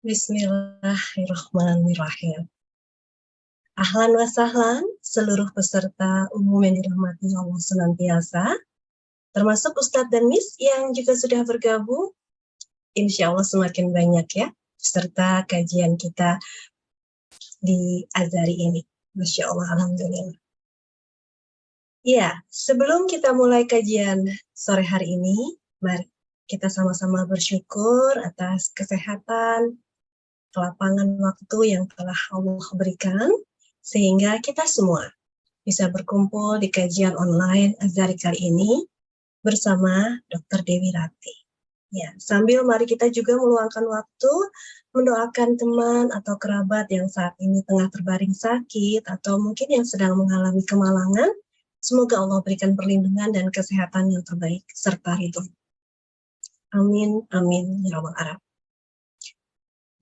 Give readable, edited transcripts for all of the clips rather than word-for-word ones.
Bismillahirrahmanirrahim. Ahlan wa sahlan seluruh peserta umum yang dirahmati Allah senantiasa, termasuk Ustadz dan Miss yang juga sudah bergabung. Insya Allah semakin banyak ya peserta kajian kita di Azhari ini. Masya Allah, Alhamdulillah. Ya, sebelum kita mulai kajian sore hari ini, mari kita sama-sama bersyukur atas kesehatan, kelapangan waktu yang telah Allah berikan, sehingga kita semua bisa berkumpul di kajian online Azhari kali ini bersama Dr. Dewi Rati. Ya, sambil mari kita juga meluangkan waktu mendoakan teman atau kerabat yang saat ini tengah terbaring sakit atau mungkin yang sedang mengalami kemalangan. Semoga Allah berikan perlindungan dan kesehatan yang terbaik serta ridho. Amin, amin, ya rabbal alamin.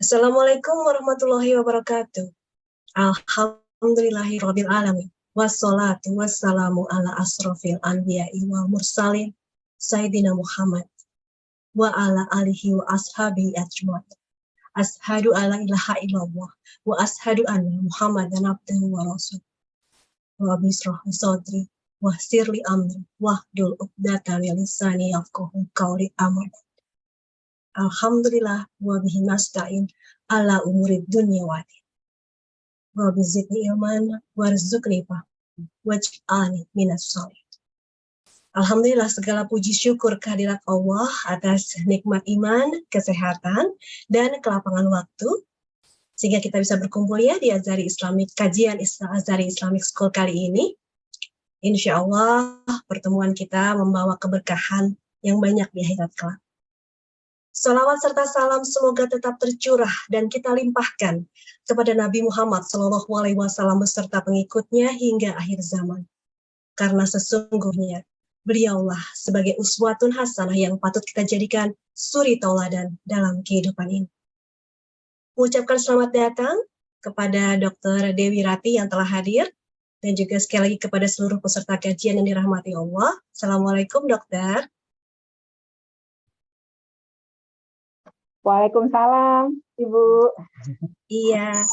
Assalamualaikum warahmatullahi wabarakatuh. Alhamdulillahirabbil alamin. Wassalatu wassalamu ala asrofil anbiya'i wal mursalin Sayyidina Muhammad wa ala alihi wa ashabihi ajmain. Ashhadu alla ilaha illallah wa ashhadu anna Muhammadan abduhu wa rasuluh. Wa bisrah sadri wa sirli amri wahdul uqdatan min lisani yafqahu qawli amin. Alhamdulillah wa bihi nasta'in ala umurid dunya wa din. Wa bizidni ilman warzuqni fahman waj'alni minas sholihin. Alhamdulillah, segala puji syukur kehadirat Allah atas nikmat iman, kesehatan, dan kelapangan waktu sehingga kita bisa berkumpul ya di Azhari Islamic, kajian Azhari Islamic School kali ini. Insya Allah pertemuan kita membawa keberkahan yang banyak di akhirat kelak. Salawat serta salam semoga tetap tercurah dan kita limpahkan kepada Nabi Muhammad SAW beserta pengikutnya hingga akhir zaman. Karena sesungguhnya beliaulah sebagai uswatun hasanah yang patut kita jadikan suri tauladan dalam kehidupan ini. Mengucapkan selamat datang kepada Dr. Dewi Rati yang telah hadir dan juga sekali lagi kepada seluruh peserta kajian yang dirahmati Allah. Assalamualaikum dokter. Waalaikumsalam, Ibu. Iya,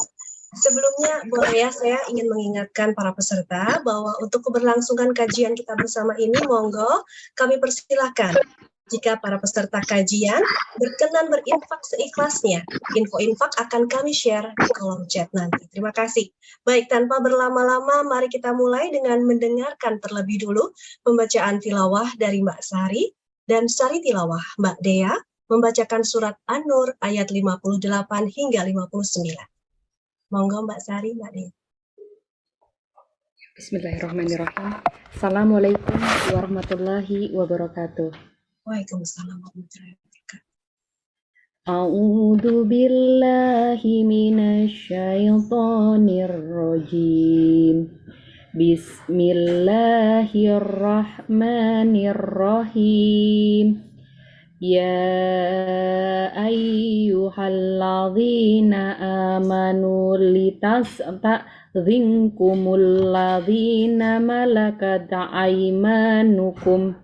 sebelumnya boleh ya saya ingin mengingatkan para peserta bahwa untuk keberlangsungan kajian kita bersama ini, monggo kami persilahkan jika para peserta kajian berkenan berinfak seikhlasnya. Info infak akan kami share di kolom chat nanti. Terima kasih. Baik, tanpa berlama-lama, mari kita mulai dengan mendengarkan terlebih dulu pembacaan tilawah dari Mbak Sari dan Sari tilawah Mbak Dea, membacakan surat An-Nur ayat 58 hingga 59. Monggo Mbak Sari, Mbak Dea. Bismillahirrahmanirrahim. Assalamualaikum warahmatullahi wabarakatuh. Waalaikumsalam warahmatullahi wabarakatuh. A'udzu billahi minasyaitonir rajim. Bismillahirrahmanirrahim. Ya ayyuhalladzina amanu litasta'dzinkumul ladzina malakat aymanukum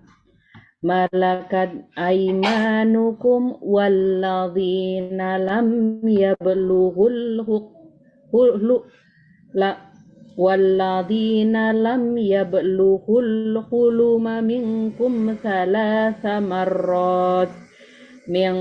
walladzina lam yablughul huluma minkum thalatha marrat min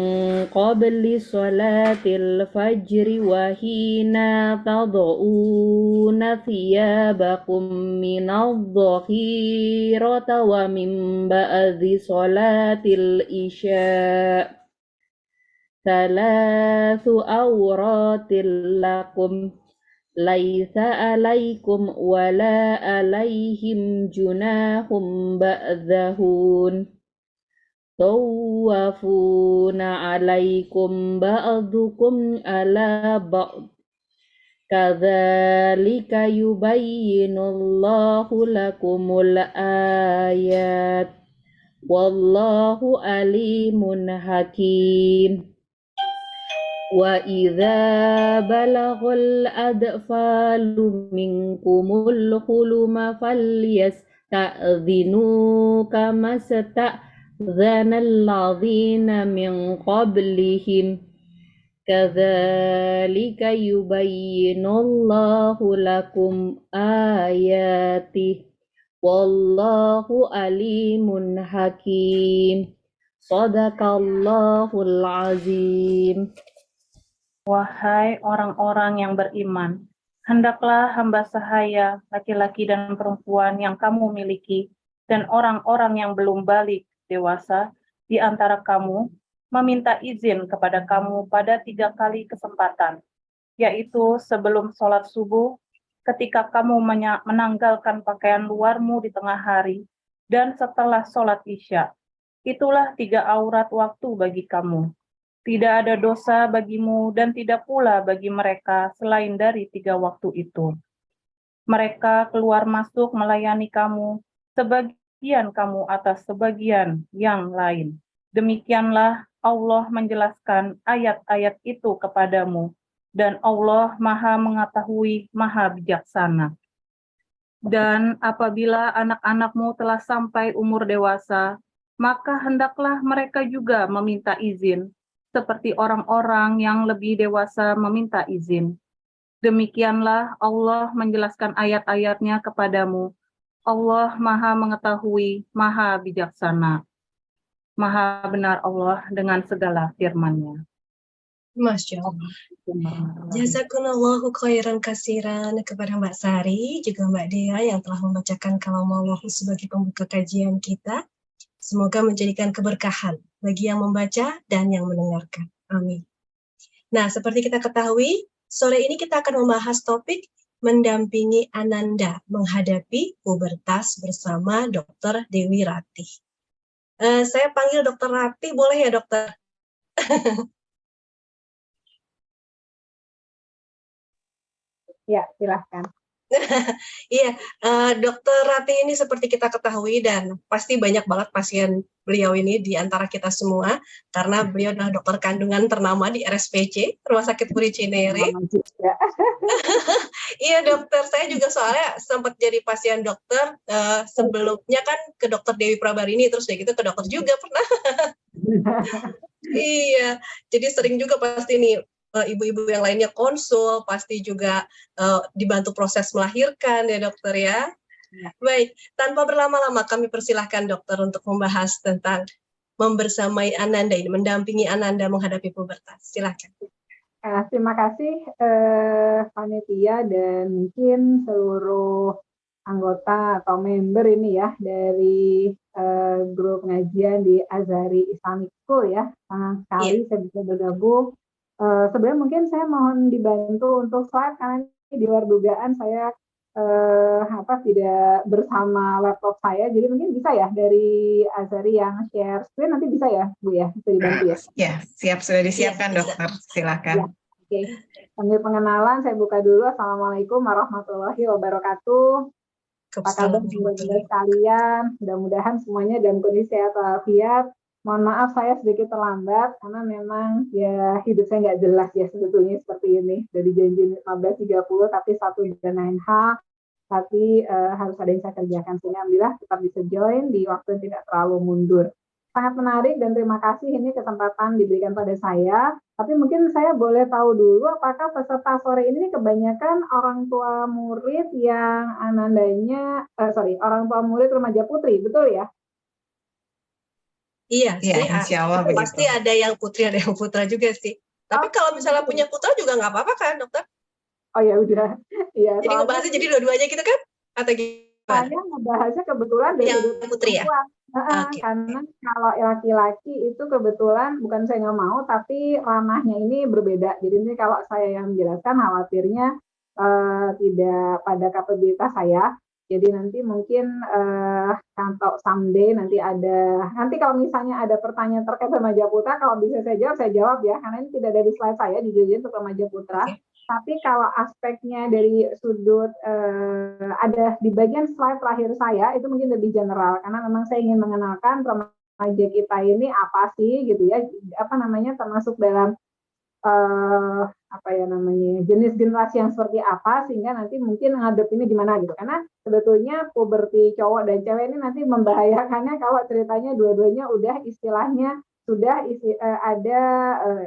qabli salatil fajri wa hina tad'una thiyabakum minadh-dhahirati wa min ba'di salatil isya thalathu awratil lakum laisa alaikum wala alaihim junahum ba'dahun tawafuna alaikum ba'dukum ala ba'd kadzalika yubayyinullahu lakumul ayat wallahu alimun hakim. وإذا بلغ الأطفال منكم الحلم فليستأذنوا كما استأذن الذين من قبلهم كذلك يبين الله لكم آياته والله عليم حكيم صدق الله العظيم. Wahai orang-orang yang beriman, hendaklah hamba sahaya, laki-laki dan perempuan yang kamu miliki, dan orang-orang yang belum balik dewasa di antara kamu, meminta izin kepada kamu pada 3 kali kesempatan, yaitu sebelum sholat subuh, ketika kamu menanggalkan pakaian luarmu di tengah hari, dan setelah sholat isya. Itulah 3 aurat waktu bagi kamu. Tidak ada dosa bagimu dan tidak pula bagi mereka selain dari 3 waktu itu. Mereka keluar masuk melayani kamu, sebagian kamu atas sebagian yang lain. Demikianlah Allah menjelaskan ayat-ayat itu kepadamu, dan Allah Maha Mengetahui, Maha Bijaksana. Dan apabila anak-anakmu telah sampai umur dewasa, maka hendaklah mereka juga meminta izin, seperti orang-orang yang lebih dewasa meminta izin. Demikianlah Allah menjelaskan ayat-ayatnya kepadamu. Allah Maha Mengetahui, Maha Bijaksana. Maha benar Allah dengan segala firman-Nya. Masya Allah. Jazakumullahu khairan kasiran kepada Mbak Sari, juga Mbak Dea yang telah membacakan kalam Allah sebagai pembuka kajian kita. Semoga menjadikan keberkahan bagi yang membaca dan yang mendengarkan. Amin. Nah, seperti kita ketahui, sore ini kita akan membahas topik mendampingi Ananda menghadapi pubertas bersama Dr. Dewi Ratih. Saya panggil Dr. Ratih, boleh ya dokter? Ya, silahkan. Iya, Dokter Ratih ini seperti kita ketahui dan pasti banyak banget pasien beliau ini di antara kita semua karena beliau adalah dokter kandungan ternama di RSPC, Rumah Sakit Puri Cinere. Iya dokter, saya juga soalnya sempat jadi pasien dokter sebelumnya kan ke Dokter Dewi Prabarini, terus kayak gitu ke dokter juga pernah. Iya, jadi sering juga pasti nih ibu-ibu yang lainnya konsul, pasti juga dibantu proses melahirkan ya dokter ya. Baik, tanpa berlama-lama kami persilahkan dokter untuk membahas tentang membersamai Ananda ini, mendampingi Ananda menghadapi pubertas. Silakan. Terima kasih panitia dan mungkin seluruh anggota atau member ini ya dari grup pengajian di Azhari Islamic School ya. Senang sekali saya bisa bergabung. Sebenarnya mungkin saya mohon dibantu untuk slide karena ini di luar dugaan saya tidak bersama laptop saya, jadi mungkin bisa ya dari Azhari yang share screen nanti bisa ya Bu ya, bisa dibantu ya? Ya, siap, sudah disiapkan dokter, silakan. Ya, oke. Sambil pengenalan saya buka dulu. Assalamualaikum warahmatullahi wabarakatuh. Apa kabar saudara sekalian? Mudah-mudahan semuanya dalam kondisi sehat walafiat. Mohon maaf saya sedikit terlambat karena memang ya hidup saya nggak jelas ya sebetulnya seperti ini. Dari janji 15.30 tapi 1 tapi harus ada yang saya kerjakan sehingga alhamdulillah tetap bisa join di waktu yang tidak terlalu mundur. Sangat menarik dan terima kasih ini kesempatan diberikan pada saya. Tapi mungkin saya boleh tahu dulu apakah peserta sore ini kebanyakan orang tua murid yang anandanya, orang tua murid remaja putri, betul ya? Iya, insya Allah pasti ada yang putri, ada yang putra juga sih. Tapi kalau misalnya punya putra juga nggak apa-apa kan, dokter? Oh ya udah. Ya, jadi ngebahasnya jadi dua-duanya gitu kan? Atau gimana? Saya ngebahasnya kebetulan dari yang putri ya? Okay. Karena kalau laki-laki itu kebetulan bukan saya nggak mau, tapi ranahnya ini berbeda. Jadi ini kalau saya yang menjelaskan khawatirnya tidak pada kapabilitas saya. Jadi nanti mungkin kalau someday nanti kalau misalnya ada pertanyaan terkait remaja putra, kalau bisa saya jawab ya, karena ini tidak ada di slide saya dijadiin untuk remaja putra. Okay. Tapi kalau aspeknya dari sudut ada di bagian slide terakhir saya itu mungkin lebih general karena memang saya ingin mengenalkan remaja kita ini apa sih gitu ya, termasuk dalam apa ya namanya, jenis generasi yang seperti apa, sehingga nanti mungkin ngadepinnya gimana gitu. Karena sebetulnya puberti cowok dan cewek ini nanti membahayakannya kalau ceritanya dua-duanya udah istilahnya sudah ada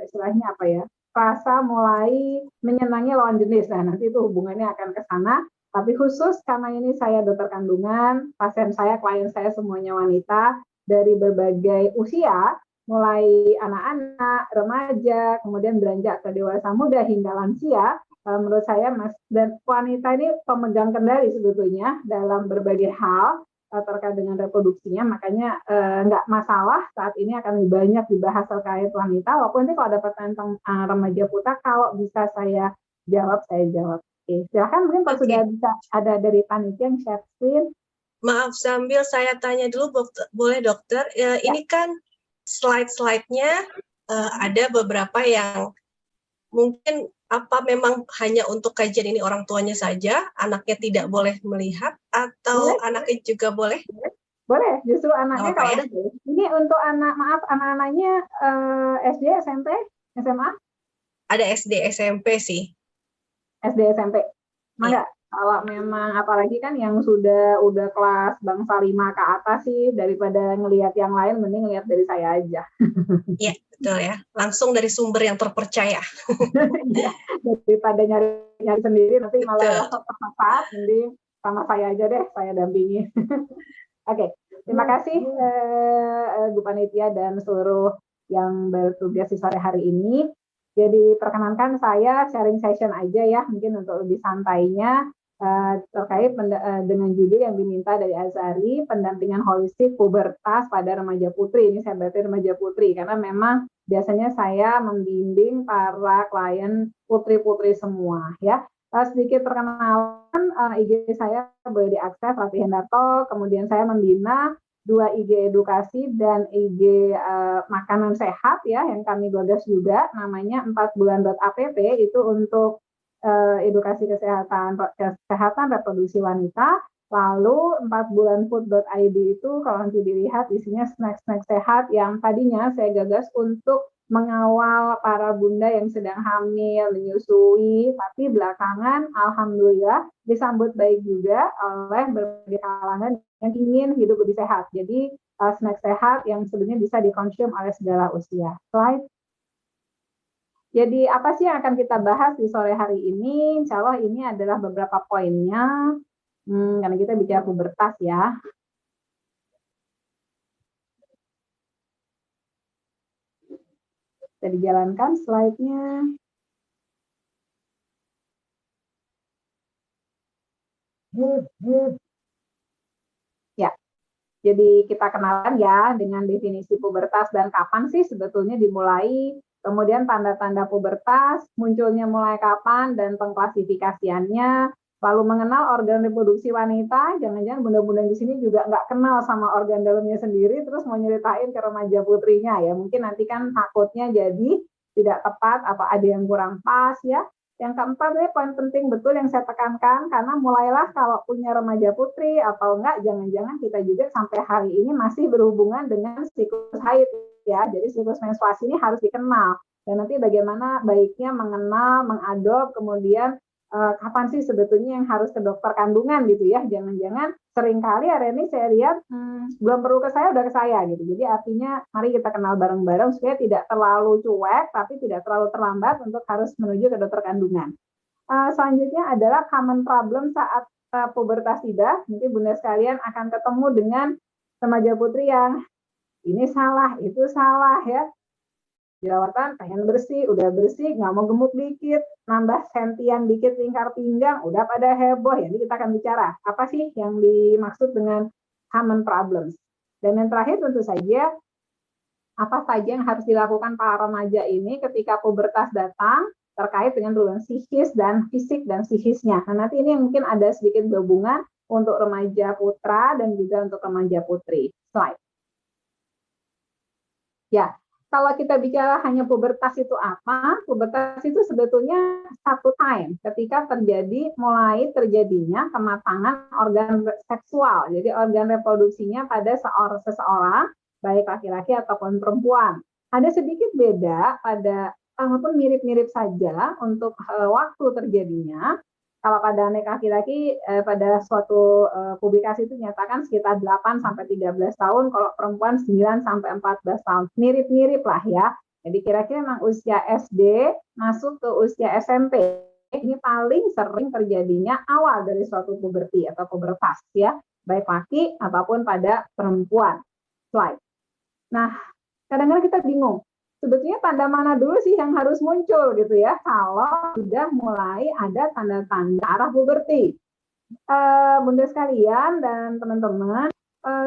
istilahnya apa ya, rasa mulai menyenangi lawan jenis. Nah, nanti itu hubungannya akan ke sana. Tapi khusus karena ini saya dokter kandungan, pasien saya, klien saya semuanya wanita dari berbagai usia, mulai anak-anak, remaja, kemudian beranjak ke dewasa muda hingga lansia. Menurut saya, Mas, dan wanita ini pemegang kendali sebetulnya dalam berbagai hal terkait dengan reproduksinya, makanya nggak masalah saat ini akan banyak dibahas terkait wanita. Walaupun nanti kalau ada pertanyaan tentang remaja putra, kalau bisa saya jawab, saya jawab. Oke, silakan mungkin kalau sudah bisa ada dari panitia yang share screen. Maaf, sambil saya tanya dulu, boleh dokter? Ini kan slide-slide-nya ada beberapa yang mungkin apa memang hanya untuk kajian ini orang tuanya saja, anaknya tidak boleh melihat, atau boleh, anaknya juga boleh? Boleh, justru anaknya kalau ada boleh. Ini untuk anak-anaknya SD, SMP, SMA? Ada SD, SMP sih. SD, SMP. Mangga. Kalau memang apalagi kan yang udah kelas bangsa 5 ke atas sih, daripada ngelihat yang lain mending lihat dari saya aja. Iya, betul ya. Langsung dari sumber yang terpercaya. Daripada nyari sendiri nanti malah tersesat, mending sama saya aja deh, saya dampingi. Oke, terima kasih Bu Panitia dan seluruh yang bertugas di sore hari ini. Jadi perkenankan saya sharing session aja ya, mungkin untuk lebih santainya terkait dengan judul yang diminta dari Azhari, pendampingan holistik pubertas pada remaja putri. Ini saya berarti remaja putri, karena memang biasanya saya membimbing para klien putri-putri semua ya. Sedikit perkenalan, IG saya boleh diakses, Rati Hendarto, kemudian saya membina 2 IG edukasi dan IG makanan sehat ya, yang kami gagas juga, namanya 4bulan.app, itu untuk edukasi kesehatan reproduksi wanita. Lalu 4bulanfood.id itu kalau nanti dilihat isinya snack-snack sehat yang tadinya saya gagas untuk mengawal para bunda yang sedang hamil, menyusui, tapi belakangan alhamdulillah disambut baik juga oleh berbagai kalangan yang ingin hidup lebih sehat. Jadi snack sehat yang sebenarnya bisa dikonsum oleh segala usia. Slide. Jadi apa sih yang akan kita bahas di sore hari ini? Insya Allah ini adalah beberapa poinnya, karena kita bicara pubertas ya. Bisa dijalankan slide-nya. Ya, jadi kita kenalan ya dengan definisi pubertas dan kapan sih sebetulnya dimulai, kemudian tanda-tanda pubertas, munculnya mulai kapan dan pengklasifikasiannya, lalu mengenal organ reproduksi wanita. Jangan-jangan bunda-bunda di sini juga nggak kenal sama organ dalamnya sendiri, terus mau nyeritain ke remaja putrinya ya. Mungkin nanti kan takutnya jadi tidak tepat, apa ada yang kurang pas ya. Yang keempat, poin penting betul yang saya tekankan, karena mulailah kalau punya remaja putri atau enggak, jangan-jangan kita juga sampai hari ini masih berhubungan dengan siklus haid ya. Jadi siklus menstruasi ini harus dikenal. Dan nanti bagaimana baiknya mengenal, mengadop, kemudian kapan sih sebetulnya yang harus ke dokter kandungan gitu ya. Jangan-jangan seringkali hari ini saya lihat belum perlu ke saya, udah ke saya gitu. Jadi artinya mari kita kenal bareng-bareng supaya tidak terlalu cuek, tapi tidak terlalu terlambat untuk harus menuju ke dokter kandungan. Selanjutnya adalah common problem saat pubertas tiba. Nanti bunda sekalian akan ketemu dengan remaja putri yang ini salah, itu salah ya. Jerawatan pengen bersih, udah bersih, nggak mau gemuk dikit, nambah sentian dikit lingkar pinggang, udah pada heboh ya. Jadi kita akan bicara apa sih yang dimaksud dengan common problems. Dan yang terakhir tentu saja apa saja yang harus dilakukan para remaja ini ketika pubertas datang terkait dengan hubungan psikis dan fisik dan psikisnya. Nah nanti ini mungkin ada sedikit gabungan untuk remaja putra dan juga untuk remaja putri. Slide. Ya. Kalau kita bicara hanya pubertas itu apa? Pubertas itu sebetulnya satu time ketika mulai terjadinya kematangan organ seksual. Jadi organ reproduksinya pada seseorang, baik laki-laki ataupun perempuan. Ada sedikit beda pada walaupun mirip-mirip saja untuk waktu terjadinya. Kalau pada anak laki-laki pada suatu publikasi itu nyatakan sekitar 8 sampai 13 tahun, kalau perempuan 9 sampai 14 tahun. Mirip-mirip lah ya. Jadi kira-kira memang usia SD masuk ke usia SMP ini paling sering terjadinya awal dari suatu puberti atau pubertas ya, baik laki ataupun pada perempuan. Slide. Nah, kadang-kadang kita bingung. Sebetulnya tanda mana dulu sih yang harus muncul gitu ya kalau sudah mulai ada tanda-tanda arah puberti. Bunda sekalian dan teman-teman,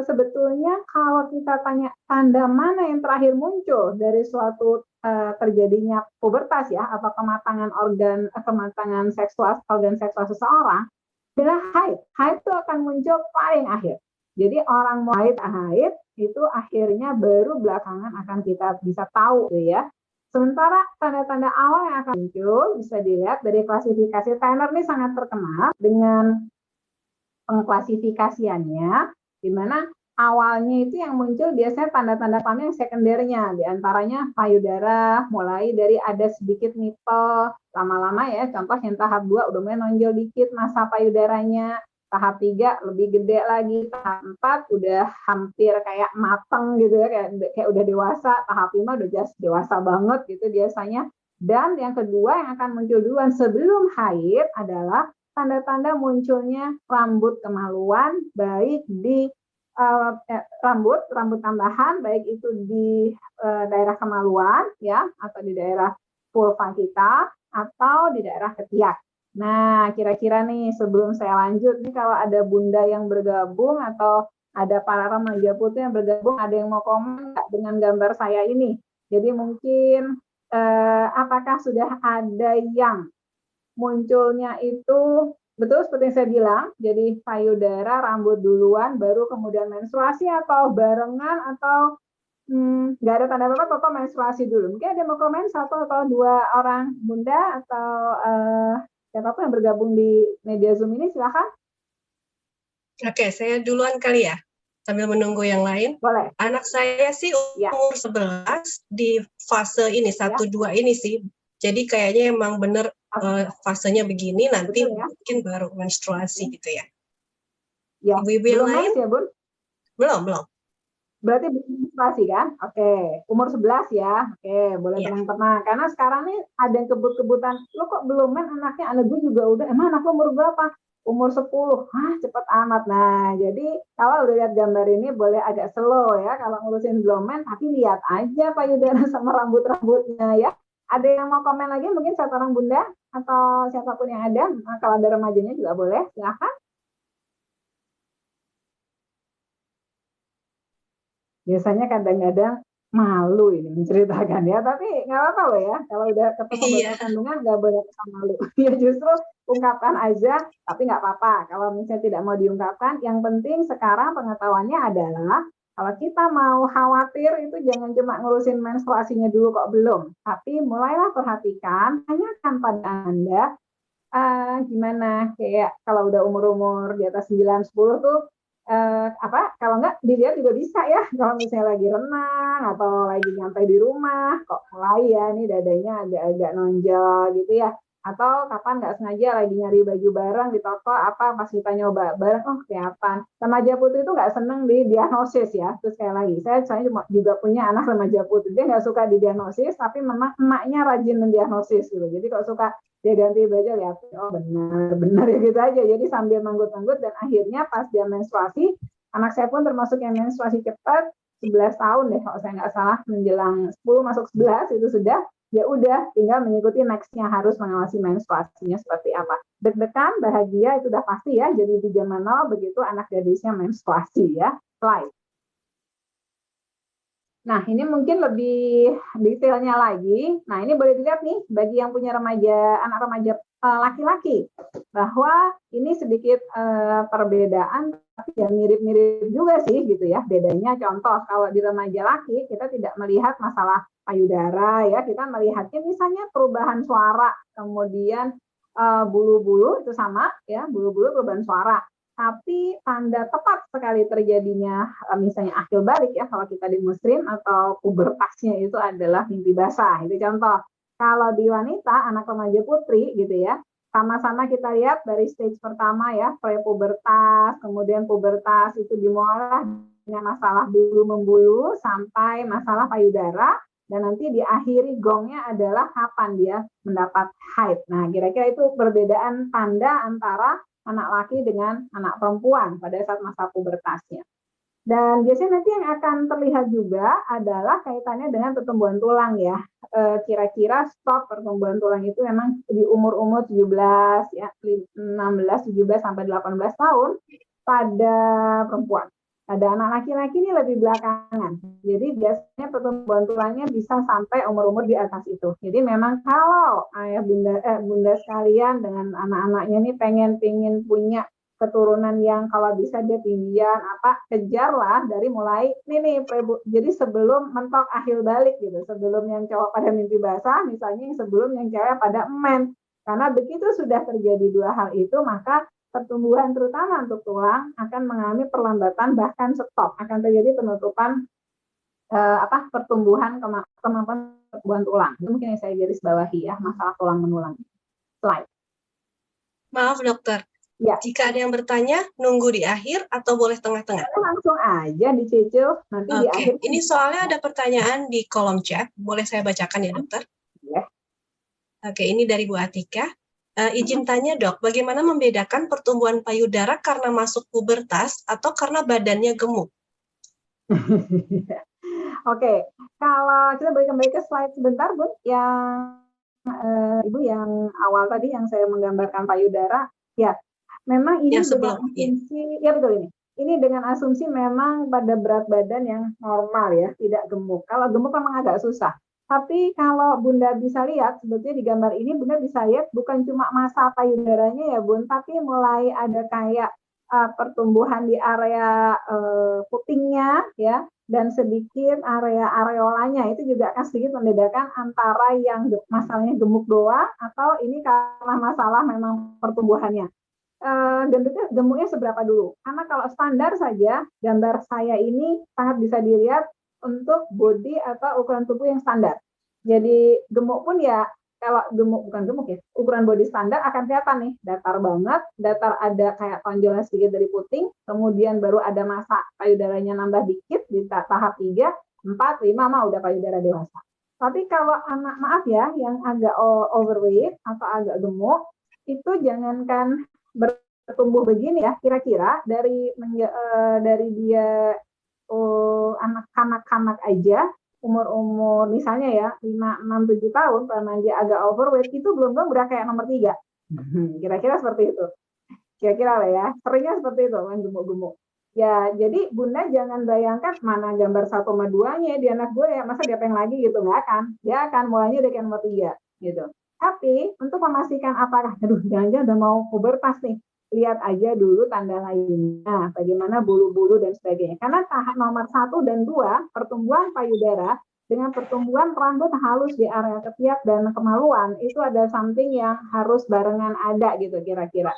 sebetulnya kalau kita tanya tanda mana yang terakhir muncul dari suatu terjadinya pubertas ya atau kematangan seksual organ seksual seseorang adalah haid. Haid itu akan muncul paling akhir. Jadi orang mau haid itu akhirnya baru belakangan akan kita bisa tahu gitu ya. Sementara tanda-tanda awal yang akan muncul bisa dilihat dari klasifikasi Tanner ini sangat terkenal dengan pengklasifikasiannya, di mana awalnya itu yang muncul biasanya tanda-tanda kelamin yang sekundernya, diantaranya payudara, mulai dari ada sedikit nipple, lama-lama ya, contoh yang tahap 2 udah mulai nonjol dikit masa payudaranya, tahap 3 lebih gede lagi, tahap 4 udah hampir kayak mateng gitu ya, kayak udah dewasa, tahap 5 udah just dewasa banget gitu biasanya. Dan yang kedua yang akan muncul duluan sebelum haid adalah tanda-tanda munculnya rambut kemaluan, baik di rambut tambahan, baik itu di daerah kemaluan ya, atau di daerah vulva kita, atau di daerah ketiak. Nah, kira-kira nih sebelum saya lanjut nih, kalau ada bunda yang bergabung atau ada para remaja putih yang bergabung, ada yang mau komen nggak dengan gambar saya ini? Jadi mungkin apakah sudah ada yang munculnya itu betul seperti yang saya bilang, jadi payudara, rambut duluan, baru kemudian menstruasi, atau barengan, atau nggak ada tanda apa-apa, pokok menstruasi dulu. Mungkin ada mau komen satu atau dua orang bunda atau siapapun yang bergabung di media Zoom ini, silakan. Oke, saya duluan kali ya, sambil menunggu yang lain. Boleh. Anak saya sih umur 11 di fase ini, 1-2 ini sih. Jadi kayaknya emang bener fasenya begini, nanti ya? Mungkin baru menstruasi gitu ya. Ya. Ibu-ibu yang lain? Ya, Bun? Belum. Berarti menstruasi kan? Oke. Umur 11 ya. Oke, boleh tenang-tenang. Karena sekarang nih ada yang kebut-kebutan, lo kok belum anaknya, anak gue juga udah, emang anak lo umur berapa? Umur 10. Hah, cepet amat. Nah, jadi kalau udah lihat gambar ini boleh agak slow ya. Kalau ngurusin belum tapi lihat aja payudara sama rambut-rambutnya ya. Ada yang mau komen lagi? Mungkin satu orang bunda atau siapapun yang ada. Nah, kalau ada remajanya juga boleh. Silakan. Biasanya kadang-kadang malu ini menceritakan ya, tapi nggak apa-apa loh ya. Kalau udah ketemu bapak kandungan nggak boleh malu. Ya justru ungkapkan aja, tapi nggak apa-apa. Kalau misalnya tidak mau diungkapkan, yang penting sekarang pengetahuannya adalah kalau kita mau khawatir itu jangan cuma ngurusin menstruasinya dulu kok belum, tapi mulailah perhatikan, tanyakan pada Anda gimana, kayak kalau udah umur-umur di atas 9-10 tuh kalau enggak dilihat juga bisa ya, kalau misalnya lagi renang atau lagi nyantai di rumah, kok mulai ya nih dadanya agak-agak nonjol gitu ya, atau kapan nggak sengaja lagi nyari baju bareng di toko apa pas kita nyoba bareng, oh kelihatan. Remaja putri itu nggak seneng di diagnosis ya. Terus sekali lagi, saya juga punya anak remaja putri, dia nggak suka di diagnosis, tapi memang emaknya rajin mendiagnosis gitu. Jadi kalau suka dia ganti baju, lihat, oh benar ya gitu aja. Jadi sambil manggut-manggut, dan akhirnya pas dia menstruasi, anak saya pun termasuk yang menstruasi cepat, 11 tahun deh kalau saya nggak salah, menjelang 10 masuk 11 itu sudah. Ya udah, tinggal mengikuti next-nya, harus mengawasi menstruasinya seperti apa. Deg-degan, bahagia, itu udah pasti ya. Jadi di zaman now, begitu anak gadisnya menstruasi ya. Slide. Nah, ini mungkin lebih detailnya lagi. Nah, ini boleh dilihat nih, bagi yang punya anak remaja laki-laki, bahwa ini sedikit perbedaan, tapi ya mirip-mirip juga sih gitu ya. Bedanya contoh, kalau di remaja laki, kita tidak melihat masalah payudara ya, kita melihatnya misalnya perubahan suara, kemudian bulu-bulu itu sama ya, bulu-bulu perubahan suara. Tapi tanda tepat sekali terjadinya misalnya akil balik ya, kalau kita di muslim, atau pubertasnya itu adalah mimpi basah. Itu contoh. Kalau di wanita, anak remaja putri gitu ya, sama-sama kita lihat dari stage pertama ya, prepubertas, kemudian pubertas itu dimulai dengan masalah bulu membulu sampai masalah payudara, dan nanti diakhiri gongnya adalah kapan dia mendapat haid. Nah, kira-kira itu perbedaan tanda antara anak laki dengan anak perempuan pada saat masa pubertasnya. Dan biasanya nanti yang akan terlihat juga adalah kaitannya dengan pertumbuhan tulang ya. Kira-kira stop pertumbuhan tulang itu memang di umur-umur 17 ya, 16, 17 sampai 18 tahun pada perempuan. Pada anak laki-laki ini lebih belakangan. Jadi biasanya pertumbuhan tulangnya bisa sampai umur-umur di atas itu. Jadi memang kalau ayah bunda sekalian dengan anak-anaknya ini pengen punya keturunan yang kalau bisa dia tinggian kejarlah dari mulai ini jadi sebelum mentok akhir balik gitu, sebelum yang cowok pada mimpi basah misalnya, sebelum yang cewek pada emen, karena begitu sudah terjadi dua hal itu maka pertumbuhan terutama untuk tulang akan mengalami perlambatan bahkan stop, akan terjadi penutupan pertumbuhan kemampuan pertumbuhan tulang. Itu mungkin yang saya garis bawahi ya, masalah tulang menulang. Slide. Maaf dokter. Ya. Jika ada yang bertanya, nunggu di akhir atau boleh tengah-tengah? Langsung aja dicicil. Nanti di akhir. Ini soalnya ada pertanyaan di kolom chat. Boleh saya bacakan ya, dokter? Ya. Oke, ini dari Bu Atika. Izin tanya dok, bagaimana membedakan pertumbuhan payudara karena masuk pubertas atau karena badannya gemuk? Oke, kalau kita balik kembali ke slide sebentar, Bu, yang Ibu yang awal tadi yang saya menggambarkan payudara, ya. Memang ini dengan asumsi, ya betul ini. Ini dengan asumsi memang pada berat badan yang normal ya, tidak gemuk. Kalau gemuk memang agak susah. Tapi kalau Bunda bisa lihat, sebetulnya di gambar ini Bunda bisa lihat bukan cuma massa payudaranya ya Bun, tapi mulai ada kayak pertumbuhan di area putingnya ya, dan sedikit area areolanya. Itu juga akan sedikit membedakan antara yang masalahnya gemuk doang atau ini karena masalah memang pertumbuhannya. Gemuknya seberapa dulu? Karena kalau standar saja, gambar saya ini sangat bisa dilihat untuk body atau ukuran tubuh yang standar. Jadi gemuk pun ya, kalau gemuk bukan gemuk ya, ukuran body standar akan kelihatan nih, datar banget, datar ada kayak tonjolan sedikit dari puting, kemudian baru ada massa payudaranya nambah dikit di tahap 3, 4, 5 mah udah payudara dewasa. Tapi kalau anak maaf ya, yang agak overweight atau agak gemuk, itu jangankan bertumbuh begini ya, kira-kira dari dia anak kanak-kanak aja, umur misalnya ya 5, 6, 7 tahun, remaja agak overweight, itu belum udah kayak nomor 3. Kira-kira seperti itu. Kira-kira lah ya, seringnya seperti itu, kan gemuk-gemuk. Ya, jadi Bunda jangan bayangkan mana gambar 1,2-nya di anak gue ya, masa dia pengen lagi gitu, nggak akan. Dia akan mulainya dari nomor 3 gitu. Tapi untuk memastikan apakah, jangan-jangan udah mau pubertas nih, lihat aja dulu tanda lainnya, bagaimana bulu-bulu dan sebagainya. Karena tahap nomor 1 dan 2, pertumbuhan payudara dengan pertumbuhan rambut halus di area ketiak dan kemaluan, itu ada something yang harus barengan ada gitu kira-kira.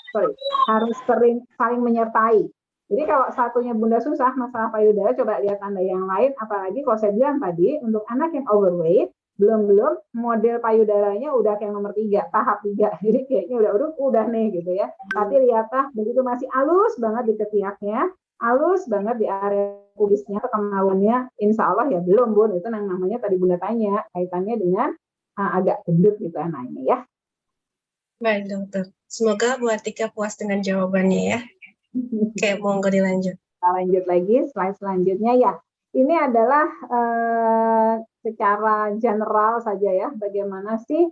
Harus saling menyertai. Jadi kalau satunya Bunda susah masalah payudara, coba lihat tanda yang lain, apalagi kalau saya bilang tadi, untuk anak yang overweight, belum model payudaranya udah kayak nomor 3, tahap 3. Jadi kayaknya udah nih gitu ya. Tapi lihatlah begitu masih halus banget di ketiaknya, halus banget di area kumisnya, kemaluannya, insya Allah ya belum Bun. Itu yang namanya tadi Bunda tanya, kaitannya dengan agak gendut gitu anaknya ya. Baik dokter, semoga Bu Atika puas dengan jawabannya ya. Oke, monggo dilanjut. Kita lanjut lagi, slide selanjutnya ya. Ini adalah secara general saja ya, bagaimana sih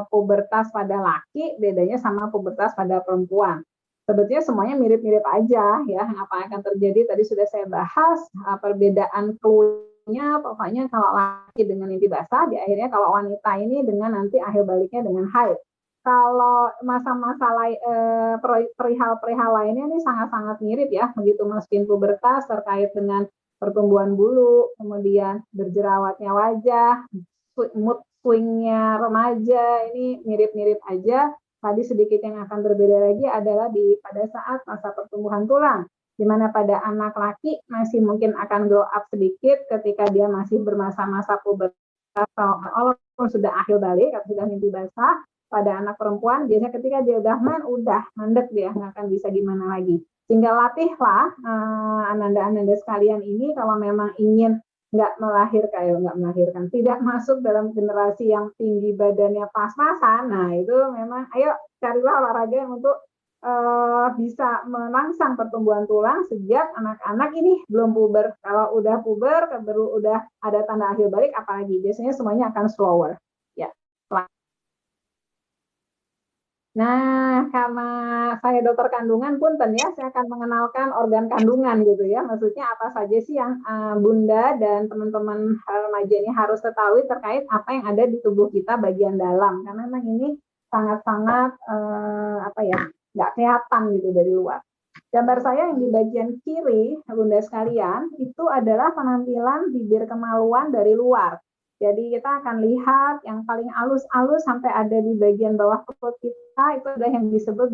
pubertas pada laki bedanya sama pubertas pada perempuan. Sebetulnya semuanya mirip-mirip aja ya, apa yang akan terjadi tadi sudah saya bahas, perbedaan clue-nya pokoknya kalau laki dengan mimpi basah, di akhirnya kalau wanita ini dengan nanti akhir baliknya dengan haid. Kalau masa-masa perihal lainnya ini sangat-sangat mirip ya, begitu masukin pubertas terkait dengan pertumbuhan bulu, kemudian berjerawatnya wajah, mood swing-nya remaja, ini mirip-mirip aja. Tadi sedikit yang akan berbeda lagi adalah pada saat masa pertumbuhan tulang, di mana pada anak laki masih mungkin akan glow up sedikit ketika dia masih bermasa-masa pubertas walaupun sudah akhir balik atau sudah mimpi basah, pada anak perempuan biasanya ketika dia udah mandek dia, nggak akan bisa gimana lagi. Sehingga latihlah ananda-ananda sekalian ini kalau memang ingin nggak melahirkan, tidak masuk dalam generasi yang tinggi badannya pas-pasan. Nah itu memang ayo carilah olahraga untuk bisa merangsang pertumbuhan tulang sejak anak-anak ini belum puber. Kalau udah puber, baru udah ada tanda akhir balik, apalagi biasanya semuanya akan slower. Ya. Nah, karena saya dokter kandungan, punten ya, saya akan mengenalkan organ kandungan gitu ya. Maksudnya apa saja sih yang Bunda dan teman-teman remaja ini harus ketahui terkait apa yang ada di tubuh kita bagian dalam. Karena memang ini sangat-sangat nggak kelihatan gitu dari luar. Gambar saya yang di bagian kiri, Bunda sekalian, itu adalah penampilan bibir kemaluan dari luar. Jadi kita akan lihat yang paling halus-halus sampai ada di bagian bawah perut kita, itu adalah yang disebut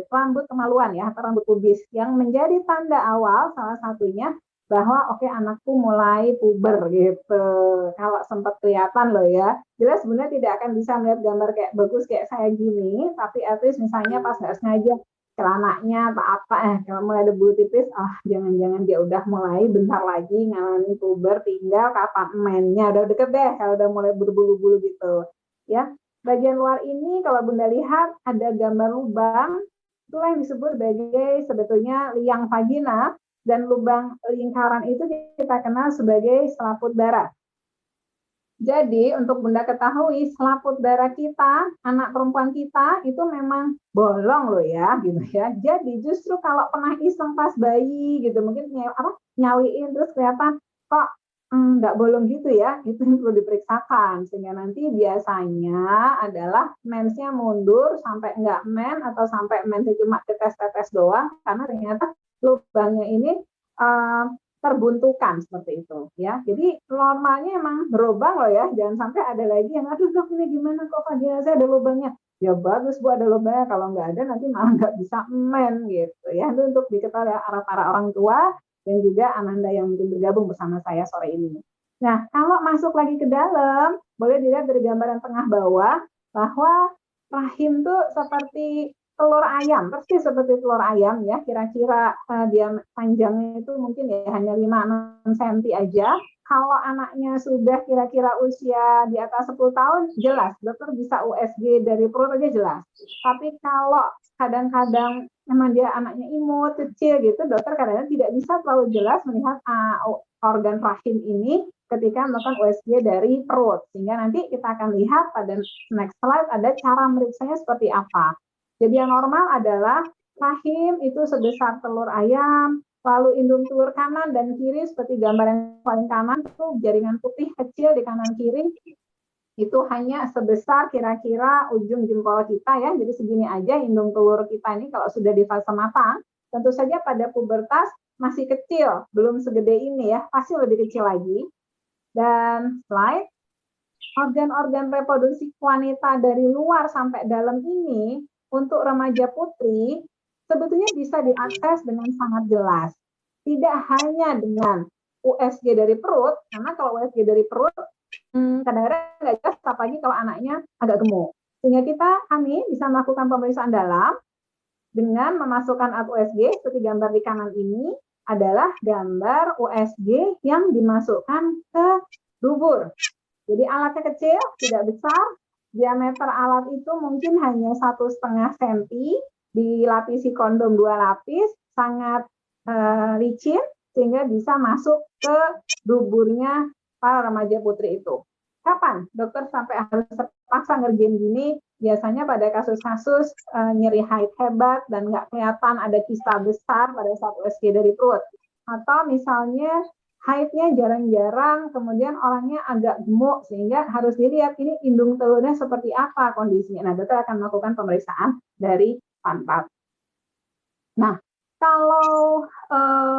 rambut kemaluan ya, atau rambut pubis, yang menjadi tanda awal salah satunya bahwa oke, anakku mulai puber gitu. Kalau sempat kelihatan loh ya, jelas sebenarnya tidak akan bisa melihat gambar kayak bagus kayak saya gini, tapi at least misalnya pas nggak sengaja celananya atau apa, kalau mulai ada bulu tipis, jangan-jangan dia udah mulai bentar lagi ngalamin puber, tinggal kapan mennya, udah deket deh kalau udah mulai berbulu-bulu gitu ya. Bagian luar ini kalau Bunda lihat ada gambar lubang, itulah yang disebut sebagai sebetulnya liang vagina, dan lubang lingkaran itu kita kenal sebagai selaput darah. Jadi untuk Bunda ketahui, selaput darah kita, anak perempuan kita itu memang bolong loh ya, gitu ya. Jadi justru kalau pernah iseng pas bayi gitu, mungkin nyawiin terus kelihatan kok nggak bolong gitu ya, itu yang perlu diperiksakan. Sehingga nanti biasanya adalah mensnya mundur sampai nggak men, atau sampai mensnya cuma tetes-tetes doang, karena ternyata lubangnya ini terbuntukan seperti itu ya. Jadi normalnya emang berlubang loh ya, jangan sampai ada lagi yang aduh dok ini gimana kok vagina saya ada lubangnya. Ya bagus Bu ada lubangnya, kalau nggak ada nanti malah nggak bisa men gitu ya. Itu untuk diketahui para orang tua dan juga ananda yang mungkin bergabung bersama saya sore ini. Nah kalau masuk lagi ke dalam, boleh dilihat dari gambaran tengah bawah bahwa rahim tuh seperti telur ayam, persis seperti telur ayam ya, kira-kira dia panjangnya itu mungkin ya hanya 5-6 cm aja. Kalau anaknya sudah kira-kira usia di atas 10 tahun, jelas dokter bisa USG dari perut aja jelas. Tapi kalau kadang-kadang memang dia anaknya imut, kecil gitu, dokter kadang-kadang tidak bisa terlalu jelas melihat organ rahim ini ketika melakukan USG dari perut. Sehingga nanti kita akan lihat pada next slide ada cara meriksanya seperti apa. Jadi yang normal adalah rahim itu sebesar telur ayam, lalu indung telur kanan dan kiri seperti gambar yang paling kanan itu jaringan putih kecil di kanan kiri itu hanya sebesar kira-kira ujung jempol kita ya. Jadi segini aja indung telur kita ini kalau sudah di fase matang. Tentu saja pada pubertas masih kecil, belum segede ini ya, pasti lebih kecil lagi. Dan slide, organ-organ reproduksi wanita dari luar sampai dalam ini untuk remaja putri sebetulnya bisa diakses dengan sangat jelas. Tidak hanya dengan USG dari perut, karena kalau USG dari perut kadang-kadang nggak jelas, apalagi kalau anaknya agak gemuk. Sehingga kami bisa melakukan pemeriksaan dalam dengan memasukkan alat USG seperti gambar di kanan ini adalah gambar USG yang dimasukkan ke dubur. Jadi alatnya kecil, tidak besar. Diameter alat itu mungkin hanya 1,5 cm, dilapisi kondom 2 lapis, sangat licin sehingga bisa masuk ke duburnya para remaja putri itu. Kapan dokter sampai harus terpaksa ngerjain gini? Biasanya pada kasus-kasus nyeri haid hebat dan nggak kelihatan ada kista besar pada saat USG dari perut. Atau misalnya haidnya jarang-jarang, kemudian orangnya agak gemuk, sehingga harus dilihat ini indung telurnya seperti apa kondisinya. Nah, dokter akan melakukan pemeriksaan dari pantat. Nah, kalau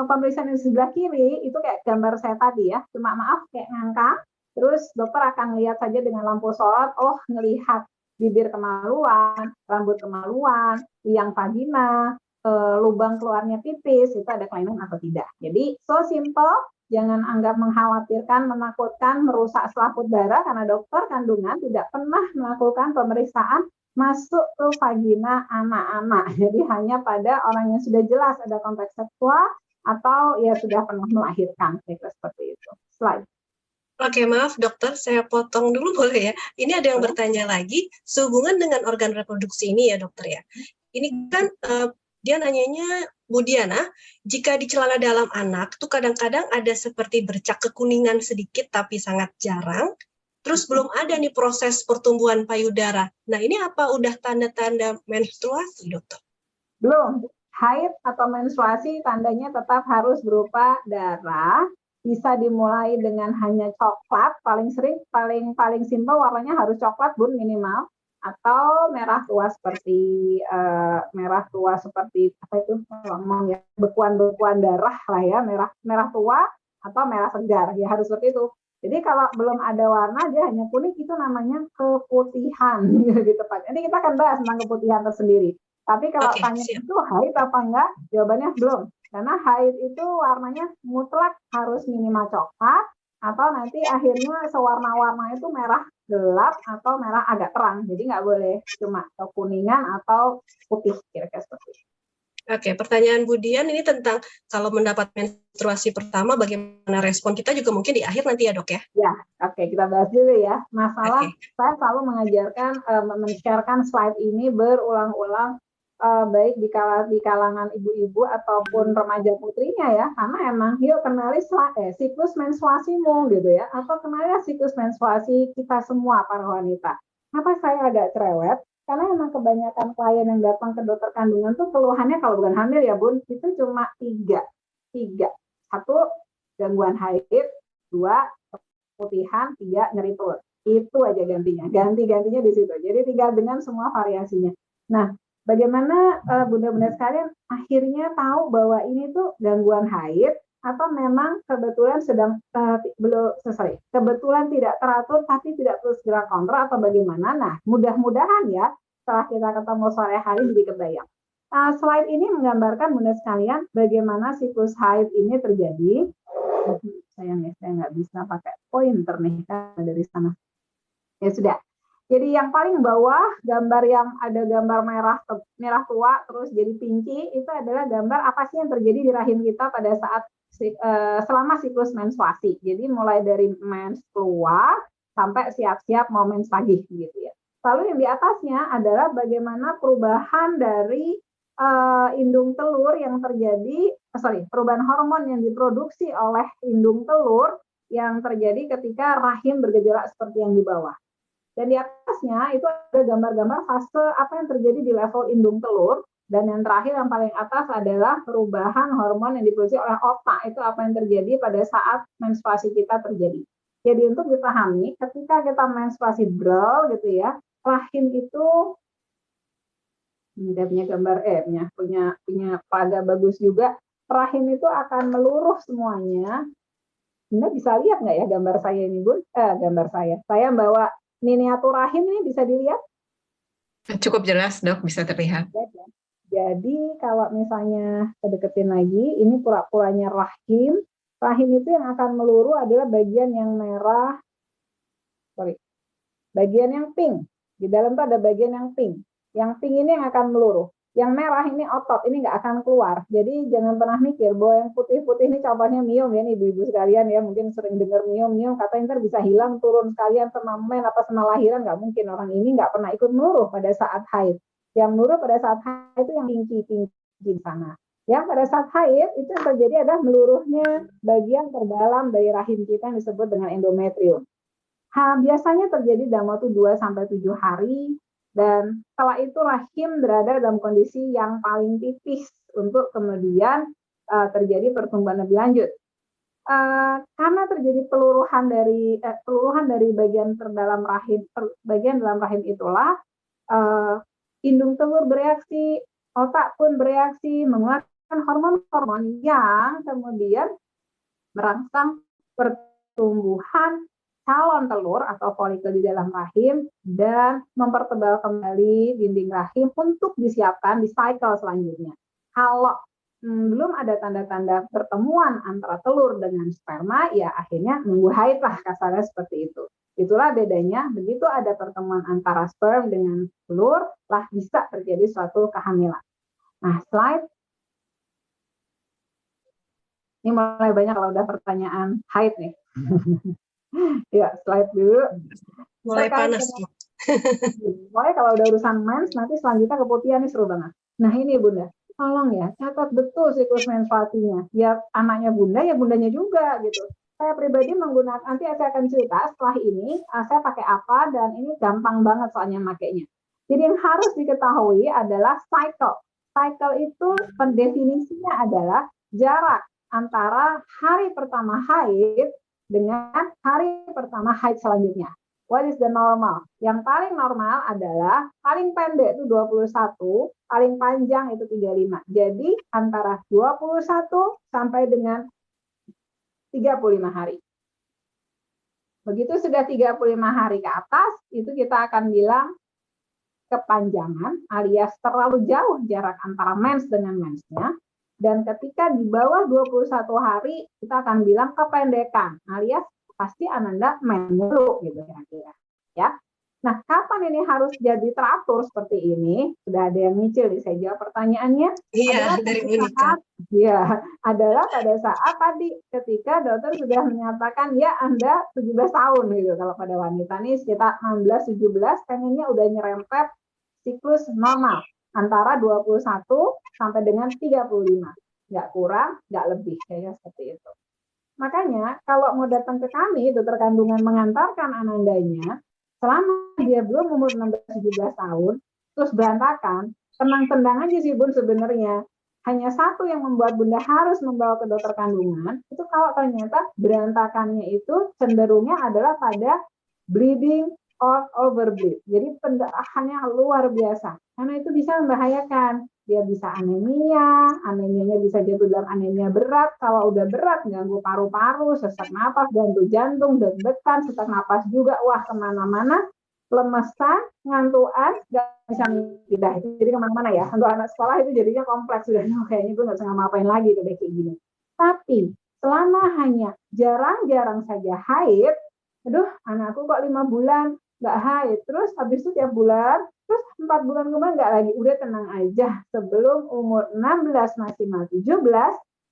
pemeriksaan di sebelah kiri, itu kayak gambar saya tadi ya, cuma maaf kayak ngangkang, terus dokter akan lihat saja dengan lampu sorot, ngelihat bibir kemaluan, rambut kemaluan, liang vagina, lubang keluarnya tipis, itu ada kelainan atau tidak. Jadi so simple, jangan anggap mengkhawatirkan, menakutkan, merusak selaput darah, karena dokter kandungan tidak pernah melakukan pemeriksaan masuk ke vagina anak-anak. Jadi hanya pada orang yang sudah jelas ada kontak seksual atau ya sudah pernah melahirkan, seperti itu. Slide. Oke, maaf dokter, saya potong dulu boleh ya? Ini ada yang bertanya lagi, sehubungan dengan organ reproduksi ini ya dokter ya. Ini kan dia nanyanya, Bu Diana, jika di celana dalam anak tuh kadang-kadang ada seperti bercak kekuningan sedikit tapi sangat jarang, terus belum ada nih proses pertumbuhan payudara. Nah ini apa udah tanda-tanda menstruasi dokter? Belum. Haid atau menstruasi tandanya tetap harus berupa darah, bisa dimulai dengan hanya coklat, paling sering, paling simpel warnanya harus coklat Bun minimal, atau merah tua seperti apa itu ngomong ya, bekuan darah lah ya, merah tua atau merah segar ya, harus seperti itu. Jadi kalau belum ada warna, dia hanya kuning, itu namanya keputihan gitu Pak. Nanti kita akan bahas tentang keputihan tersendiri. Tapi kalau tanya itu haid apa enggak, jawabannya belum. Karena haid itu warnanya mutlak harus minimal coklat, atau nanti akhirnya sewarna-warna itu merah gelap atau merah agak terang. Jadi nggak boleh cuma kekuningan atau putih, kira-kira seperti itu. Oke, pertanyaan Bu Dian ini tentang kalau mendapat menstruasi pertama, bagaimana respon kita juga mungkin di akhir nanti ya dok ya? Ya, oke, kita bahas dulu ya. Masalah saya selalu mengajarkan, men-sharekan slide ini berulang-ulang, baik di kalangan ibu-ibu ataupun remaja putrinya ya, karena emang yuk kenali siklus menstruasimu gitu ya, atau kenali siklus menstruasi kita semua para wanita. Kenapa saya agak cerewet? Karena emang kebanyakan klien yang datang ke dokter kandungan tuh keluhannya kalau bukan hamil ya Bun, itu cuma tiga. Satu, gangguan haid, dua, keputihan, tiga, nyeri perut. Itu aja gantinya di situ. Jadi tinggal dengan semua variasinya. Nah, bagaimana bunda-bunda sekalian akhirnya tahu bahwa ini tuh gangguan haid atau memang kebetulan kebetulan tidak teratur tapi tidak terus segera kontrol atau bagaimana? Nah, mudah-mudahan ya setelah kita ketemu sore hari jadi kebayang. Slide ini menggambarkan bunda sekalian bagaimana siklus haid ini terjadi. Sayang ya, saya nggak bisa pakai pointer nih kan dari sana. Ya sudah. Jadi yang paling bawah, gambar yang ada gambar merah tua, terus jadi pinci, itu adalah gambar apa sih yang terjadi di rahim kita pada saat selama siklus menstruasi. Jadi mulai dari mens keluar sampai siap-siap mau mens lagi gitu ya. Lalu yang di atasnya adalah bagaimana perubahan dari indung telur yang terjadi, perubahan hormon yang diproduksi oleh indung telur yang terjadi ketika rahim bergejolak seperti yang di bawah. Dan di atasnya itu ada gambar-gambar fase apa yang terjadi di level indung telur. Dan yang terakhir yang paling atas adalah perubahan hormon yang diproduksi oleh otak. Itu apa yang terjadi pada saat menstruasi kita terjadi. Jadi untuk dipahami, ketika kita menstruasi brawl gitu ya, rahim itu dia punya gambar punya pada bagus juga. Rahim itu akan meluruh semuanya. Anda bisa lihat nggak ya gambar saya ini, Bun? Gambar saya. Saya bawa miniatur rahim ini bisa dilihat? Cukup jelas, Dok, bisa terlihat. Jadi kalau misalnya kedeketin lagi, ini pura-puranya rahim. Rahim itu yang akan meluruh adalah bagian yang merah, bagian yang pink. Di dalam itu ada bagian yang pink. Yang pink ini yang akan meluruh. Yang merah ini otot, ini nggak akan keluar. Jadi jangan pernah mikir bahwa yang putih-putih ini contohnya miom ya, ibu-ibu sekalian ya, mungkin sering dengar miom, katanya ntar bisa hilang, turun sekalian sama men apa sama lahiran, nggak mungkin. Orang ini nggak pernah ikut meluruh pada saat haid. Yang meluruh pada saat haid itu yang tinggi di sana. Yang pada saat haid itu yang terjadi adalah meluruhnya bagian terdalam dari rahim kita yang disebut dengan endometrium. Biasanya terjadi dalam waktu 2-7 hari. Dan setelah itu rahim berada dalam kondisi yang paling tipis untuk kemudian terjadi pertumbuhan lebih lanjut. Karena terjadi peluruhan dari bagian terdalam rahim, bagian dalam rahim itulah indung telur bereaksi, otak pun bereaksi, mengeluarkan hormon-hormon yang kemudian merangsang pertumbuhan calon telur atau folikel di dalam rahim dan mempertebal kembali dinding rahim untuk disiapkan di cycle selanjutnya. Kalau belum ada tanda-tanda pertemuan antara telur dengan sperma, ya akhirnya nunggu haid lah, kasarnya seperti itu. Itulah bedanya, begitu ada pertemuan antara sperm dengan telur, lah bisa terjadi suatu kehamilan. Nah, slide. Ini mulai banyak kalau udah pertanyaan haid nih. Ya, slide dulu. Mulai panas. Pokoknya kalau udah urusan mens, nanti selanjutnya keputihan nih seru banget. Nah ini Bunda, tolong ya, catat betul siklus menstruasinya. Ya anaknya Bunda, ya bundanya juga gitu. Saya pribadi menggunakan, nanti saya akan cerita setelah ini, saya pakai apa, dan ini gampang banget soalnya makainya. Jadi yang harus diketahui adalah cycle. Cycle itu pendefinisinya adalah jarak antara hari pertama haid dengan hari pertama haid selanjutnya. What is the normal? Yang paling normal adalah paling pendek itu 21, paling panjang itu 35. Jadi antara 21 sampai dengan 35 hari. Begitu sudah 35 hari ke atas, itu kita akan bilang kepanjangan alias terlalu jauh jarak antara mens dengan mensnya. Dan ketika di bawah 21 hari, kita akan bilang kependekan alias pasti Ananda main mulu gitu kira-kira ya. Nah, kapan ini harus jadi teratur seperti ini? Sudah ada yang nyicil nih, saya jawab pertanyaannya. Iya, dari Monica. Ya, adalah pada saat tadi ketika dokter sudah menyatakan ya Anda 17 tahun gitu. Kalau pada wanita nih sekitar 16-17 pengennya udah nyerempet siklus normal antara 21 sampai dengan 35. Nggak kurang, nggak lebih, kayaknya seperti itu. Makanya kalau mau datang ke kami, dokter kandungan mengantarkan anandanya, selama dia belum umur 16-17 tahun, terus berantakan, tenang-tenang aja sih Bun sebenarnya. Hanya satu yang membuat Bunda harus membawa ke dokter kandungan, itu kalau ternyata berantakannya itu cenderungnya adalah pada bleeding or overbleed. Jadi pendarahannya luar biasa. Karena itu bisa membahayakan. Dia bisa anemia, anemianya bisa jatuh dalam anemia berat. Kalau udah berat, ganggu paru-paru, sesak napas, ganggu jantung, deg-degan, sesak napas juga, wah kemana-mana, lemesan, ngantuan, nggak bisa pindah. Jadi kemana-mana ya. Untuk anak sekolah itu jadinya kompleks. Sudah, kayaknya gue nggak bisa ngapain lagi kayak gini. Tapi selama hanya jarang-jarang saja haid, aduh anakku kok 5 bulan nggak haid, terus habis itu tiap bulan, terus 4 bulan kemudian nggak lagi, udah tenang aja, sebelum umur 16 maksimal 17,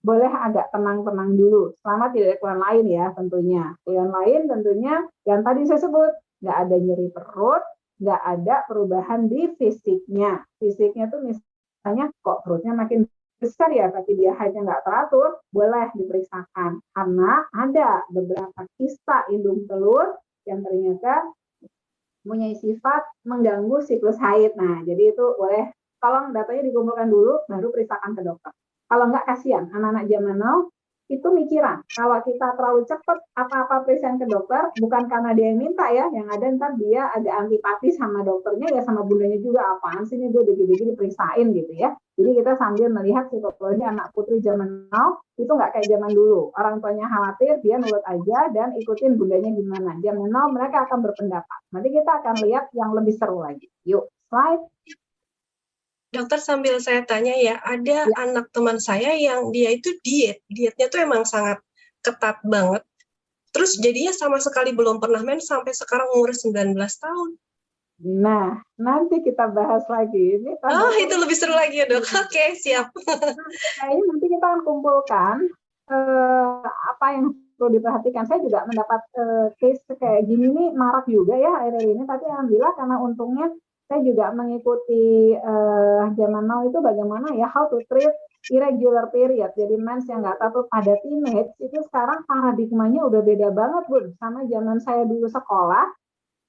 boleh agak tenang-tenang dulu, selama tidak ada keluhan lain ya tentunya. Keluhan lain tentunya yang tadi saya sebut, nggak ada nyeri perut, nggak ada perubahan di fisiknya. Fisiknya tuh misalnya kok perutnya makin besar ya, tapi dia haidnya nggak teratur, boleh diperiksakan. Karena ada beberapa kista indung telur yang ternyata mempunyai sifat mengganggu siklus haid. Nah, jadi itu boleh tolong datanya dikumpulkan dulu, baru periksakan ke dokter. Kalau nggak kasihan, anak-anak zaman now itu mikiran. Kalau kita terlalu cepat apa-apa periksa ke dokter, bukan karena dia yang minta ya, yang ada ntar dia agak antipati sama dokternya ya sama bundanya juga, apaan sih ini gue degi-degi diperiksain gitu ya. Jadi kita sambil melihat psikologi anak putri zaman now itu nggak kayak zaman dulu. Orang tuanya khawatir, dia nurut aja dan ikutin bundanya gimana. Zaman now mereka akan berpendapat. Nanti kita akan lihat yang lebih seru lagi. Yuk, slide. Dokter, sambil saya tanya ya, ada anak teman saya yang dia itu dietnya tuh emang sangat ketat banget. Terus jadinya sama sekali belum pernah mens sampai sekarang umur 19 tahun. Nah, nanti kita bahas lagi. Ini itu lebih seru lagi ya dok. Oke, siap. Kayaknya nanti kita akan kumpulkan apa yang perlu diperhatikan. Saya juga mendapat case kayak gini nih marak juga ya akhir-akhir ini. Tapi alhamdulillah karena untungnya saya juga mengikuti zaman now itu bagaimana ya how to treat irregular period. Jadi mens yang nggak teratur pada teenage itu sekarang paradigmanya udah beda banget Bun. Sama zaman saya dulu sekolah,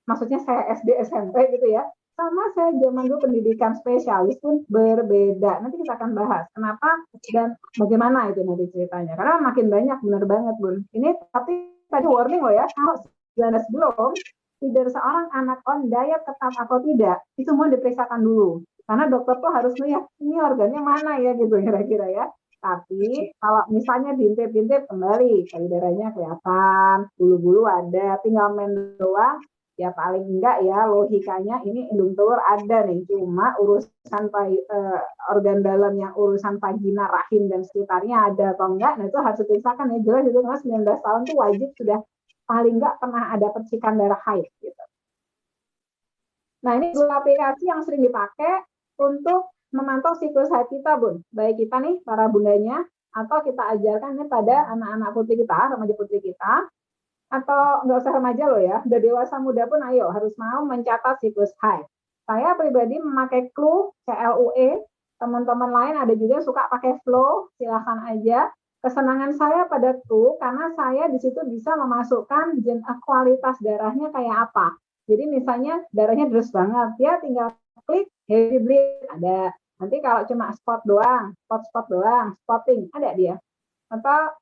maksudnya saya SD SMP gitu ya. Sama saya zaman dulu pendidikan spesialis pun berbeda. Nanti kita akan bahas kenapa dan bagaimana itu nanti ceritanya. Karena makin banyak, benar banget Bun. Ini tapi tadi warning loh ya, kalau 19 belum, tidak seorang anak on diet ketat atau tidak, itu semua diperiksakan dulu. Karena dokter tuh harus lihat ini organnya mana ya gitu kira-kira ya. Tapi kalau misalnya bintip-bintip kembali, payudaranya kelihatan, bulu-bulu ada, tinggal men doang, Ya paling enggak ya logikanya ini indung telur ada nih, cuma urusan organ dalam yang urusan vagina, rahim dan sekitarnya ada atau enggak, nah itu harus dipisahkan ya. Jelas itu 19 tahun tuh wajib sudah paling enggak pernah ada percikan darah haid gitu. Nah ini dua aplikasi yang sering dipakai untuk memantau siklus haid kita, Bun. Baik kita nih para bundanya atau kita ajarkan nih pada anak-anak putri kita, remaja putri kita, atau nggak usah remaja loh ya, udah dewasa muda pun ayo harus mau mencatat siklus haid. Saya pribadi memakai Clue, CLUE, teman-teman lain ada juga suka pakai Flow, silahkan aja. Kesenangan saya pada Clue karena saya di situ bisa memasukkan kualitas darahnya kayak apa. Jadi misalnya darahnya deres banget, ya tinggal klik heavy bleed ada. Nanti kalau cuma spot doang, spot doang, spotting ada dia. Atau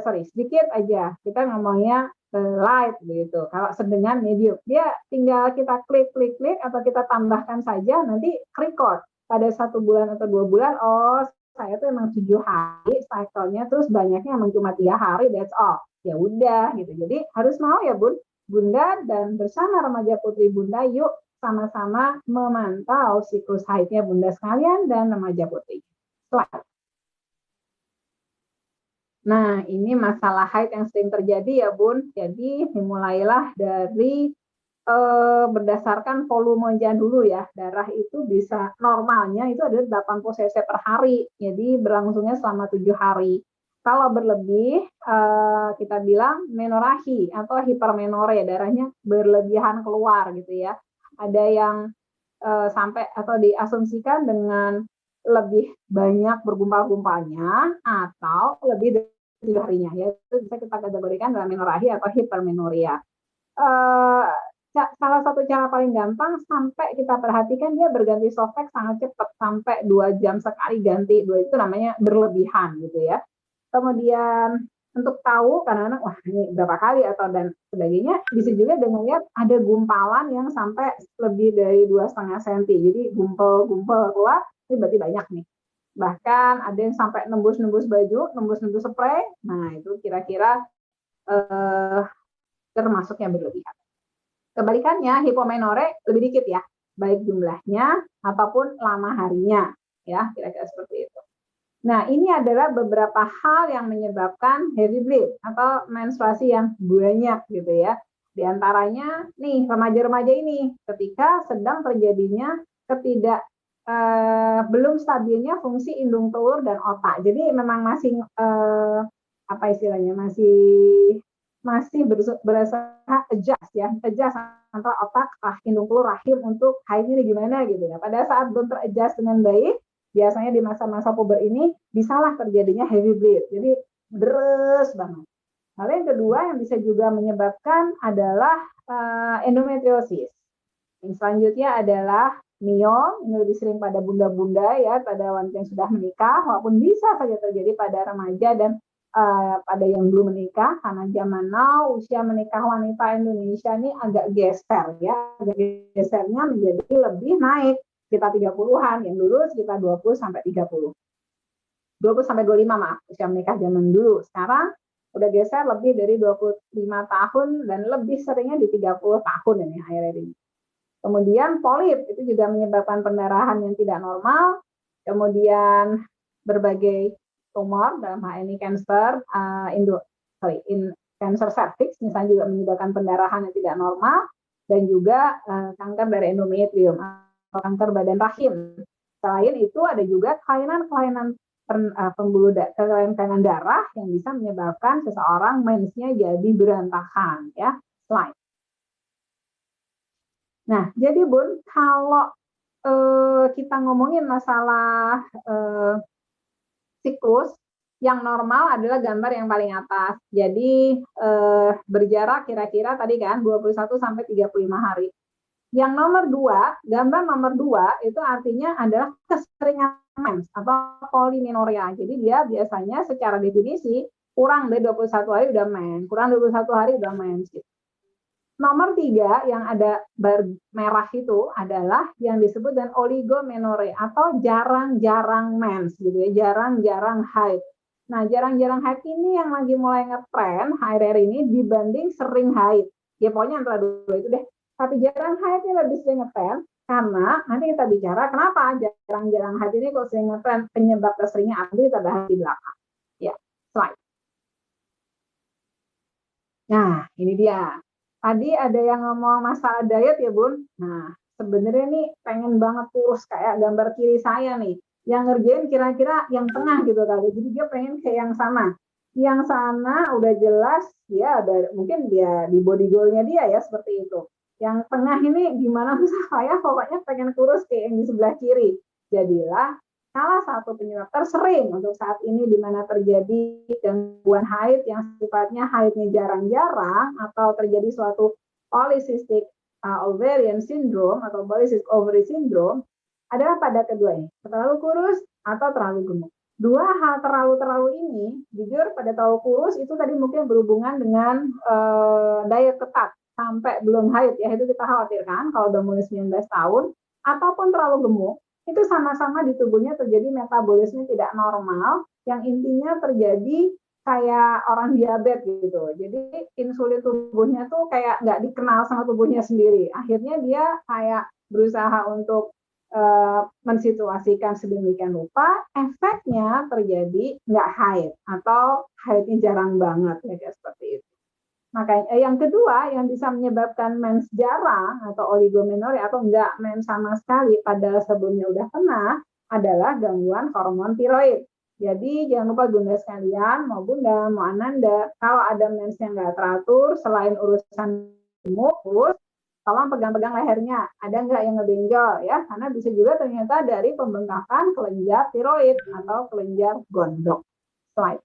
sedikit aja kita ngomongnya light gitu. Kalau sedang medium, dia tinggal kita klik atau kita tambahkan saja, nanti record pada 1 bulan atau 2 bulan. Oh, saya tuh emang 7 hari cycle-nya, terus banyaknya emang cuma 3 hari, that's all. Ya udah gitu. Jadi harus mau ya Bunda, dan bersama remaja putri Bunda, yuk sama-sama memantau siklus haidnya Bunda sekalian dan remaja putri. Slide. Nah, ini masalah haid yang sering terjadi ya, Bun. Jadi, dimulailah dari berdasarkan volumenya dulu ya. Darah itu bisa normalnya itu adalah 80 cc per hari. Jadi, berlangsungnya selama 7 hari. Kalau berlebih, kita bilang menorahi atau hipermenore, darahnya berlebihan keluar gitu ya. Ada yang sampai atau diasumsikan dengan lebih banyak bergumpal-gumpalnya atau lebih dari 7 harinya, yaitu bisa kita kategorikan dalam menorahi atau hipermenoria. Salah satu cara paling gampang sampai kita perhatikan dia berganti softtek sangat cepat, sampai 2 jam sekali ganti, itu namanya berlebihan gitu ya. Kemudian untuk tahu kadang-kadang wah ini berapa kali atau dan sebagainya, bisa juga dengan lihat ada gumpalan yang sampai lebih dari 2,5 cm. Jadi gumpal keluar, ini berarti banyak nih. Bahkan ada yang sampai nembus baju, nembus spray. Nah, itu kira-kira termasuk yang berlebihan. Kebalikannya, hipomenore lebih dikit ya, baik jumlahnya ataupun lama harinya, ya kira-kira seperti itu. Nah, ini adalah beberapa hal yang menyebabkan heavy bleed atau menstruasi yang banyak gitu ya. Di antaranya nih remaja-remaja ini ketika sedang terjadinya belum stabilnya fungsi indung telur dan otak. Jadi memang masih apa istilahnya masih berusaha adjust antara otak, indung telur, rahim untuk haid ini gimana gitu ya. Pada saat belum teradjust dengan baik, biasanya di masa-masa puber ini bisalah terjadinya heavy bleed. Jadi deres banget. Lalu yang kedua yang bisa juga menyebabkan adalah endometriosis. Yang selanjutnya adalah miom, ini lebih sering pada bunda-bunda ya, pada wanita yang sudah menikah, walaupun bisa saja terjadi pada remaja dan pada yang belum menikah, karena zaman now usia menikah wanita Indonesia ini agak geser ya, agak gesernya menjadi lebih naik, sekitar 30-an, yang dulu sekitar 20 sampai 30. 20 sampai 25 maaf, usia menikah zaman dulu. Sekarang udah geser lebih dari 25 tahun dan lebih seringnya di 30 tahun ini akhir-akhir ini. Kemudian polip itu juga menyebabkan pendarahan yang tidak normal, kemudian berbagai tumor dalam hal ini kanker kanker serviks misalnya juga menyebabkan pendarahan yang tidak normal, dan juga kanker dari endometrium atau kanker badan rahim. Selain itu ada juga kelainan pembuluh kelainan darah yang bisa menyebabkan seseorang mensnya jadi berantakan ya. Slide. Nah, jadi Bun, kalau kita ngomongin masalah siklus, yang normal adalah gambar yang paling atas. Jadi berjarak kira-kira tadi kan 21 sampai 35 hari. Yang nomor 2, gambar nomor 2 itu artinya adalah keseringan mens atau polimenoria. Jadi dia biasanya secara definisi kurang dari 21 hari udah mens, kurang 21 hari udah mens. Gitu. Nomor 3 yang ada bar merah itu adalah yang disebut dengan oligomenorrhea atau jarang-jarang mens gitu ya, jarang-jarang haid. Nah, jarang-jarang haid ini yang lagi mulai ngetren akhir-akhir ini dibanding sering haid. Ya pokoknya antara dua itu deh. Tapi jarang haid ini lebih sering ngetren karena nanti kita bicara kenapa jarang-jarang haid ini kok sering ngetren, penyebab terseringnya apa kita bahas di belakang. Ya, slide. Nah, ini dia. Tadi ada yang ngomong masalah diet ya, Bun. Nah, sebenarnya nih pengen banget kurus kayak gambar kiri saya nih. Yang ngerjain kira-kira yang tengah gitu kali. Jadi dia pengen kayak yang sana. Yang sana udah jelas dia ada mungkin dia di body goal-nya dia ya seperti itu. Yang tengah ini gimana saya pokoknya pengen kurus kayak yang di sebelah kiri. Jadilah salah satu penyebab tersering untuk saat ini di mana terjadi gangguan haid yang sifatnya haidnya jarang-jarang atau terjadi suatu polycystic ovarian syndrome atau polycystic ovary syndrome adalah pada keduanya, terlalu kurus atau terlalu gemuk. Dua hal terlalu ini, jujur pada terlalu kurus itu tadi mungkin berhubungan dengan diet ketat sampai belum haid ya, itu kita khawatirkan kalau udah mulai 19 tahun, ataupun terlalu gemuk itu sama-sama di tubuhnya terjadi metabolisme tidak normal yang intinya terjadi kayak orang diabetes gitu. Jadi insulin tubuhnya tuh kayak nggak dikenal sama tubuhnya sendiri. Akhirnya dia kayak berusaha untuk mensituasikan sedemikian rupa, efeknya terjadi nggak haid atau haidnya jarang banget ya kayak seperti itu. Makanya yang kedua yang bisa menyebabkan mens jarang atau oligomenorrhea atau enggak mens sama sekali padahal sebelumnya udah pernah adalah gangguan hormon tiroid. Jadi jangan lupa bunda sekalian, mau bunda, mau ananda, kalau ada mens yang nggak teratur selain urusan gemuk, tolong pegang-pegang lehernya, ada nggak yang ngebenjol ya? Karena bisa juga ternyata dari pembengkakan kelenjar tiroid atau kelenjar gondok. Slide.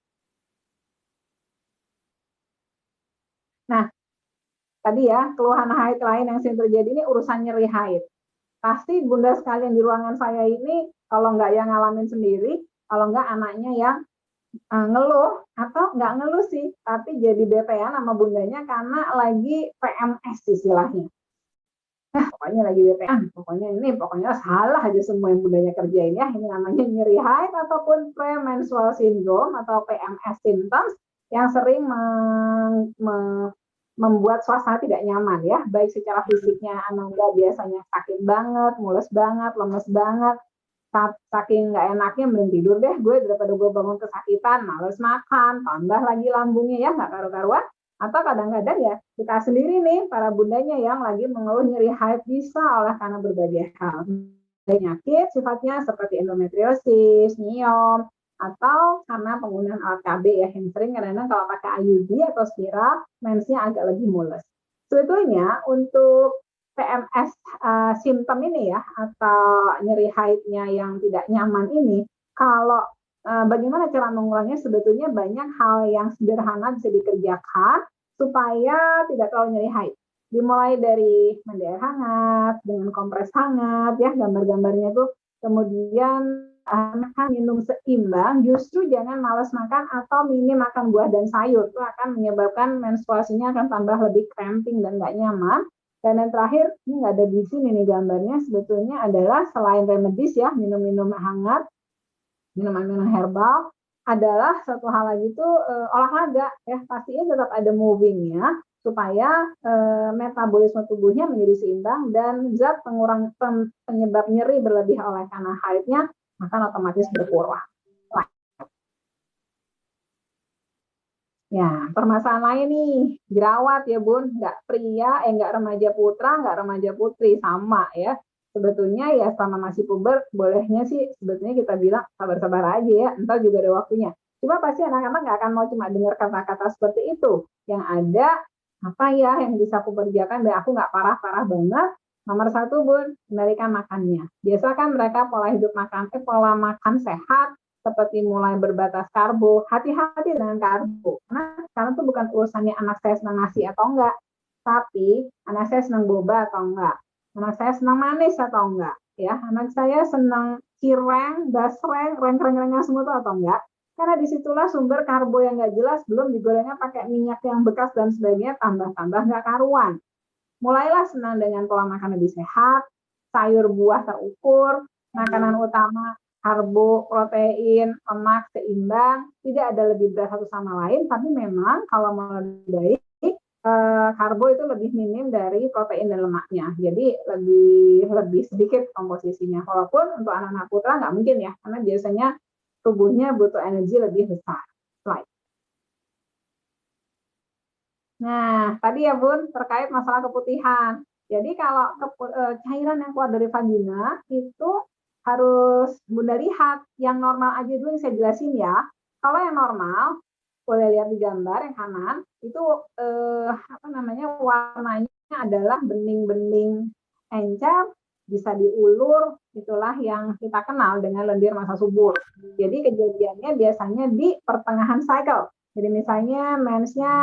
Nah, tadi ya, keluhan haid lain yang sering terjadi ini urusan nyeri haid. Pasti bunda sekalian di ruangan saya ini, kalau nggak yang ngalamin sendiri, kalau nggak anaknya yang ngeluh, atau nggak ngeluh sih, tapi jadi BT-an sama bundanya karena lagi PMS istilahnya. Nah, pokoknya lagi BT-an, pokoknya salah aja semua yang bundanya kerjain ya. Ini namanya nyeri haid ataupun premenstrual syndrome atau PMS symptoms yang sering membuat suasana tidak nyaman ya, baik secara fisiknya Ananda biasanya sakit banget, mules banget, lemes banget, saking nggak enaknya mending tidur deh gue daripada gue bangun kesakitan, males makan, tambah lagi lambungnya ya nggak karu-karuan, atau kadang-kadang ya kita sendiri nih para bundanya yang lagi mengeluh nyeri haid bisa oleh karena berbagai hal, penyakit sifatnya seperti endometriosis, nyom, atau karena penggunaan alat KB ya yang sering kadang-kadang kalau pakai IUD atau spiral mensnya agak lebih mules. Sebetulnya untuk PMS simptom ini ya atau nyeri haidnya yang tidak nyaman ini, kalau bagaimana cara menguranginya sebetulnya banyak hal yang sederhana bisa dikerjakan supaya tidak terlalu nyeri haid. Dimulai dari mandi air hangat dengan kompres hangat ya gambar-gambarnya tuh, kemudian makan minum seimbang, justru jangan malas makan atau minim makan buah dan sayur, itu akan menyebabkan menstruasinya akan tambah lebih cramping dan nggak nyaman. Dan yang terakhir, ini nggak ada di sini nih gambarnya, sebetulnya adalah selain remedies ya, minum-minum hangat, minuman-minuman herbal, adalah satu hal lagi itu olahraga ya, pastinya tetap ada movingnya supaya metabolisme tubuhnya menjadi seimbang dan zat pengurang penyebab nyeri berlebih oleh karena haidnya akan otomatis berkurang. Ya, permasalahan lain nih, jerawat ya bun, nggak pria, nggak remaja putra, nggak remaja putri, sama ya. Sebetulnya ya selama masih puber, bolehnya sih sebetulnya kita bilang sabar-sabar aja ya, entar juga ada waktunya. Cuma pasti anak-anak nggak akan mau cuma dengar kata-kata seperti itu. Yang ada, apa ya yang bisa aku kerjakan, dan aku nggak parah-parah banget. Nomor satu bun, kendalikan makannya. Biasa kan mereka pola makan sehat, seperti mulai berbatas karbo, hati-hati dengan karbo. Karena sekarang tuh bukan urusannya anak saya senang nasi atau enggak, tapi anak saya senang boba atau enggak, anak saya senang manis atau enggak, ya anak saya senang cireng, basreng, reng-reng-rengnya semua tuh atau enggak. Karena disitulah sumber karbo yang nggak jelas, belum digorengnya pakai minyak yang bekas dan sebagainya, tambah-tambah nggak karuan. Mulailah senang dengan pola makan lebih sehat, sayur buah terukur, makanan utama karbo, protein, lemak seimbang, tidak ada lebih berat satu sama lain, tapi memang kalau mau lebih baik, karbo itu lebih minim dari protein dan lemaknya, jadi lebih sedikit komposisinya. Walaupun untuk anak-anak putra nggak mungkin ya, karena biasanya tubuhnya butuh energi lebih besar. Slide. Nah, tadi ya Bun, terkait masalah keputihan. Jadi kalau cairan yang keluar dari vagina itu harus Bunda lihat yang normal aja dulu yang saya jelasin ya. Kalau yang normal, boleh lihat di gambar yang kanan, itu warnanya adalah bening-bening encer, bisa diulur, itulah yang kita kenal dengan lendir masa subur. Jadi kejadiannya biasanya di pertengahan cycle. Jadi misalnya mensnya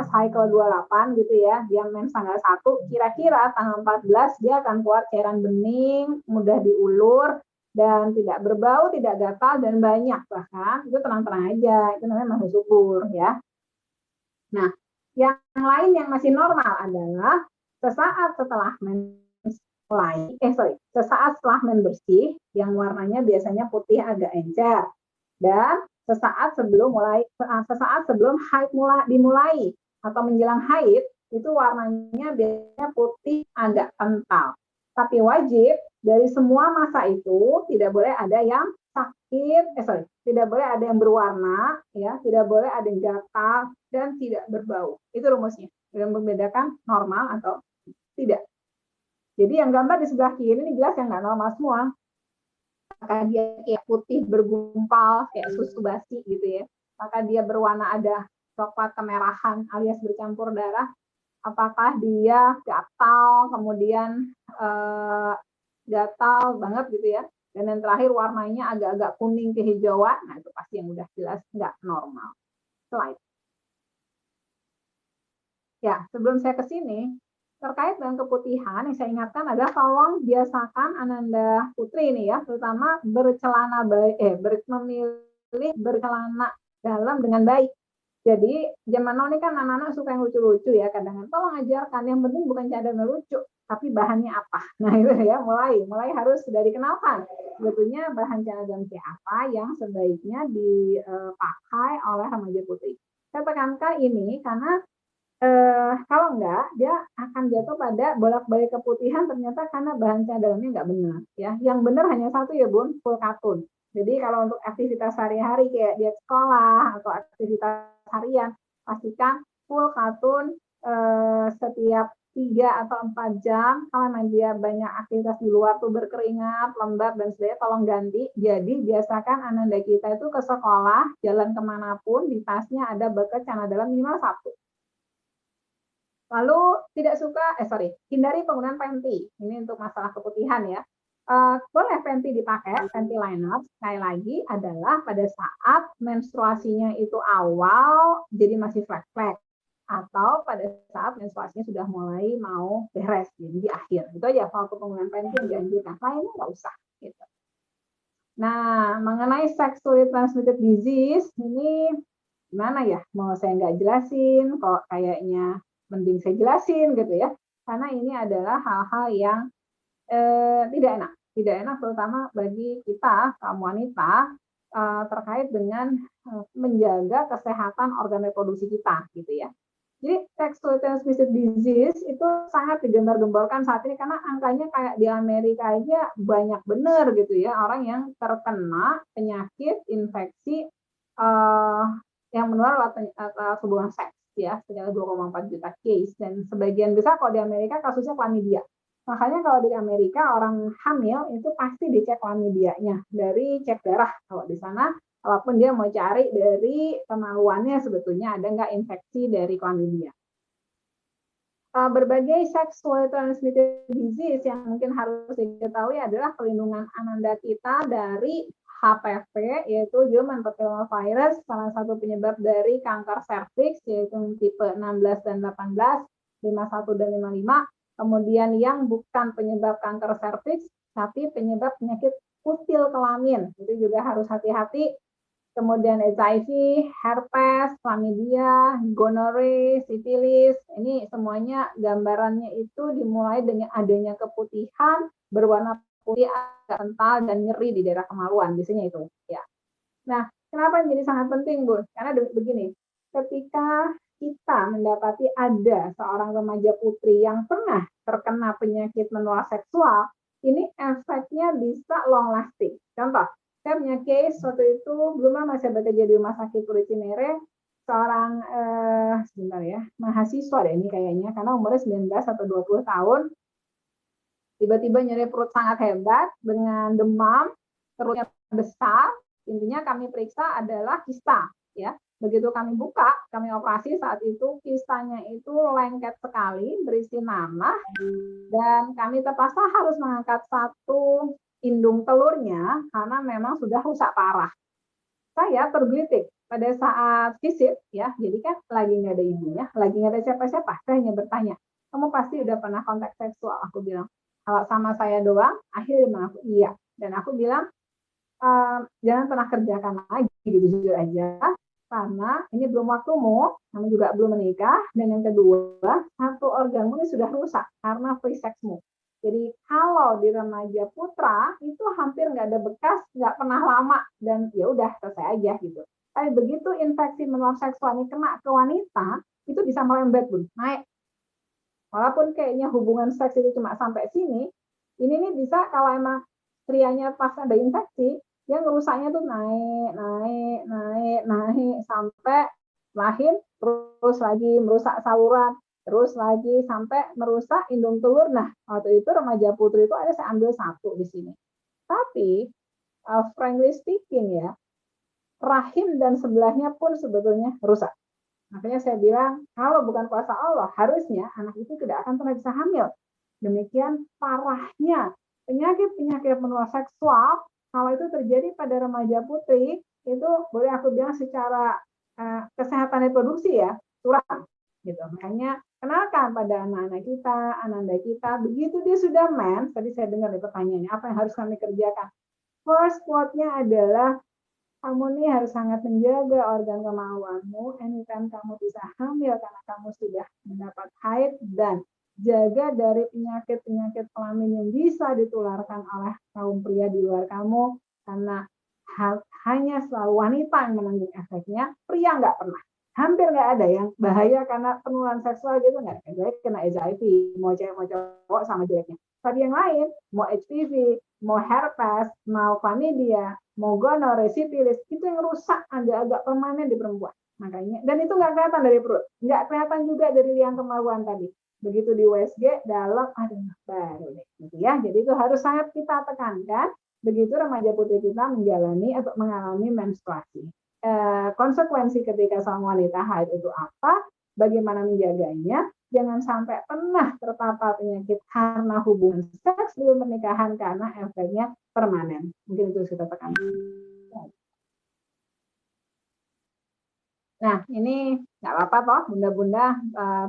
cycle 28 gitu ya, dia mens tanggal 1, kira-kira tanggal 14 dia akan keluar cairan bening, mudah diulur, dan tidak berbau, tidak gatal, dan banyak bahkan, itu tenang-tenang aja, itu namanya masa subur ya. Nah, yang lain yang masih normal adalah sesaat setelah mens sesaat setelah mens bersih, yang warnanya biasanya putih agak encer, dan sesaat sebelum haid dimulai atau menjelang haid itu warnanya biasanya putih agak kental. Tapi wajib dari semua masa itu tidak boleh ada yang sakit, tidak boleh ada yang berwarna, ya, tidak boleh ada yang gatal dan tidak berbau. Itu rumusnya. Yang membedakan normal atau tidak. Jadi yang gambar di sebelah kiri ini jelas yang nggak normal semua. Maka dia kayak putih bergumpal kayak susu basi gitu ya, maka dia berwarna ada coklat kemerahan alias bercampur darah, apakah dia gatal, kemudian gatal banget gitu ya, dan yang terakhir warnanya agak-agak kuning kehijauan, nah itu pasti yang udah jelas nggak normal. Slide. Ya, sebelum saya ke sini, terkait dengan keputihan, yang saya ingatkan adalah tolong biasakan Ananda Putri ini ya, terutama memilih bercelana dalam dengan baik. Jadi zaman now ini kan anak-anak suka yang lucu-lucu ya, kadang-kadang tolong ajarkan, yang penting bukan cadar lucu, tapi bahannya apa. Nah itu ya, mulai harus sudah dikenalkan sebetulnya bahan cadar apa yang sebaiknya dipakai oleh remaja putri. Saya tekankan ini karena kalau enggak, dia akan jatuh pada bolak-balik keputihan ternyata karena bahan cadangannya enggak benar. Ya, yang benar hanya satu ya Bun, full katun. Jadi kalau untuk aktivitas sehari-hari kayak diet sekolah atau aktivitas harian, pastikan full katun setiap 3 atau 4 jam. Kalau memang dia banyak aktivitas di luar tuh berkeringat, lembab dan sebagainya, tolong ganti. Jadi biasakan Ananda kita itu ke sekolah, jalan kemanapun, di tasnya ada bekas celana dalam minimal 1. Lalu hindari penggunaan panty. Ini untuk masalah keputihan ya. Boleh panty dipakai, panty liner. Sekali lagi adalah pada saat menstruasinya itu awal, jadi masih flek-flek. Atau pada saat menstruasinya sudah mulai mau beres, jadi di akhir. Itu aja kalau penggunaan panty yang dianjurkan. Lainnya nggak usah. Gitu. Nah, mengenai sexually transmitted disease, ini gimana ya? Mau saya nggak jelasin, kok kayaknya mending saya jelasin gitu ya, karena ini adalah hal-hal yang tidak enak terutama bagi kita kaum wanita terkait dengan menjaga kesehatan organ reproduksi kita gitu ya. Jadi sexually transmitted disease itu sangat digembar-gemborkan saat ini karena angkanya kayak di Amerika aja banyak bener gitu ya orang yang terkena penyakit infeksi yang menular lewat hubungan seks ya, sekitar 2,4 juta case, dan sebagian besar kalau di Amerika kasusnya chlamydia. Makanya kalau di Amerika orang hamil itu pasti dicek chlamydia-nya dari cek darah kalau di sana, walaupun dia mau cari dari kemaluannya sebetulnya ada nggak infeksi dari chlamydia. Berbagai sexually transmitted disease yang mungkin harus diketahui adalah perlindungan Ananda kita dari HPV, yaitu Human Papillomavirus, salah satu penyebab dari kanker serviks, yaitu tipe 16 dan 18, 51 dan 55. Kemudian yang bukan penyebab kanker serviks, tapi penyebab penyakit kutil kelamin, itu juga harus hati-hati. Kemudian HIV, herpes, chlamydia, gonorrhea, sifilis, ini semuanya gambarannya itu dimulai dengan adanya keputihan berwarna putih agak kental dan nyeri di daerah kemaluan, biasanya itu ya. Nah, kenapa menjadi sangat penting Bun? Karena begini, ketika kita mendapati ada seorang remaja putri yang pernah terkena penyakit menular seksual, ini efeknya bisa long lasting. Contoh, saya punya case waktu itu belum lama saya bekerja di Rumah Sakit Puri Cinere, seorang sebentar ya, mahasiswa deh ini kayaknya, karena umurnya 19 atau 20 tahun, tiba-tiba nyeri perut sangat hebat dengan demam, perutnya besar, intinya kami periksa adalah kista, ya. Begitu kami buka, kami operasi saat itu, kistanya itu lengket sekali, berisi nanah, dan kami terpaksa harus mengangkat satu indung telurnya karena memang sudah rusak parah. Saya tergelitik pada saat visit, ya, jadi kan lagi nggak ada ibunya, lagi nggak ada siapa-siapa, saya hanya bertanya, kamu pasti udah pernah kontak seksual? Aku bilang, kalau sama saya doang, akhirnya dia mengaku iya, dan aku bilang, jangan pernah kerjakan lagi, gitu, jujur aja, karena ini belum waktumu, kamu juga belum menikah, dan yang kedua, satu organmu ini sudah rusak karena free sexmu. Jadi kalau di remaja putra itu hampir nggak ada bekas, nggak pernah lama, dan ya udah selesai aja gitu. Tapi begitu infeksi menular seksual ini kena ke wanita, itu bisa merembet, Bun, naik. Walaupun kayaknya hubungan seks itu cuma sampai sini, ini nih bisa kalau emang prianya pas ada infeksi, dia ngerusaknya tuh naik sampai lahir, terus lagi merusak saluran, terus lagi sampai merusak indung telur. Nah, waktu itu remaja putri itu ada saya ambil satu di sini. Tapi, frankly speaking ya, rahim dan sebelahnya pun sebetulnya rusak. Makanya saya bilang, kalau bukan kuasa Allah, harusnya anak itu tidak akan pernah bisa hamil. Demikian parahnya penyakit-penyakit menular seksual, kalau itu terjadi pada remaja putri, itu boleh aku bilang secara kesehatan reproduksi ya, kurang. Gitu. Makanya kenalkan pada anak-anak kita, anak-anak kita, begitu dia sudah mens, tadi saya dengar di pertanyaannya, apa yang harus kami kerjakan? First quote-nya adalah, kamu nih harus sangat menjaga organ kemaluanmu, anytime kamu bisa hamil karena kamu sudah mendapat haid, dan jaga dari penyakit-penyakit kelamin yang bisa ditularkan oleh kaum pria di luar kamu, karena hanya selalu wanita yang menanggung efeknya, pria nggak pernah. Hampir nggak ada yang bahaya karena penularan seksual gitu, nggak. Jadi kena HIV, mau cewek mau cowok sama jeleknya. Tapi yang lain, mau HPV, mau herpes, mau chlamydia, mau gonore, sifilis, itu yang rusak agak-agak permanen di perempuan. Makanya, dan itu nggak kelihatan dari perut, nggak kelihatan juga dari liang kemaluan tadi. Begitu di USG, dalam, aduh, baru deh. Gitu ya. Jadi itu harus sangat kita tekankan, begitu remaja putri kita menjalani atau mengalami menstruasi. Konsekuensi ketika seorang wanita haid itu apa? Bagaimana menjaganya? Jangan sampai pernah terpapar penyakit karena hubungan seks di pernikahan karena efeknya permanen. Mungkin itu kita tekankan. Nah, ini nggak apa-apa toh, bunda-bunda,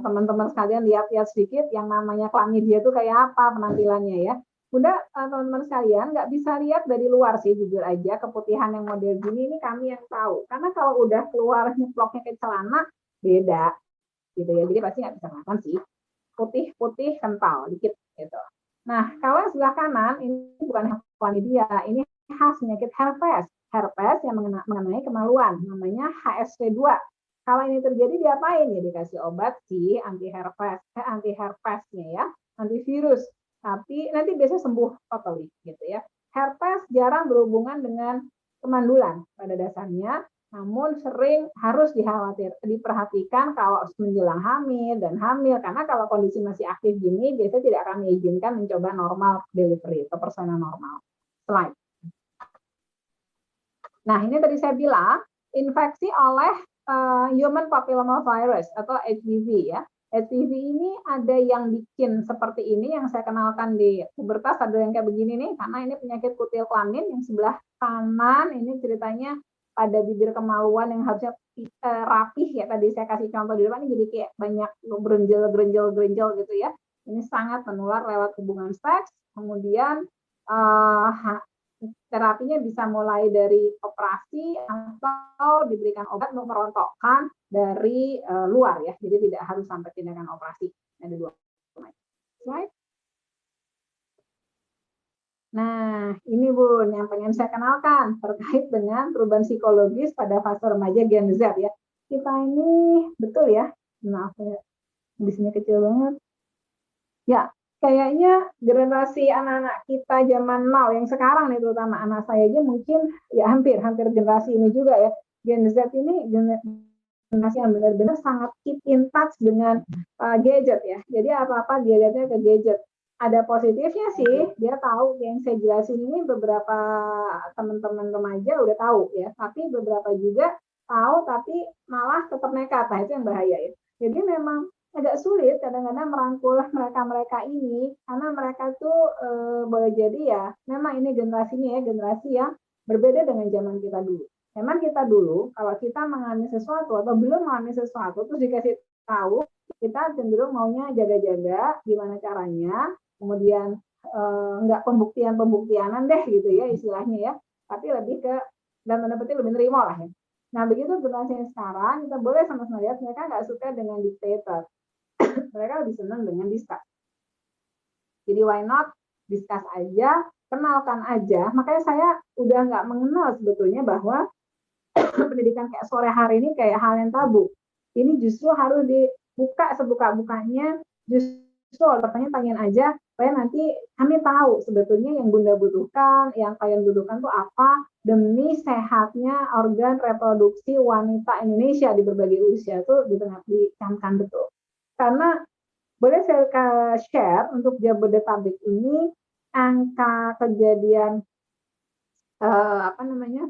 teman-teman sekalian lihat-lihat sedikit yang namanya chlamydia itu kayak apa penampilannya ya. Bunda, teman-teman sekalian nggak bisa lihat dari luar sih, jujur aja, keputihan yang model gini ini kami yang tahu. Karena kalau udah keluar nyeploknya ke celana, beda. Gitu ya, jadi pasti nggak bisa kelihatan sih. Putih-putih kental, dikit gitu. Nah, kalau yang sebelah kanan, ini bukan chlamydia, ini khas penyakit herpes. Herpes yang mengenai kemaluan, namanya HSV2. Kalau ini terjadi diapain ya? Dikasih obat sih anti herpesnya ya, antivirus. Tapi nanti biasanya sembuh totally gitu ya. Herpes jarang berhubungan dengan kemandulan pada dasarnya, namun sering harus diperhatikan kalau menjelang hamil dan hamil, karena kalau kondisi masih aktif gini biasanya tidak akan diizinkan mencoba normal delivery atau persona normal. Slide. Nah, ini tadi saya bilang, infeksi oleh human papillomavirus atau HPV ya. HPV ini ada yang bikin seperti ini, yang saya kenalkan di pubertas, ada yang kayak begini nih, karena ini penyakit kutil kelamin yang sebelah kanan, ini ceritanya pada bibir kemaluan yang harusnya rapih ya, tadi saya kasih contoh di depan, ini jadi kayak banyak gerenjel gitu ya. Ini sangat menular lewat hubungan seks, kemudian terapinya bisa mulai dari operasi atau diberikan obat untuk merontokkan dari luar ya, jadi tidak harus sampai tindakan operasi. Ada 2 slide. Nah, ini Bun yang pengen saya kenalkan terkait dengan perubahan psikologis pada fase remaja Gen Z ya. Kita ini betul ya, Maaf ya, di sini kecil banget. Ya, kayaknya generasi anak-anak kita zaman now yang sekarang nih, terutama anak saya aja mungkin ya hampir generasi ini juga ya. Gen Z ini generasi yang benar-benar sangat keep in touch dengan gadget ya. Jadi apa-apa dia lihatnya ke gadget. Ada positifnya sih, dia tahu yang saya jelasin ini beberapa teman-teman remaja udah tahu ya. Tapi beberapa juga tahu tapi malah tetap nekat. Nah, itu yang bahaya ya. Jadi memang agak sulit kadang-kadang merangkul mereka ini karena mereka tuh boleh jadi ya memang ini generasinya ya generasi yang berbeda dengan zaman kita dulu. Memang kita dulu kalau kita mengalami sesuatu atau belum mengalami sesuatu terus dikasih tahu kita cenderung maunya jaga-jaga gimana caranya, kemudian nggak pembuktianan deh gitu ya istilahnya ya, tapi lebih ke dan tanda petik lebih nerima lah ya. Nah begitu generasi yang sekarang kita boleh sama-sama lihat mereka nggak suka dengan diktator. Mereka lebih senang dengan discuss. Jadi why not discuss aja, kenalkan aja. Makanya saya udah nggak mengenal sebetulnya bahwa pendidikan kayak sore hari ini kayak hal yang tabu. Ini justru harus dibuka sebuka-bukanya, justru tanya aja, supaya nanti kami tahu sebetulnya yang Bunda butuhkan, yang kalian butuhkan tuh apa, demi sehatnya organ reproduksi wanita Indonesia di berbagai usia itu dicamkan betul. Karena boleh saya share untuk Jabodetabek ini angka kejadian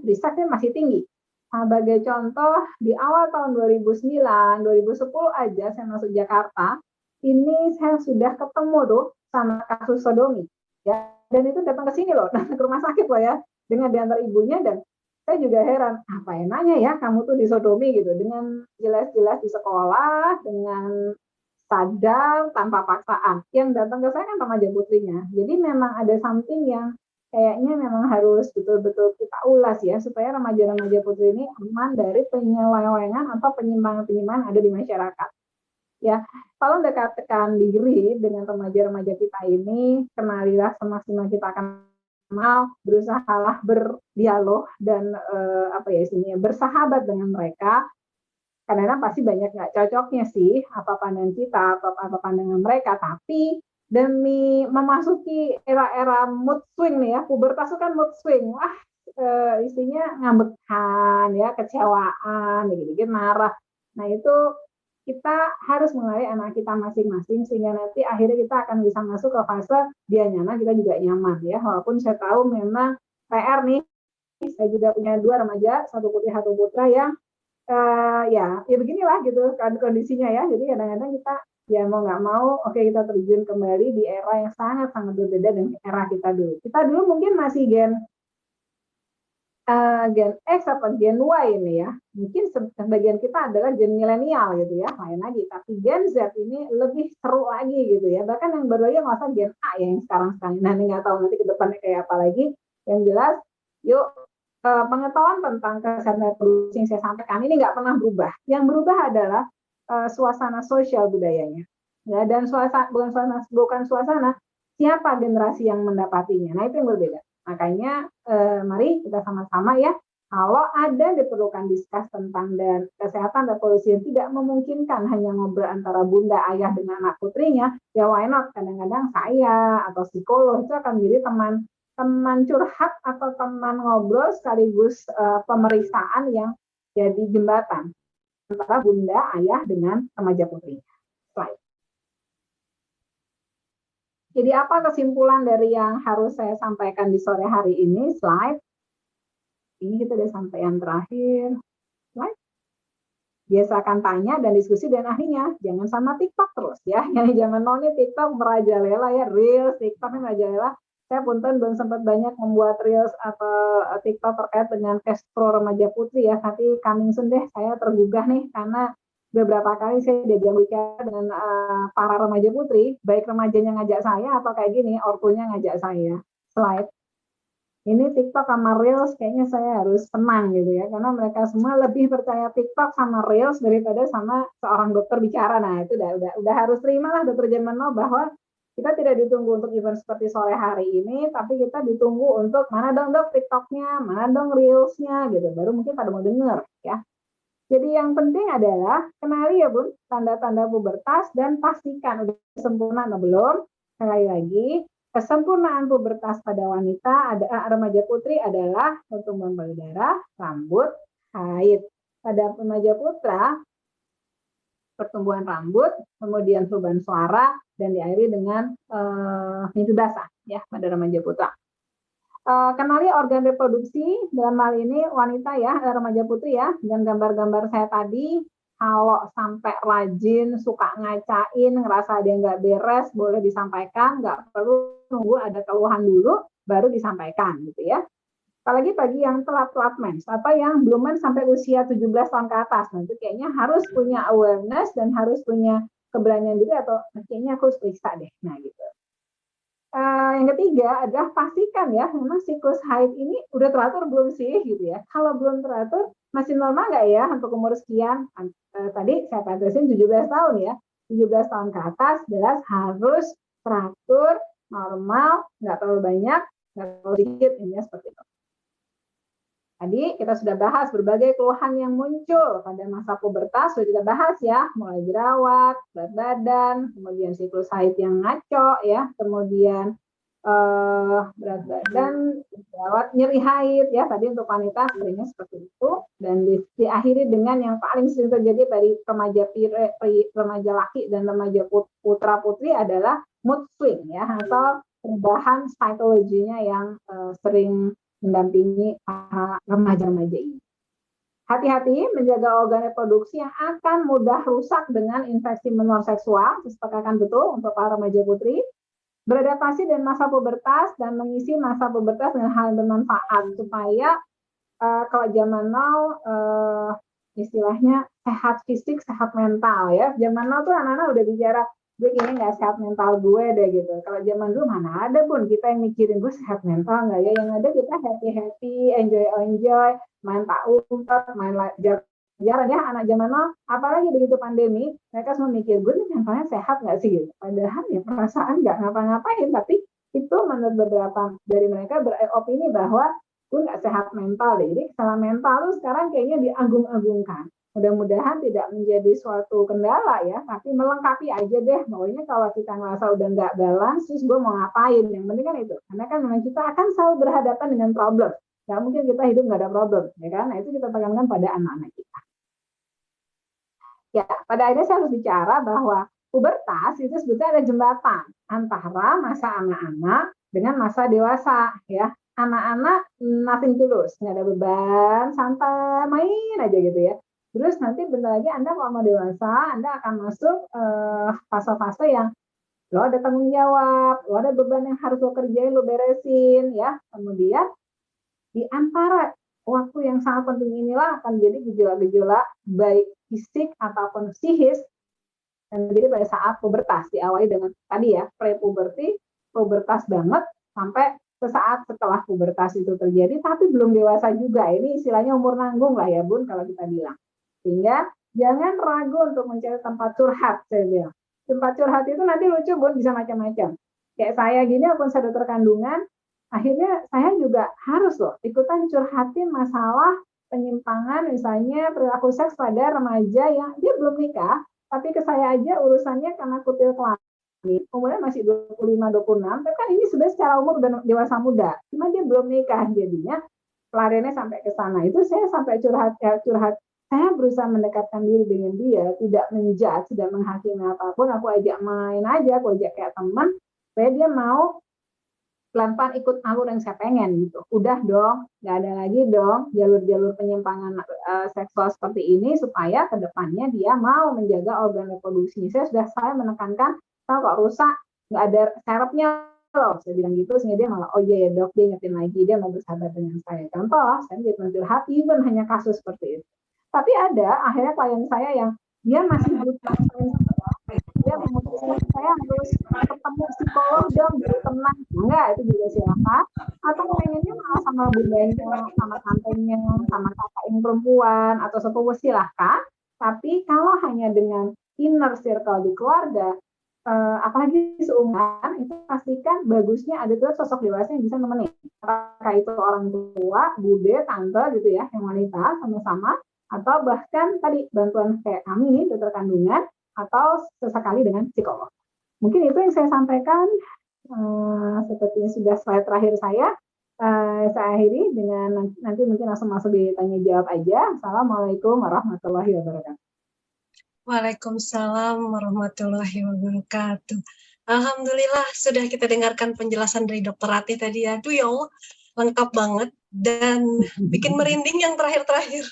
brisaknya masih tinggi. Sebagai contoh di awal tahun 2009, 2010 aja saya masuk Jakarta, ini saya sudah ketemu tuh sama kasus sodomi, ya. Dan itu datang ke sini loh, ke rumah sakit loh ya, dengan diantar ibunya dan saya juga heran, apa enaknya ya kamu tuh disodomi gitu, dengan jelas-jelas di sekolah, dengan sadar tanpa paksaan. Yang datang ke saya kan remaja putrinya. Jadi memang ada something yang kayaknya memang harus betul-betul kita ulas ya supaya remaja-remaja putri ini aman dari penyelewengan atau penyimpangan-penyimpangan ada di masyarakat. Ya, kalau dekatkan diri dengan remaja-remaja kita ini, kenalilah semaksimal kita akan kenal, berusahalah berdialog dan bersahabat dengan mereka. Kadang-kadang pasti banyak nggak cocoknya sih apa pandangan kita atau apa pandangan mereka, tapi demi memasuki era-era mood swing nih ya, pubertas itu kan mood swing, wah isinya ngambekan ya, kecewaan, dikit-dikit marah. Nah itu kita harus mengenali anak kita masing-masing sehingga nanti akhirnya kita akan bisa masuk ke fase dia nyaman, kita juga nyaman ya. Walaupun saya tahu memang PR nih, saya juga punya 2 remaja, 1 putri 1 putra yang ya beginilah gitu kan kondisinya ya. Jadi kadang-kadang kita ya mau nggak mau, oke kita terjun kembali di era yang sangat-sangat berbeda dengan era kita dulu. Kita dulu mungkin masih gen X atau gen Y ini ya. Mungkin sebagian kita adalah gen milenial gitu ya, lain lagi. Tapi gen Z ini lebih seru lagi gitu ya. Bahkan yang baru aja nggak usah gen A yang sekarang. Nah ini nggak tahu nanti ke depannya kayak apa lagi. Yang jelas, yuk pengetahuan tentang kesehatan reproduksi yang saya sampaikan ini nggak pernah berubah. Yang berubah adalah suasana sosial budayanya. Ya, dan bukan suasana siapa generasi yang mendapatinya. Nah itu yang berbeda. Makanya mari kita sama-sama ya. Kalau ada diperlukan diskus tentang dan kesehatan reproduksi yang tidak memungkinkan hanya ngobrol antara bunda ayah dengan anak putrinya, ya why not? Kadang-kadang saya atau psikolog itu akan menjadi teman curhat atau teman ngobrol sekaligus pemeriksaan yang jadi jembatan antara bunda ayah dengan remaja putrinya. Slide. Jadi apa kesimpulan dari yang harus saya sampaikan di sore hari ini? Slide. Ini kita udah sampai yang terakhir. Slide. Biasakan tanya dan diskusi dengan ahlinya. Jangan sama TikTok terus ya. Jangan nonton TikTok merajalela ya. Reels TikTok merajalela. Saya punten belum sempat banyak membuat reels atau TikTok terkait dengan cash pro remaja putri ya, tapi coming soon deh, saya tergugah nih karena beberapa kali saya diajak bicara dengan para remaja putri, baik remajanya ngajak saya atau kayak gini, ortunya ngajak saya. Slide. Ini TikTok sama reels kayaknya saya harus tenang gitu ya, karena mereka semua lebih percaya TikTok sama reels daripada sama seorang dokter bicara. Nah itu udah harus terima lah dokter zaman now bahwa kita tidak ditunggu untuk event seperti sore hari ini, tapi kita ditunggu untuk mana dong dok TikToknya, mana dong reelsnya gitu. Baru mungkin pada mau denger ya. Jadi yang penting adalah kenali ya Bun, tanda-tanda pubertas dan pastikan udah sempurna atau belum. Sekali lagi, kesempurnaan pubertas pada wanita, remaja putri adalah pertumbuhan payudara, rambut, haid. Pada remaja putra, pertumbuhan rambut, kemudian perubahan suara, dan diakhiri dengan mimpi basah ya pada remaja putra. Kenali organ reproduksi, dalam hal ini wanita ya, remaja putri ya, dengan gambar-gambar saya tadi. Kalau sampai rajin, suka ngacain, ngerasa ada yang nggak beres, boleh disampaikan, nggak perlu nunggu ada keluhan dulu, baru disampaikan gitu ya. Apalagi bagi yang telat-telat mens, atau yang belum mens sampai usia 17 tahun ke atas, nanti kayaknya harus punya awareness dan harus punya keberanian juga, atau kayaknya aku harus periksa deh, nah gitu. Yang ketiga adalah pastikan ya, memang siklus haid ini udah teratur belum sih gitu ya. Kalau belum teratur, masih normal nggak ya untuk umur sekian? Tadi saya batasin 17 tahun ya. 17 tahun ke atas jelas harus teratur, normal, nggak terlalu banyak, nggak terlalu sedikit, ini seperti itu. Tadi kita sudah bahas berbagai keluhan yang muncul pada masa pubertas, sudah kita bahas ya, mulai jerawat, berat badan, kemudian siklus haid yang ngaco ya, kemudian berat badan, jerawat, nyeri haid ya, tadi untuk wanita seringnya seperti itu, dan diakhiri dengan yang paling sering terjadi dari remaja laki dan remaja putra putri adalah mood swing ya, atau perubahan psikologinya yang sering mendampingi remaja-remaja ini. Hati-hati menjaga organ reproduksi yang akan mudah rusak dengan infeksi menular seksual, disepakatkan betul untuk para remaja putri. Beradaptasi dengan masa pubertas dan mengisi masa pubertas dengan hal yang bermanfaat, supaya kalau zaman now istilahnya sehat fisik, sehat mental ya. Zaman now tuh anak-anak udah bicara, gue kayaknya nggak sehat mental gue deh gitu. Kalau zaman dulu mana ada Bun kita yang mikirin gue sehat mental nggak ya, yang ada kita happy, enjoy, main tak umpet, main jarang ya anak zaman now, apalagi begitu pandemi, mereka semua mikir gue nih mentalnya sehat nggak sih gitu. Padahal ya perasaan nggak ngapa-ngapain, tapi itu menurut beberapa dari mereka beropini bahwa gue nggak sehat mental deh. Jadi kesalahan mental tuh sekarang kayaknya diagung-agungkan. Mudah-mudahan tidak menjadi suatu kendala ya, tapi melengkapi aja deh. Pokoknya kalau kita ngerasa udah nggak balance, terus gue mau ngapain? Yang penting kan itu. Karena kan memang kita akan selalu berhadapan dengan problem. Nggak mungkin kita hidup nggak ada problem, ya kan? Nah itu kita tekankan pada anak-anak kita. Ya, pada akhirnya saya harus bicara bahwa pubertas itu sebetulnya ada jembatan antara masa anak-anak dengan masa dewasa ya. Anak-anak nothing tulus, nggak ada beban, santai, main aja gitu ya. Terus nanti bentar lagi Anda kalau mau dewasa, Anda akan masuk fase-fase yang lo ada tanggung jawab, lo ada beban yang harus lo kerjain, lo beresin ya. Kemudian di antara waktu yang sangat penting inilah akan jadi gejala-gejala baik fisik ataupun psikis yang terjadi pada saat pubertas, diawali dengan tadi ya pre-puberty, pubertas banget sampai sesaat setelah pubertas itu terjadi, tapi belum dewasa juga. Ini istilahnya umur nanggung lah ya Bun kalau kita bilang. Sehingga jangan ragu untuk mencari tempat curhat, saya bilang. Tempat curhat itu nanti lucu Bun, bisa macam-macam. Kayak saya gini, walaupun saya dokter kandungan, akhirnya saya juga harus loh ikutan curhatin masalah penyimpangan misalnya perilaku seks pada remaja yang dia belum nikah, tapi ke saya aja urusannya karena kutil kelamin, umurnya masih 25-26, tapi kan ini sudah secara umur udah dewasa muda, cuma dia belum nikah, jadinya pelariannya sampai ke sana. Itu saya sampai curhat. Saya berusaha mendekatkan diri dengan dia, tidak menjudge, tidak menghakimi apapun, aku ajak main aja, aku ajak kayak teman, supaya dia mau pelan-pelan ikut alur yang saya pengen gitu. Udah dong, nggak ada lagi dong jalur-jalur penyimpangan seksual seperti ini, supaya kedepannya dia mau menjaga organ reproduksinya. Saya menekankan, kalau kok rusak, nggak ada serepnya loh, saya bilang gitu, sehingga dia malah, oh iya ya dok, dia ngertiin lagi, dia mau bersahabat dengan saya. Contoh, saya jadi curhat, even hanya kasus seperti itu. Tapi ada akhirnya klien saya yang dia masih butuh, dia memutuskan saya harus ketemu psikolog dong biar tenang. Enggak, itu juga silakan. Atau pengennya malah sama bundanya, sama tantenya, sama kakak yang perempuan atau sepupu, silahkan. Tapi kalau hanya dengan inner circle di keluarga, apalagi seumuran, itu pastikan bagusnya ada tuh sosok dewasa yang bisa nemenin. Apakah itu orang tua, bude, tante gitu ya, yang wanita sama-sama, atau bahkan tadi bantuan kayak kami nih, dokter kandungan, atau sesekali dengan psikolog. Mungkin itu yang saya sampaikan. Sepertinya sudah slide terakhir saya. Saya akhiri dengan nanti mungkin langsung masuk di tanya jawab aja. Assalamualaikum warahmatullahi wabarakatuh. Waalaikumsalam warahmatullahi wabarakatuh. Alhamdulillah sudah kita dengarkan penjelasan dari Dokter Ratih tadi. Aduh ya Allah, lengkap banget dan bikin merinding yang terakhir-terakhir.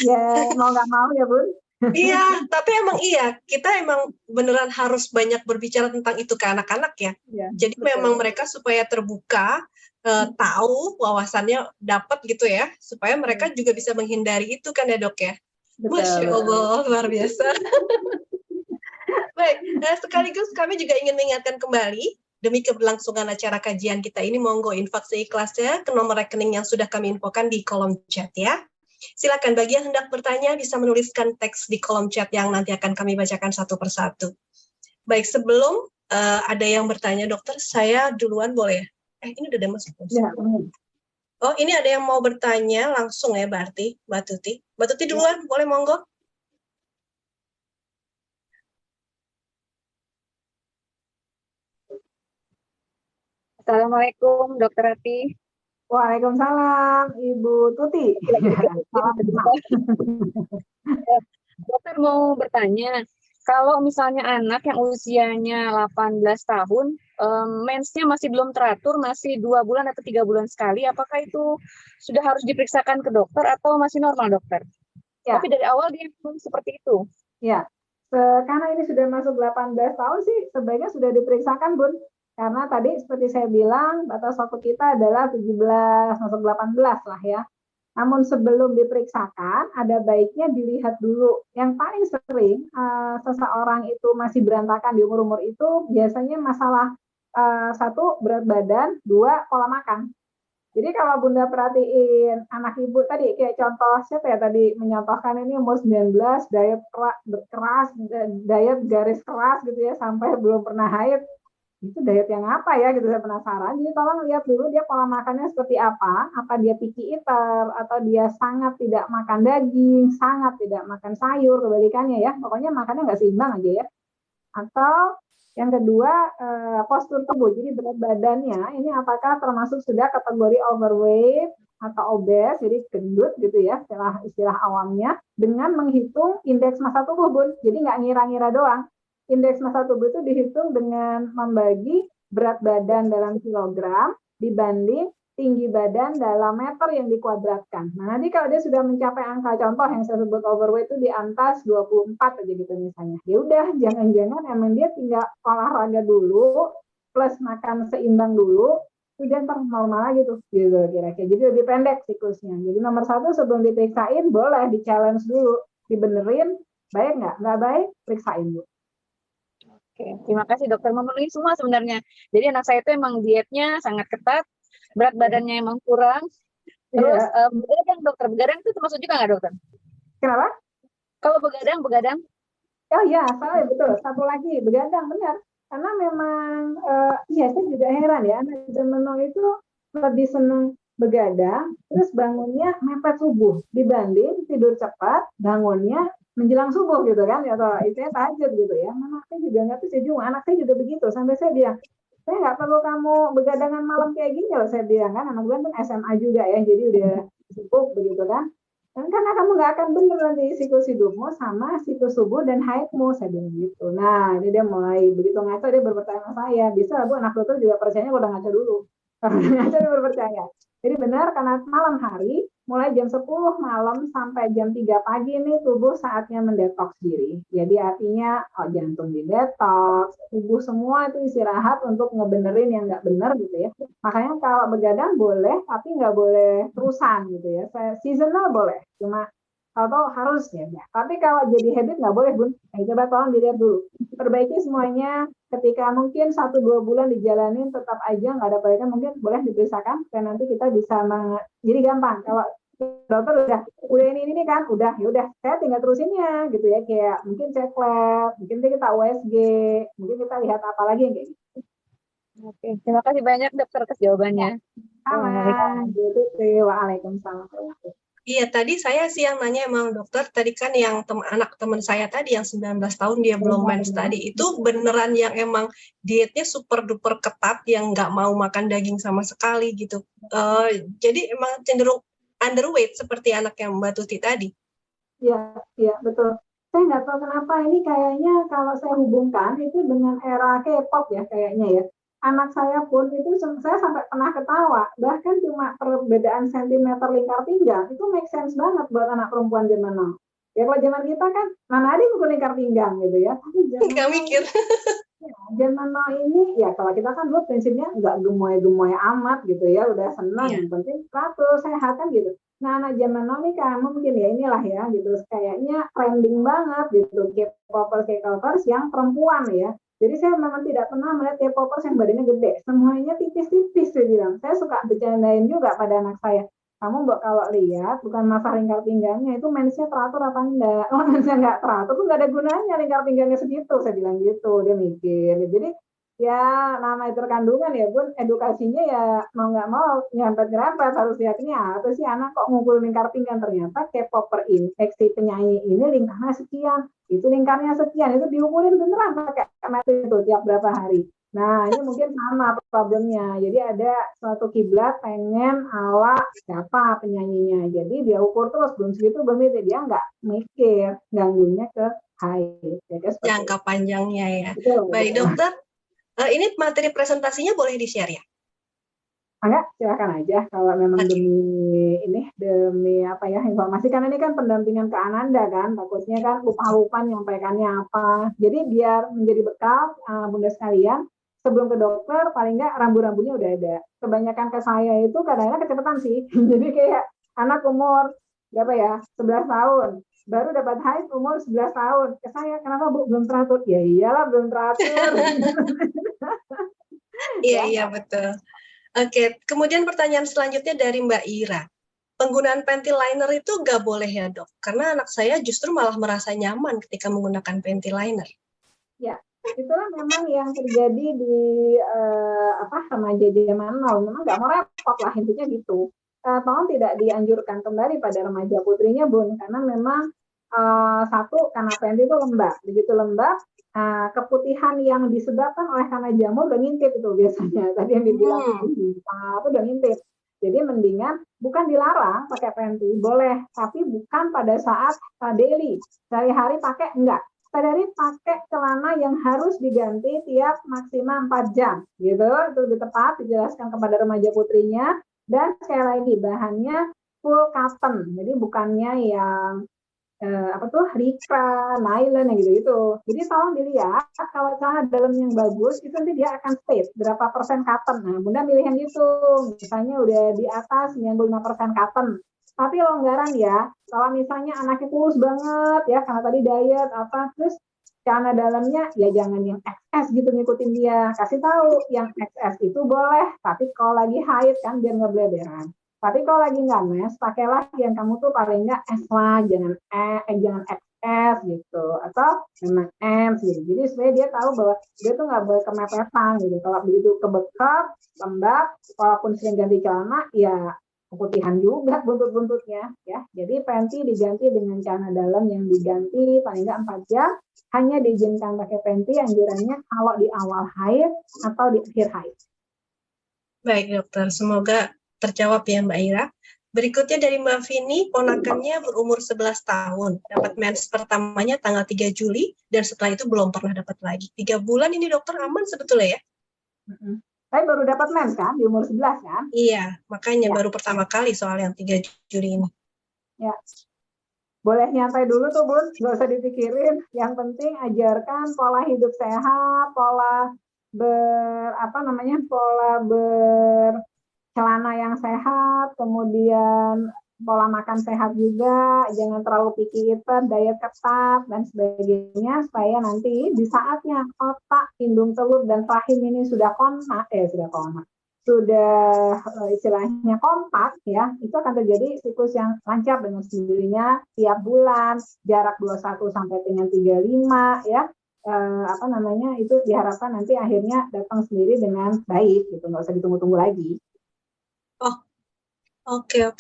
Ya, mau nggak mau ya Bun. Iya, tapi emang iya, kita emang beneran harus banyak berbicara tentang itu ke anak-anak ya. Jadi betul. Memang mereka supaya terbuka, tahu wawasannya dapat gitu ya, supaya mereka juga bisa menghindari itu kan ya Dok ya. Betul. Masya Allah, luar biasa. Baik, sekaligus kami juga ingin mengingatkan kembali, demi keberlangsungan acara kajian kita ini, monggo infak seikhlasnya ke nomor rekening yang sudah kami infokan di kolom chat ya. Silakan bagi yang hendak bertanya bisa menuliskan teks di kolom chat yang nanti akan kami bacakan satu persatu. Baik, sebelum ada yang bertanya dokter, saya duluan boleh? Ini udah ada masuk. Ya. Oh, ini ada yang mau bertanya langsung ya berarti, Mbak Tuti. Mbak Tuti duluan, ya. Boleh monggo? Assalamualaikum, Dokter Ratih. Waalaikumsalam, Ibu Tuti. Dokter mau bertanya, kalau misalnya anak yang usianya 18 tahun, mensnya masih belum teratur, masih 2 bulan atau 3 bulan sekali, apakah itu sudah harus diperiksakan ke dokter atau masih normal, dokter? Ya. Tapi dari awal dia seperti itu. Ya, karena ini sudah masuk 18 tahun sih, sebaiknya sudah diperiksakan, Bun. Karena tadi seperti saya bilang, batas waktu kita adalah 17, masuk 18 lah ya. Namun sebelum diperiksakan, ada baiknya dilihat dulu. Yang paling sering seseorang itu masih berantakan di umur-umur itu, biasanya masalah 1, berat badan, 2, pola makan. Jadi kalau Bunda perhatiin anak ibu tadi, kayak contoh siapa ya tadi menyontohkan ini umur 19, diet keras, diet garis keras gitu ya, sampai belum pernah haid. Itu diet yang apa ya gitu, saya penasaran. Jadi tolong lihat dulu dia pola makannya seperti apa dia picky eater atau dia sangat tidak makan daging, sangat tidak makan sayur, kebalikannya ya, pokoknya makannya nggak seimbang aja ya. Atau yang kedua postur tubuh, jadi berat badannya ini apakah termasuk sudah kategori overweight atau obes, jadi gendut gitu ya, istilah awamnya, dengan menghitung indeks massa tubuh Bun, jadi nggak ngira-ngira doang. Indeks massa tubuh itu dihitung dengan membagi berat badan dalam kilogram dibanding tinggi badan dalam meter yang dikuadratkan. Nah, nanti kalau dia sudah mencapai angka contoh yang saya sebut overweight itu di atas 24 aja gitu misalnya. Ya udah, jangan-jangan emang dia tinggal olahraga dulu plus makan seimbang dulu, udah ntar normal lagi tuh gitu kira-kira. Jadi lebih pendek siklusnya. Jadi nomor 1 sebelum diperiksain boleh di-challenge dulu, dibenerin, baik nggak baik, periksain dulu. Oke, terima kasih dokter, memenuhi semua sebenarnya. Jadi anak saya itu emang dietnya sangat ketat, berat badannya emang kurang. Terus begadang dokter, begadang itu termasuk juga nggak dokter? Kenapa? Kalau begadang? Oh iya, salah betul. Satu lagi, begadang benar. Karena memang, iya saya juga heran ya, anak zaman now itu lebih senang begadang, terus bangunnya mepet subuh dibanding tidur cepat, bangunnya menjelang subuh gitu kan, atau istilahnya tahajud gitu ya. Anak saya juga nggak tuh sejujurnya, anak saya juga begitu. Sampai saya bilang, saya nggak perlu kamu begadangan malam kayak gini loh, saya bilang kan, anak gue kan SMA juga ya, jadi udah sibuk begitu kan. Dan karena kamu nggak akan bener nanti siklus hidupmu sama siklus subuh dan haidmu, saya bilang gitu. Nah, ini dia mulai begitu ngaco, dia berpercaya sama saya. Bisa Bu, anak dokter juga percayanya udah ngaco dulu. Karena ngaco dia berpercaya. Jadi benar, karena malam hari, mulai jam 10 malam sampai jam 3 pagi ini tubuh saatnya mendetoks diri. Jadi artinya jantung didetoks, tubuh semua itu istirahat untuk ngebenerin yang nggak bener gitu ya. Makanya kalau begadang boleh, tapi nggak boleh terusan gitu ya. Seasonal boleh, cuma kalau harus ya. Tapi kalau jadi habit nggak boleh Bun. Coba tolong dilihat dulu. Perbaiki semuanya. Ketika mungkin 1-2 bulan dijalanin tetap aja nggak ada perbaikan, mungkin boleh diperiksakan dan nanti kita bisa jadi gampang. Kalau dokter udah ini kan, udah ya udah saya tinggal terusinnya gitu ya, kayak mungkin cek lab, mungkin kita USG, mungkin kita lihat apa lagi yang kayak gitu. Oke, terima kasih banyak dokter atas jawabannya. Waalaikumsalam. Iya, tadi saya sih yang nanya emang dokter, tadi kan yang anak teman saya tadi yang 19 tahun dia belum mens tadi, itu beneran yang emang dietnya super duper ketat yang nggak mau makan daging sama sekali gitu. Jadi emang cenderung underweight seperti anak yang Mbak Tuti tadi. Iya, iya betul. Saya nggak tahu kenapa ini kayaknya kalau saya hubungkan itu dengan era K-pop ya kayaknya ya. Anak saya pun itu saya sampai pernah ketawa, bahkan cuma perbedaan sentimeter lingkar pinggang itu make sense banget buat anak perempuan zaman now. Ya kalau zaman kita kan mana ada yang ukur lingkar pinggang gitu ya. Tapi Nggak mikir. zaman now ini ya kalau kita kan dulu prinsipnya nggak gemoy-gemoy amat gitu ya, udah senang Iya. yang penting teratur sehat kan gitu. Nah anak zaman now ini kan mungkin ya inilah ya gitu kayaknya trending banget gitu K-popers yang perempuan ya. Jadi saya memang tidak pernah melihat K-popers yang badannya gede, semuanya tipis-tipis saya bilang. Saya suka bercandain juga pada anak saya. Kamu kalau lihat bukan masalah lingkar pinggangnya itu mensnya teratur apa enggak. Oh mensnya enggak teratur tuh enggak ada gunanya lingkar pinggangnya segitu saya bilang gitu. Dia mikir. Jadi ya namanya terkandungan ya Bun, edukasinya ya mau nggak mau nyerempet-nyerempet harus lihat ini apa sih anak kok ngumpul lingkar pinggang, ternyata K-popper ini, seksi penyanyi ini lingkarnya sekian, itu lingkarnya sekian, itu diukurin beneran pakai meter itu tiap berapa hari. Nah, ini mungkin sama problemnya. Jadi ada suatu kiblat pengen ala siapa penyanyinya. Jadi dia ukur terus, belum segitu, belum itu. Dia nggak mikir, ganggunya ke haid. Ya, Jangka panjangnya ya. Betul, Baik, betul. dokter. Ini materi presentasinya boleh di-share ya? Enggak, silakan aja kalau memang demi apa ya informasi, karena ini kan pendampingan ke Ananda kan, takutnya kan lupa-lupa nyampaikannya apa. Jadi biar menjadi bekal Bunda sekalian, sebelum ke dokter paling enggak rambu-rambunya udah ada. Kebanyakan ke saya itu kadang-kadang kecepatan sih. Jadi kayak anak umur berapa ya? 11 tahun. Baru dapat haid umur 11 tahun. Ke saya, kenapa Bu belum teratur? Ya iyalah belum teratur. Iya, betul. Oke, kemudian pertanyaan selanjutnya dari Mbak Ira. Penggunaan panty liner itu nggak boleh ya dok? Karena anak saya justru malah merasa nyaman ketika menggunakan panty liner. Ya, itulah memang yang terjadi di remaja zaman now. Memang nggak mau repot lah intinya gitu. Tolong tidak dianjurkan kembali pada remaja putrinya Bun, karena memang satu karena panty itu lembab, begitu lembab keputihan yang disebabkan oleh karena jamur udah ngintip itu biasanya. Tadi yang dibilang itu udah ngintip. Jadi mendingan bukan dilarang pakai panty, boleh, tapi bukan pada saat daily, sehari-hari pakai enggak. Sadari pakai celana yang harus diganti tiap maksimal 4 jam, gitu. Itu lebih tepat dijelaskan kepada remaja putrinya. Dan sekali lagi bahannya full cotton, jadi bukannya yang Rika, nylon yang gitu-gitu. Jadi tolong dilihat kalau celana dalam yang bagus itu nanti dia akan state berapa persen cotton. Nah, Bunda milih yang gitu. Misalnya udah di atas 95% cotton. Tapi longgaran ya. Kalau misalnya anaknya kurus banget ya karena tadi diet terus celana dalamnya ya jangan yang XS gitu ngikutin dia. Kasih tahu yang XS itu boleh, tapi kalau lagi haid kan biar nggak bleberan. Tapi kalau lagi nggak mes, pakailah yang kamu tuh paling nggak S lah, jangan XS gitu, atau memang M gitu. Jadi supaya dia tahu bahwa dia tuh nggak boleh kemepetan gitu. Kalau begitu kebekap, lembab, walaupun sering ganti celana, ya keputihan juga buntut-buntutnya ya. Jadi panty diganti dengan celana dalam yang diganti paling nggak 4 jam. Hanya diizinkan pakai panty anjurannya kalau di awal haid atau di akhir haid. Baik dokter, semoga terjawab ya Mbak Ira. Berikutnya dari Mbak Vini, ponakannya berumur 11 tahun. Dapat mens pertamanya tanggal 3 Juli, dan setelah itu belum pernah dapat lagi. 3 bulan ini dokter aman sebetulnya ya? Saya baru dapat mens kan, di umur 11 kan? Iya, makanya baru pertama kali soal yang 3 Juli ini. Ya. Boleh nyantai dulu tuh Bun, nggak usah dipikirin. Yang penting ajarkan pola hidup sehat, pola celana yang sehat, kemudian pola makan sehat juga, jangan terlalu picky eater, diet ketat, dan sebagainya, supaya nanti di saatnya otak, indung telur, dan rahim ini sudah istilahnya kompak, ya, itu akan terjadi siklus yang lancar dengan sendirinya tiap bulan, jarak 21 sampai dengan 35, ya, itu diharapkan nanti akhirnya datang sendiri dengan baik, gitu, nggak usah ditunggu-tunggu lagi. Oh, Oke.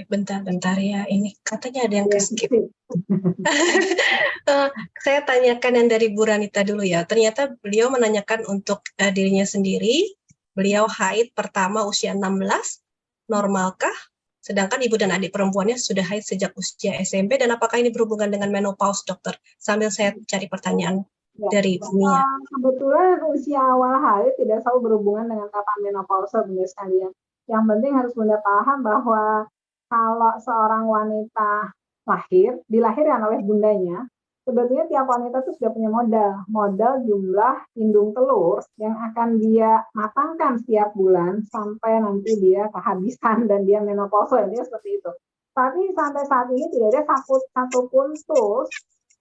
Bentar ya. Ini katanya ada yang Iya, ke-skip. Saya tanyakan yang dari Bu Ranita dulu ya. Ternyata beliau menanyakan untuk dirinya sendiri. Beliau haid pertama usia 16, normalkah? Sedangkan ibu dan adik perempuannya sudah haid sejak usia SMP, dan apakah ini berhubungan dengan menopause, dokter? Sambil saya cari pertanyaan dari Bu Mia. Kebetulan usia awal haid tidak selalu berhubungan dengan kapan menopause, Bunda sekalian. Yang penting harus Bunda paham bahwa kalau seorang wanita dilahirkan oleh bundanya, sebetulnya tiap wanita itu sudah punya modal jumlah indung telur yang akan dia matangkan setiap bulan sampai nanti dia kehabisan dan dia menopause, dia seperti itu. Tapi sampai saat ini tidak ada satupun tools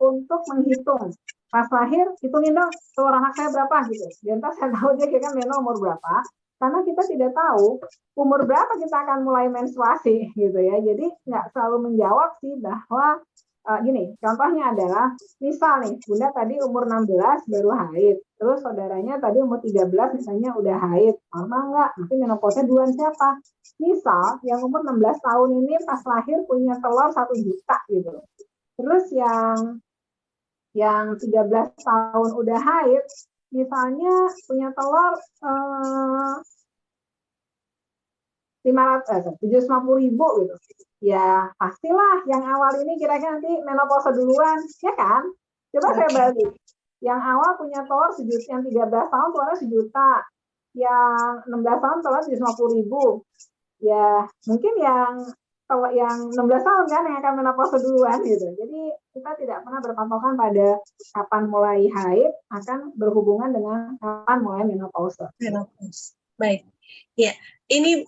untuk menghitung pas lahir, hitungin dong telur anak saya berapa gitu. Dan entah saya tahu dia kira umur berapa, karena kita tidak tahu umur berapa kita akan mulai menstruasi gitu ya. Jadi nggak selalu menjawab sih bahwa gini, contohnya adalah misal nih, Bunda tadi umur 16 baru haid, terus saudaranya tadi umur 13 misalnya udah haid, normal nggak? Nanti menopause duluan siapa? Misal yang umur 16 tahun ini pas lahir punya telur 1 juta gitu. Terus yang 13 tahun udah haid, misalnya punya telur 750.000 gitu. Ya pastilah yang awal ini kira-kira nanti menopause duluan, ya kan? Coba saya balik. Yang awal punya telur yang 13 tahun telurnya 1 juta. Yang 16 tahun telur 750.000. Ya mungkin yang 16 tahun kan yang akan menopause duluan gitu. Jadi kita tidak pernah berpatokan pada kapan mulai haid akan berhubungan dengan kapan mulai menopause. Baik. Ya, ini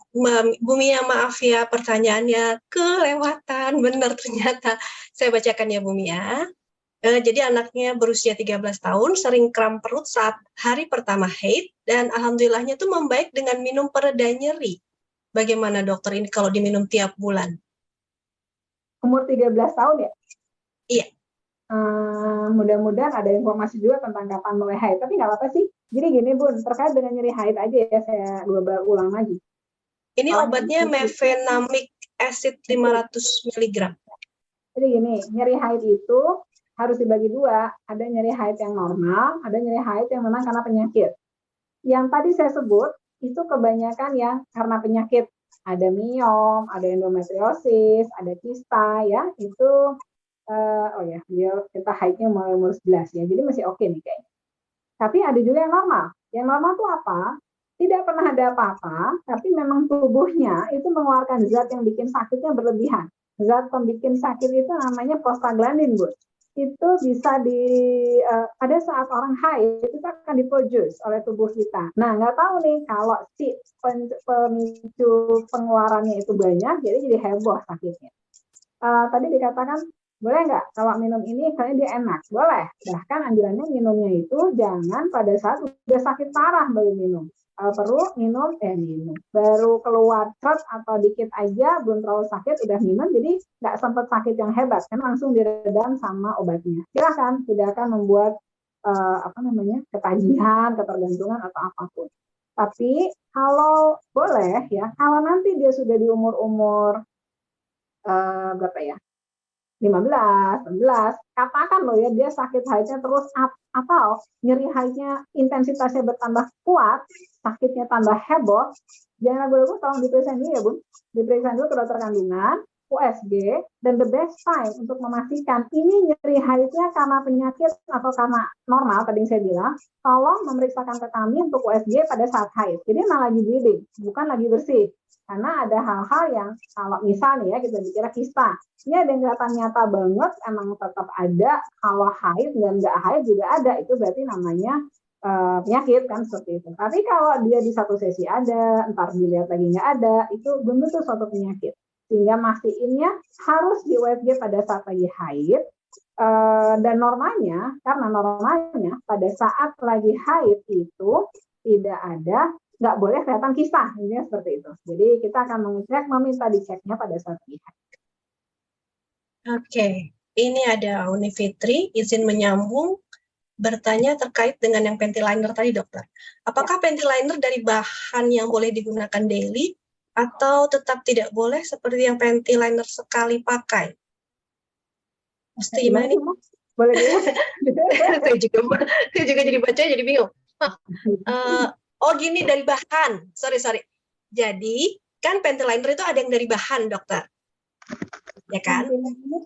Bu Mia, maaf ya pertanyaannya kelewatan, benar ternyata. Saya bacakan ya Bu Mia. Jadi anaknya berusia 13 tahun, sering kram perut saat hari pertama haid, dan alhamdulillahnya itu membaik dengan minum pereda nyeri. Bagaimana dokter ini kalau diminum tiap bulan? Umur 13 tahun ya? Iya. Mudah-mudahan ada informasi juga tentang kapan mulai haid, tapi nggak apa-apa sih. Jadi gini Bun, terkait dengan nyeri haid aja ya, saya ulang lagi. Ini obatnya mefenamic acid 500 mg. Jadi gini, nyeri haid itu harus dibagi dua. Ada nyeri haid yang normal, ada nyeri haid yang memang karena penyakit. Yang tadi saya sebut, itu kebanyakan yang karena penyakit. Ada miom, ada endometriosis, ada kista, ya. Itu, kita haidnya mulai umur 11 ya. Jadi masih oke nih kayaknya. Tapi ada juga yang normal. Yang normal itu apa? Tidak pernah ada apa-apa, tapi memang tubuhnya itu mengeluarkan zat yang bikin sakitnya berlebihan. Zat pembikin sakit itu namanya prostaglandin, Bu. Itu bisa pada saat orang haid itu akan diproduce oleh tubuh kita. Nah, nggak tahu nih kalau si pemicu pengeluarannya itu banyak, jadi heboh sakitnya. Tadi dikatakan boleh nggak kalau minum ini karena dia enak? Boleh. Bahkan anjurannya minumnya itu jangan pada saat udah sakit parah baru minum. Perlu minum. Baru keluar atau dikit aja, belum terlalu sakit, udah minum, jadi nggak sempat sakit yang hebat, kan langsung diredam sama obatnya. Silakan, tidak akan membuat ketagihan, ketergantungan atau apapun. Tapi kalau boleh ya, kalau nanti dia sudah di umur berapa ya? 15, 16, katakan loh ya dia sakit haidnya terus atau nyeri haidnya intensitasnya bertambah kuat, sakitnya tambah heboh, jangan ragu-ragu, tolong diperiksa dulu ya Bun, diperiksa dulu ke dokter kandungan, USG, dan the best time untuk memastikan ini nyeri haidnya karena penyakit atau karena normal, tadi saya bilang, tolong memeriksakan ke kami untuk USG pada saat haid. Jadi malah lagi bleeding, bukan lagi bersih. Karena ada hal-hal yang kalau misalnya ya kita bicara kista, ini ada yang kelihatan nyata banget, emang tetap ada, kalau haid dan nggak haid juga ada, itu berarti namanya penyakit kan seperti itu. Tapi kalau dia di satu sesi ada, ntar dilihat lagi nggak ada, itu belum tentu suatu penyakit. Sehingga mastiinnya harus di USG pada saat lagi haid, dan normalnya, karena normalnya pada saat lagi haid itu tidak ada, nggak boleh kelihatan kista, intinya seperti itu. Jadi kita akan mengecek, meminta diceknya pada saat lihat. Oke, ini ada Uni Fitri, izin menyambung, bertanya terkait dengan yang panty liner tadi dokter. Apakah panty liner dari bahan yang boleh digunakan daily Atau tetap tidak boleh seperti yang panty liner sekali pakai? Mesti gimana nih? Boleh diulang? saya juga jadi baca jadi bingung. Oh gini, dari bahan. Sorry. Jadi kan panty liner itu ada yang dari bahan, dokter. Ya kan?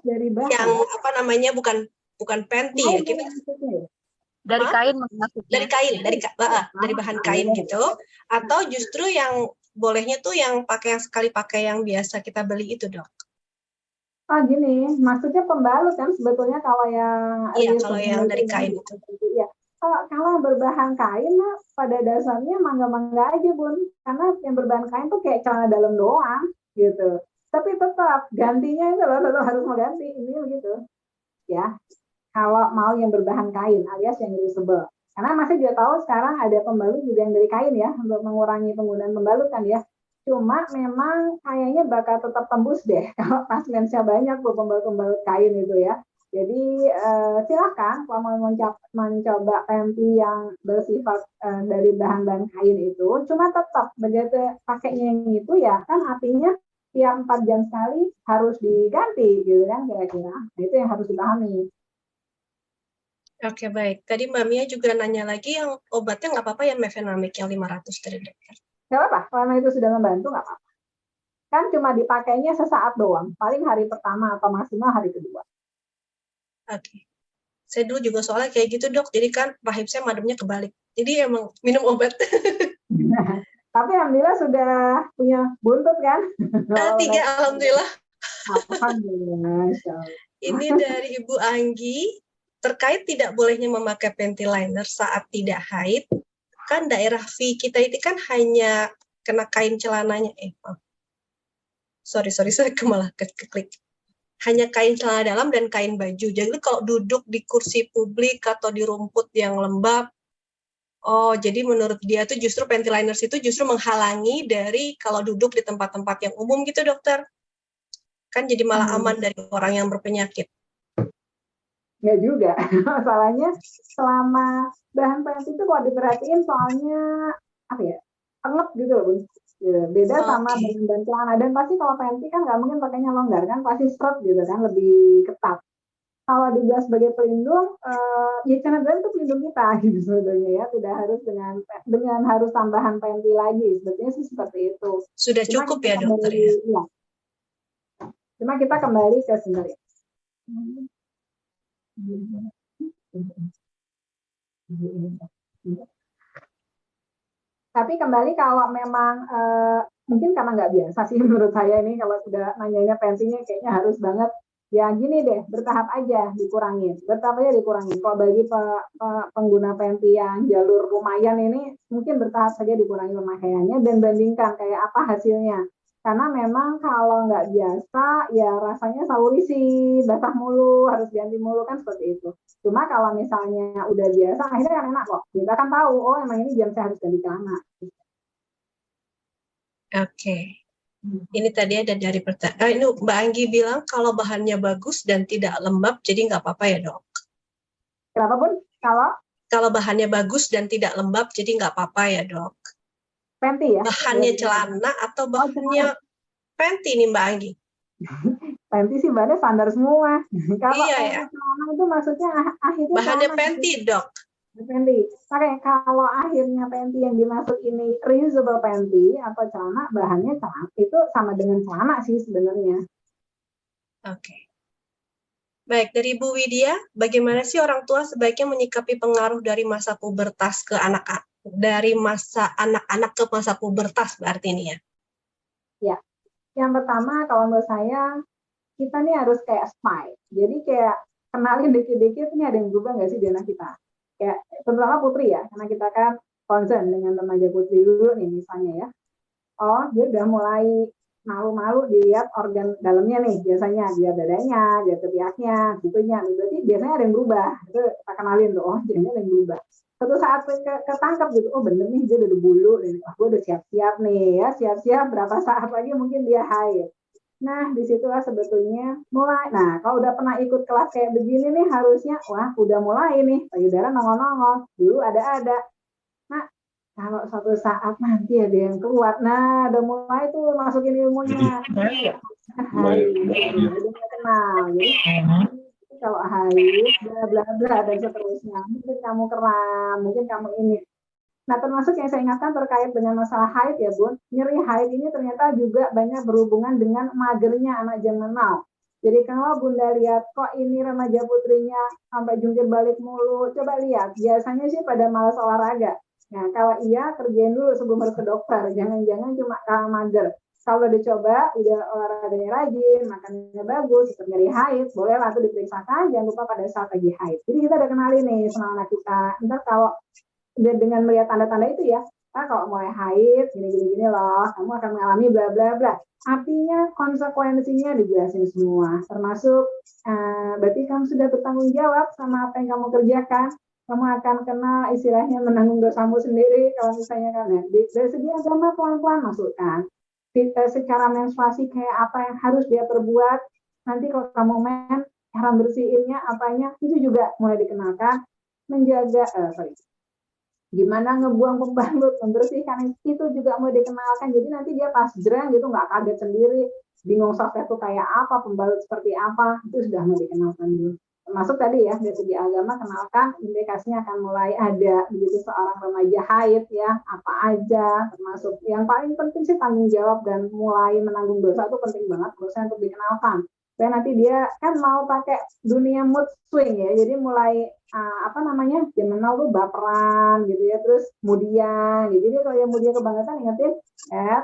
Dari bahan. Yang apa namanya bukan panty ya, kita dari kain maksudnya. Dari bahan kain gitu. Atau justru yang bolehnya tuh yang pakai yang sekali pakai yang biasa kita beli itu, Dok. Oh gini, maksudnya pembalut kan sebetulnya kalau yang kalau yang dari kain itu. Ya. Kalau berbahan kain pada dasarnya mangga-mangga aja, Bun. Karena yang berbahan kain tuh kayak celana dalam doang gitu. Tapi tetap gantinya itu lo harus mengganti ini begitu. Ya. Kalau mau yang berbahan kain alias yang reusable. Karena masih juga tahu sekarang ada pembalut juga yang dari kain ya untuk mengurangi penggunaan pembalut kan ya. Cuma memang kayaknya bakal tetap tembus deh kalau pas mensnya banyak tuh pembalut-pembalut kain itu ya. Jadi silakan kalau mau mencoba panty yang bersifat dari bahan-bahan kain itu. Cuma tetap begitu pakainya yang itu ya kan artinya tiap 4 jam sekali harus diganti gitu kan kira-kira. Nah, itu yang harus dipahami. Oke, baik. Tadi Mbak Mia juga nanya lagi yang obatnya nggak apa-apa ya mefenamic yang 500 dari dokter? Nggak apa-apa, selama itu sudah membantu nggak apa-apa. Kan cuma dipakainya sesaat doang, paling hari pertama atau maksimal hari kedua. Oke. Saya dulu juga soalnya kayak gitu, Dok. Jadi kan rahim saya mademnya kebalik. Jadi emang minum obat. Tapi alhamdulillah sudah punya buntut kan? 3, alhamdulillah. Alhamdulillah. Ini dari Ibu Anggi. Terkait tidak bolehnya memakai panty liner saat tidak haid, kan daerah V kita itu kan hanya kena kain celananya. Sorry, saya malah keklik. Hanya kain celana dalam dan kain baju. Jadi kalau duduk di kursi publik atau di rumput yang lembab, jadi menurut dia tuh justru panty liners itu justru menghalangi dari kalau duduk di tempat-tempat yang umum gitu, dokter. Kan jadi malah aman dari orang yang berpenyakit. Nggak juga. Masalahnya selama bahan panty itu kalau diperhatiin soalnya apa ya, anget gitu loh, Bun. Beda sama bahan celana. Dan pasti kalau panty kan nggak mungkin pakainya longgar kan, pasti strut gitu kan, lebih ketat. Kalau dibuat sebagai pelindung, ya celana dalam itu pelindung kita gitu sebetulnya ya, tidak harus dengan harus tambahan panty lagi. Sebetulnya sih seperti itu. Sudah cukup ya dokter ya? Iya. Cuma kita kembali ke sebenarnya. Tapi kembali kalau memang mungkin karena nggak biasa sih menurut saya ini kalau sudah nanyanya panty-nya kayaknya harus banget ya gini deh, bertahap aja dikurangin. Kalau bagi pengguna panty yang jalur lumayan ini mungkin bertahap saja dikurangi pemakaiannya dan bandingkan kayak apa hasilnya. Karena memang kalau nggak biasa, ya rasanya selalu risih, basah mulu, harus ganti mulu, kan seperti itu. Cuma kalau misalnya udah biasa, akhirnya kan enak kok. Kita kan tahu, oh emang ini jam saya harus ganti celana. Oke. Ini tadi ada dari pertanyaan. Ini Mbak Anggi bilang kalau bahannya bagus dan tidak lembab, jadi nggak apa-apa ya, Dok? Kenapa, Bun? Kalau bahannya bagus dan tidak lembab, jadi nggak apa-apa ya, Dok? Panty ya? Bahannya celana atau bahannya panty nih Mbak Anggi? Panty sih bahannya standar semua. Kalau ya. celana itu maksudnya akhirnya bahannya panty, Dok. Panty. Oke, kalau akhirnya panty yang dimaksud ini reusable panty atau celana, bahannya celana itu sama dengan celana sih sebenarnya. Oke. Baik, dari Bu Widya, bagaimana sih orang tua sebaiknya menyikapi pengaruh dari masa pubertas ke anak-anak? Dari masa anak-anak ke masa pubertas berarti ini ya? Ya, yang pertama kalau menurut saya, kita nih harus kayak spy. Jadi kayak kenalin dikit-dikit, ini ada yang berubah nggak sih di anak kita? Kayak terutama putri ya, karena kita kan concern dengan remaja putri dulu nih misalnya ya. Oh, dia udah mulai malu-malu dilihat organ dalamnya nih, biasanya dia dadanya, dia ketiaknya, gitunya. Berarti biasanya ada yang berubah. Itu kita kenalin tuh, oh jadinya ada yang berubah. Suatu saat ketangkep gitu, oh bener nih dia udah bulu, gue udah siap-siap nih ya, siap-siap berapa saat lagi mungkin dia haid. Nah, disitulah sebetulnya mulai. Nah, kalau udah pernah ikut kelas kayak begini nih, harusnya, wah udah mulai nih, payudara nongol-nongol, dulu ada. Nah, Kalau suatu saat nanti ada yang keluar, nah udah mulai tuh masukin ilmunya. Udah kenal. Jadi kalau haid, bla bla bla dan seterusnya, mungkin kamu kram, mungkin kamu ini. Nah, termasuk yang saya ingatkan terkait dengan masalah haid ya, Bun. Nyeri haid ini ternyata juga banyak berhubungan dengan magernya anak zaman now. Jadi kalau Bunda lihat kok ini remaja putrinya sampai jungkir balik mulu, coba lihat. Biasanya sih pada malas olahraga. Nah, kalau iya kerjain dulu sebelum harus ke dokter. Jangan-jangan cuma karena mager. Kalau dicoba, udah olahraganya rajin, makannya bagus, tetap nyeri haid, bolehlah tuh diperiksakan. Jangan lupa pada saat lagi haid. Jadi kita udah kenalin nih sama anak kita. Ntar kalau dengan melihat tanda-tanda itu ya, kalau mulai haid, gini-gini loh, kamu akan mengalami bla bla bla. Artinya konsekuensinya dijelasin semua, termasuk berarti kamu sudah bertanggung jawab sama apa yang kamu kerjakan. Kamu akan kena istilahnya menanggung dosamu sendiri kalau misalnya kan ya. Dari segi agama pelan-pelan masukkan. Secara menstruasi kayak apa yang harus dia perbuat. Nanti kalau kamu cara bersihinnya apanya itu juga mulai dikenalkan. Menjaga gimana ngebuang pembalut, membersihkan itu juga mau dikenalkan. Jadi nanti dia pas jerang gitu nggak kaget sendiri, bingung software itu kayak apa, pembalut seperti apa, itu sudah mau dikenalkan dulu. Termasuk tadi ya dari segi agama kenalkan indikasinya akan mulai ada begitu seorang remaja haid ya, apa aja, termasuk yang paling penting sih tanggung jawab dan mulai menanggung dosa itu penting banget dosa untuk dikenalkan. Supaya nanti dia kan mau pakai dunia mood swing ya, jadi mulai zaman now tuh baperan gitu ya, terus kemudian gitu. Jadi kalau yang mudia kebangetan ingetin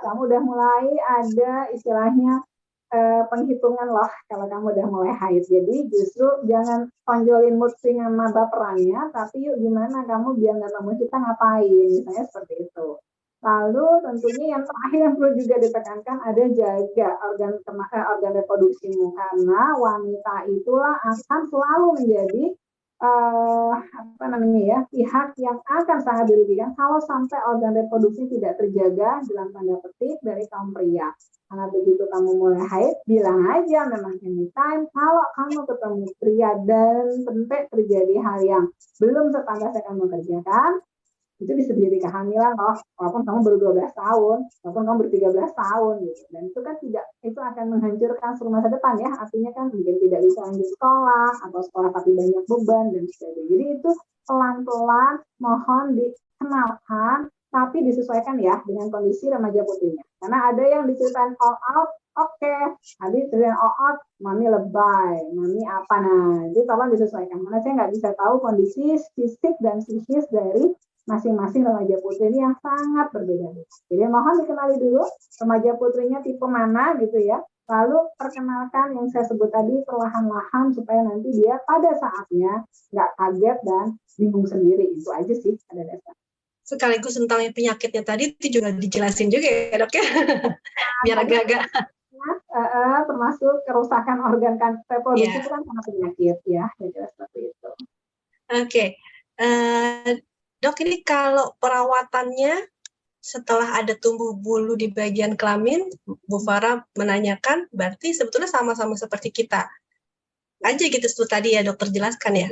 kamu udah mulai ada istilahnya penghitungan loh kalau kamu udah mulai haid. Jadi justru jangan tonjolin mood swing sama baperannya, tapi yuk gimana kamu biar nggak nemu kita ngapain, misalnya seperti itu. Lalu tentunya yang terakhir yang perlu juga ditekankan ada jaga organ reproduksimu, karena wanita itulah akan selalu menjadi pihak yang akan sangat dirugikan kalau sampai organ reproduksi tidak terjaga dalam tanda petik dari kaum pria. Karena begitu kamu mulai haid, bilang aja memang anytime. Kalau kamu ketemu pria dan sampai terjadi hal yang belum sepantas yang kamu kerjakan, itu bisa jadi kehamilan loh, walaupun kamu baru 12 tahun, walaupun kamu baru 13 tahun gitu. Dan itu kan itu akan menghancurkan seluruh masa depan ya, artinya kan mungkin tidak bisa lanjut sekolah atau sekolah tapi banyak beban dan sebagainya. Jadi itu pelan-pelan mohon dikenalkan tapi disesuaikan ya dengan kondisi remaja putrinya. Karena ada yang diceritain all out, oke, habis diceritain all out, mami lebay, mami apa, nah jadi tolong disesuaikan. Karena saya nggak bisa tahu kondisi fisik dan psikis dari masing-masing remaja putri ini yang sangat berbeda. Jadi mohon dikenali dulu remaja putrinya tipe mana gitu ya. Lalu perkenalkan yang saya sebut tadi perlahan-lahan supaya nanti dia pada saatnya nggak kaget dan bingung sendiri. Itu aja sih pada dasar. Sekaligus tentang penyakitnya tadi itu juga dijelasin juga ya dok ya. Biar agak-agak. Termasuk kerusakan organ reproduksi itu kan sangat penyakit ya. Jadi seperti itu. Oke. Dok, ini kalau perawatannya setelah ada tumbuh bulu di bagian kelamin, Bu Farah menanyakan, berarti sebetulnya sama-sama seperti kita. Aja gitu tadi ya dokter jelaskan ya.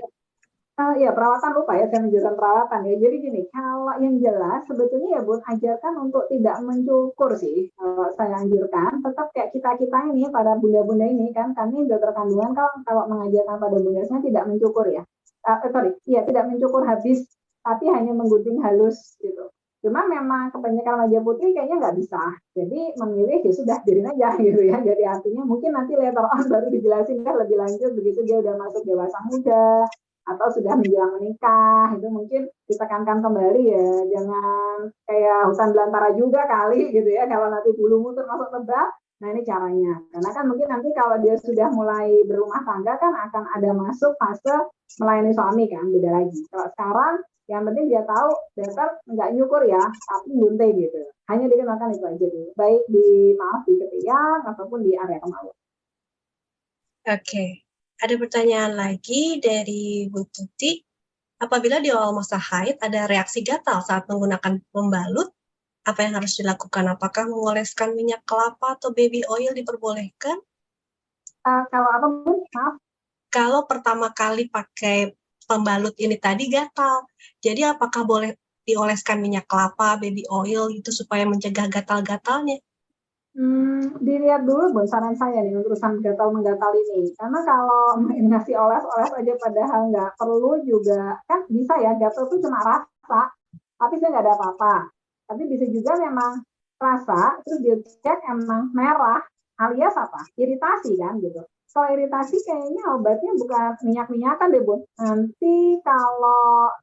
Ya, perawatan lupa ya, saya menjelaskan perawatan ya. Jadi gini, kalau yang jelas sebetulnya ya Bun, ajarkan untuk tidak mencukur sih. Kalau saya anjurkan, tetap kayak kita-kita ini, pada bunda-bunda ini kan, kami dokter kandungan kalau mengajarkan pada bundanya tidak mencukur ya. Tidak mencukur habis, tapi hanya menggunting halus gitu. Cuma memang kebanyakan remaja putri kayaknya nggak bisa. Jadi memilih ya sudah biarin aja gitu ya. Jadi artinya mungkin nanti later on baru dijelasin kan lebih lanjut begitu dia udah masuk dewasa muda atau sudah menjelang menikah, itu mungkin ditekankan kembali ya, jangan kayak hutan belantara juga kali gitu ya, kalau nanti bulumu termasuk tebal. Nah ini caranya, karena kan mungkin nanti kalau dia sudah mulai berumah tangga kan akan ada masuk fase melayani suami kan, beda lagi. Kalau sekarang yang penting dia tahu better nggak nyukur ya, tapi gunting gitu. Hanya dikenakan itu aja dulu, baik di ketiak ataupun di area kemaluan. Oke. Ada pertanyaan lagi dari Bu Tuti. Apabila di awal masa haid ada reaksi gatal saat menggunakan pembalut, apa yang harus dilakukan? Apakah mengoleskan minyak kelapa atau baby oil diperbolehkan? Kalau apa Bu? Maaf. Kalau pertama kali pakai pembalut ini tadi gatal, jadi apakah boleh dioleskan minyak kelapa, baby oil gitu supaya mencegah gatal-gatalnya? Dilihat dulu Bu, saran saya nih untuk urusan gatal-menggatal ini. Karena kalau ngasih oles-oles aja padahal nggak perlu juga, kan bisa ya gatal itu cuma rasa, tapi saya nggak ada apa-apa. Tapi bisa juga memang rasa, terus dia cek emang merah, alias apa? Iritasi kan gitu. Kalau iritasi kayaknya obatnya bukan minyak-minyakan deh Bu. Nanti kalau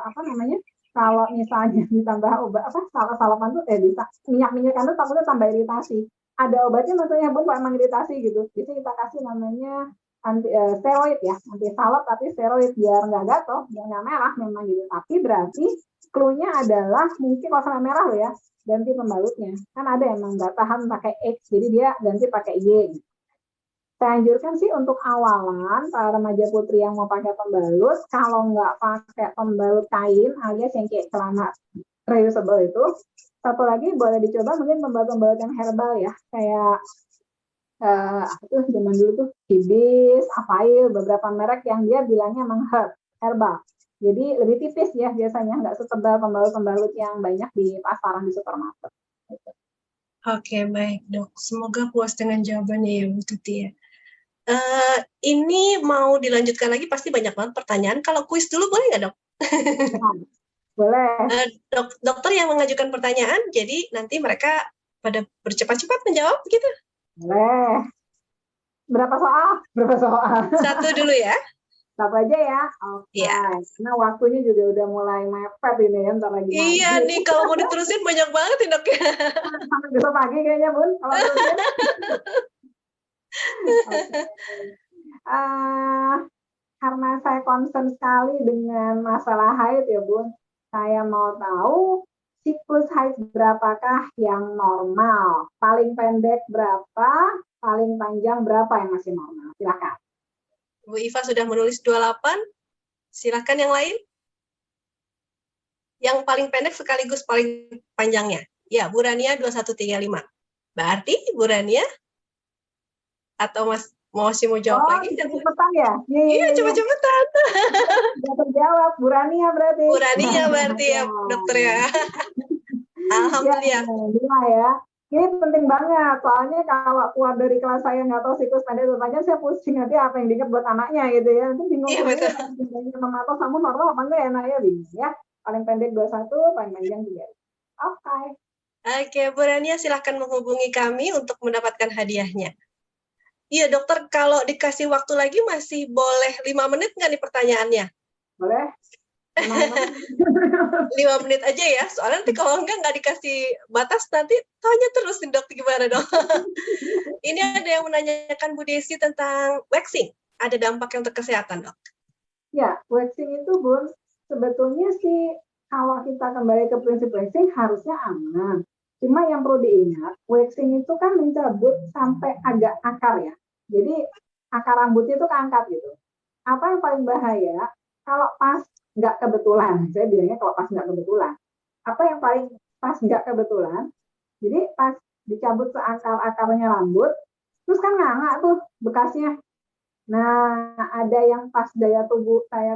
apa namanya? Kalau misalnya ditambah obat apa salah-salahan tuh bisa minyak-minyakan tuh takutnya tambah iritasi. Ada obatnya maksudnya Bu kalau emang iritasi gitu. Jadi kita kasih namanya anti steroid ya, anti salep tapi steroid biar nggak gatal, biar nggak merah memang gitu. Tapi berarti clue-nya adalah mungkin kalau sampai merah loh ya, ganti pembalutnya. Kan ada emang nggak tahan pakai X, jadi dia ganti pakai Y. Gitu. Saya anjurkan sih untuk awalan para remaja putri yang mau pakai pembalut, kalau nggak pakai pembalut kain alias yang kayak celana reusable itu, satu lagi boleh dicoba mungkin pembalut-pembalut yang herbal ya, kayak itu zaman dulu tuh Hibis, Afail, beberapa merek yang dia bilangnya emang herbal. Jadi lebih tipis ya biasanya, nggak setebal pembalut-pembalut yang banyak di pasaran di supermarket. Oke, baik dok. Semoga puas dengan jawabannya ya Bu Tuti ya. Ini mau dilanjutkan lagi, pasti banyak banget pertanyaan. Kalau kuis dulu boleh nggak dok? Boleh. Dokter yang mengajukan pertanyaan, jadi nanti mereka pada bercepat-cepat menjawab gitu. Boleh. Berapa soal? Berapa soal? Satu dulu ya. Satu aja ya. Oke. Ya. Karena waktunya juga udah mulai mepet ini ya, ntar lagi maghrib. Iya nih, kalau mau diterusin banyak banget ya dok ya. Sampai besok pagi kayaknya Bun, kalau terusin. Karena saya concern sekali dengan masalah haid ya Bun, saya mau tahu siklus haid berapakah yang normal, paling pendek berapa, paling panjang berapa yang masih normal. Silakan. Bu Iva sudah menulis 28, silakan yang lain. Yang paling pendek sekaligus paling panjangnya. Ya, Bu Rania 2135. Berarti Bu Rania atau masih mau jawab lagi? Cepetan ya? Iya, cepet-cepetan. Sudah terjawab, Bu Rania berarti. Bu Rania berarti ya, dokter ya. Alhamdulillah. Ya. Ini penting banget, soalnya kalau keluar dari kelas saya nggak tahu siklus pendek atau panjang, saya pusing nanti apa yang diingat buat anaknya gitu ya. Nanti bingung. Iya, betul. Atau kamu normal apa enggak ya, anaknya bingung ya. Paling pendek 21, paling panjang 3. Oke. Oke, Bu Rania silahkan menghubungi kami untuk mendapatkan hadiahnya. Iya dokter, kalau dikasih waktu lagi masih boleh 5 menit nggak nih pertanyaannya? Boleh. 5 menit aja ya, soalnya nanti kalau nggak dikasih batas nanti tanya terus nih dok, gimana dok? Ini ada yang menanyakan Bu Desi tentang waxing, ada dampaknya untuk kesehatan dok? Ya, waxing itu Bun, sebetulnya sih kalau kita kembali ke prinsip waxing harusnya aman. Cuma yang perlu diingat, waxing itu kan mencabut sampai agak akar ya. Jadi akar rambutnya itu keangkat gitu. Apa yang paling bahaya? Kalau pas nggak kebetulan, saya bilangnya kalau pas nggak kebetulan. Apa yang paling pas nggak kebetulan? Jadi pas dicabut seakar-akarnya rambut, terus kan nganga tuh bekasnya. Nah, ada yang pas daya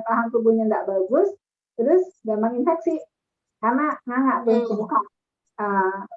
tahan tubuhnya nggak bagus, terus gampang infeksi karena nganga tuh ke muka.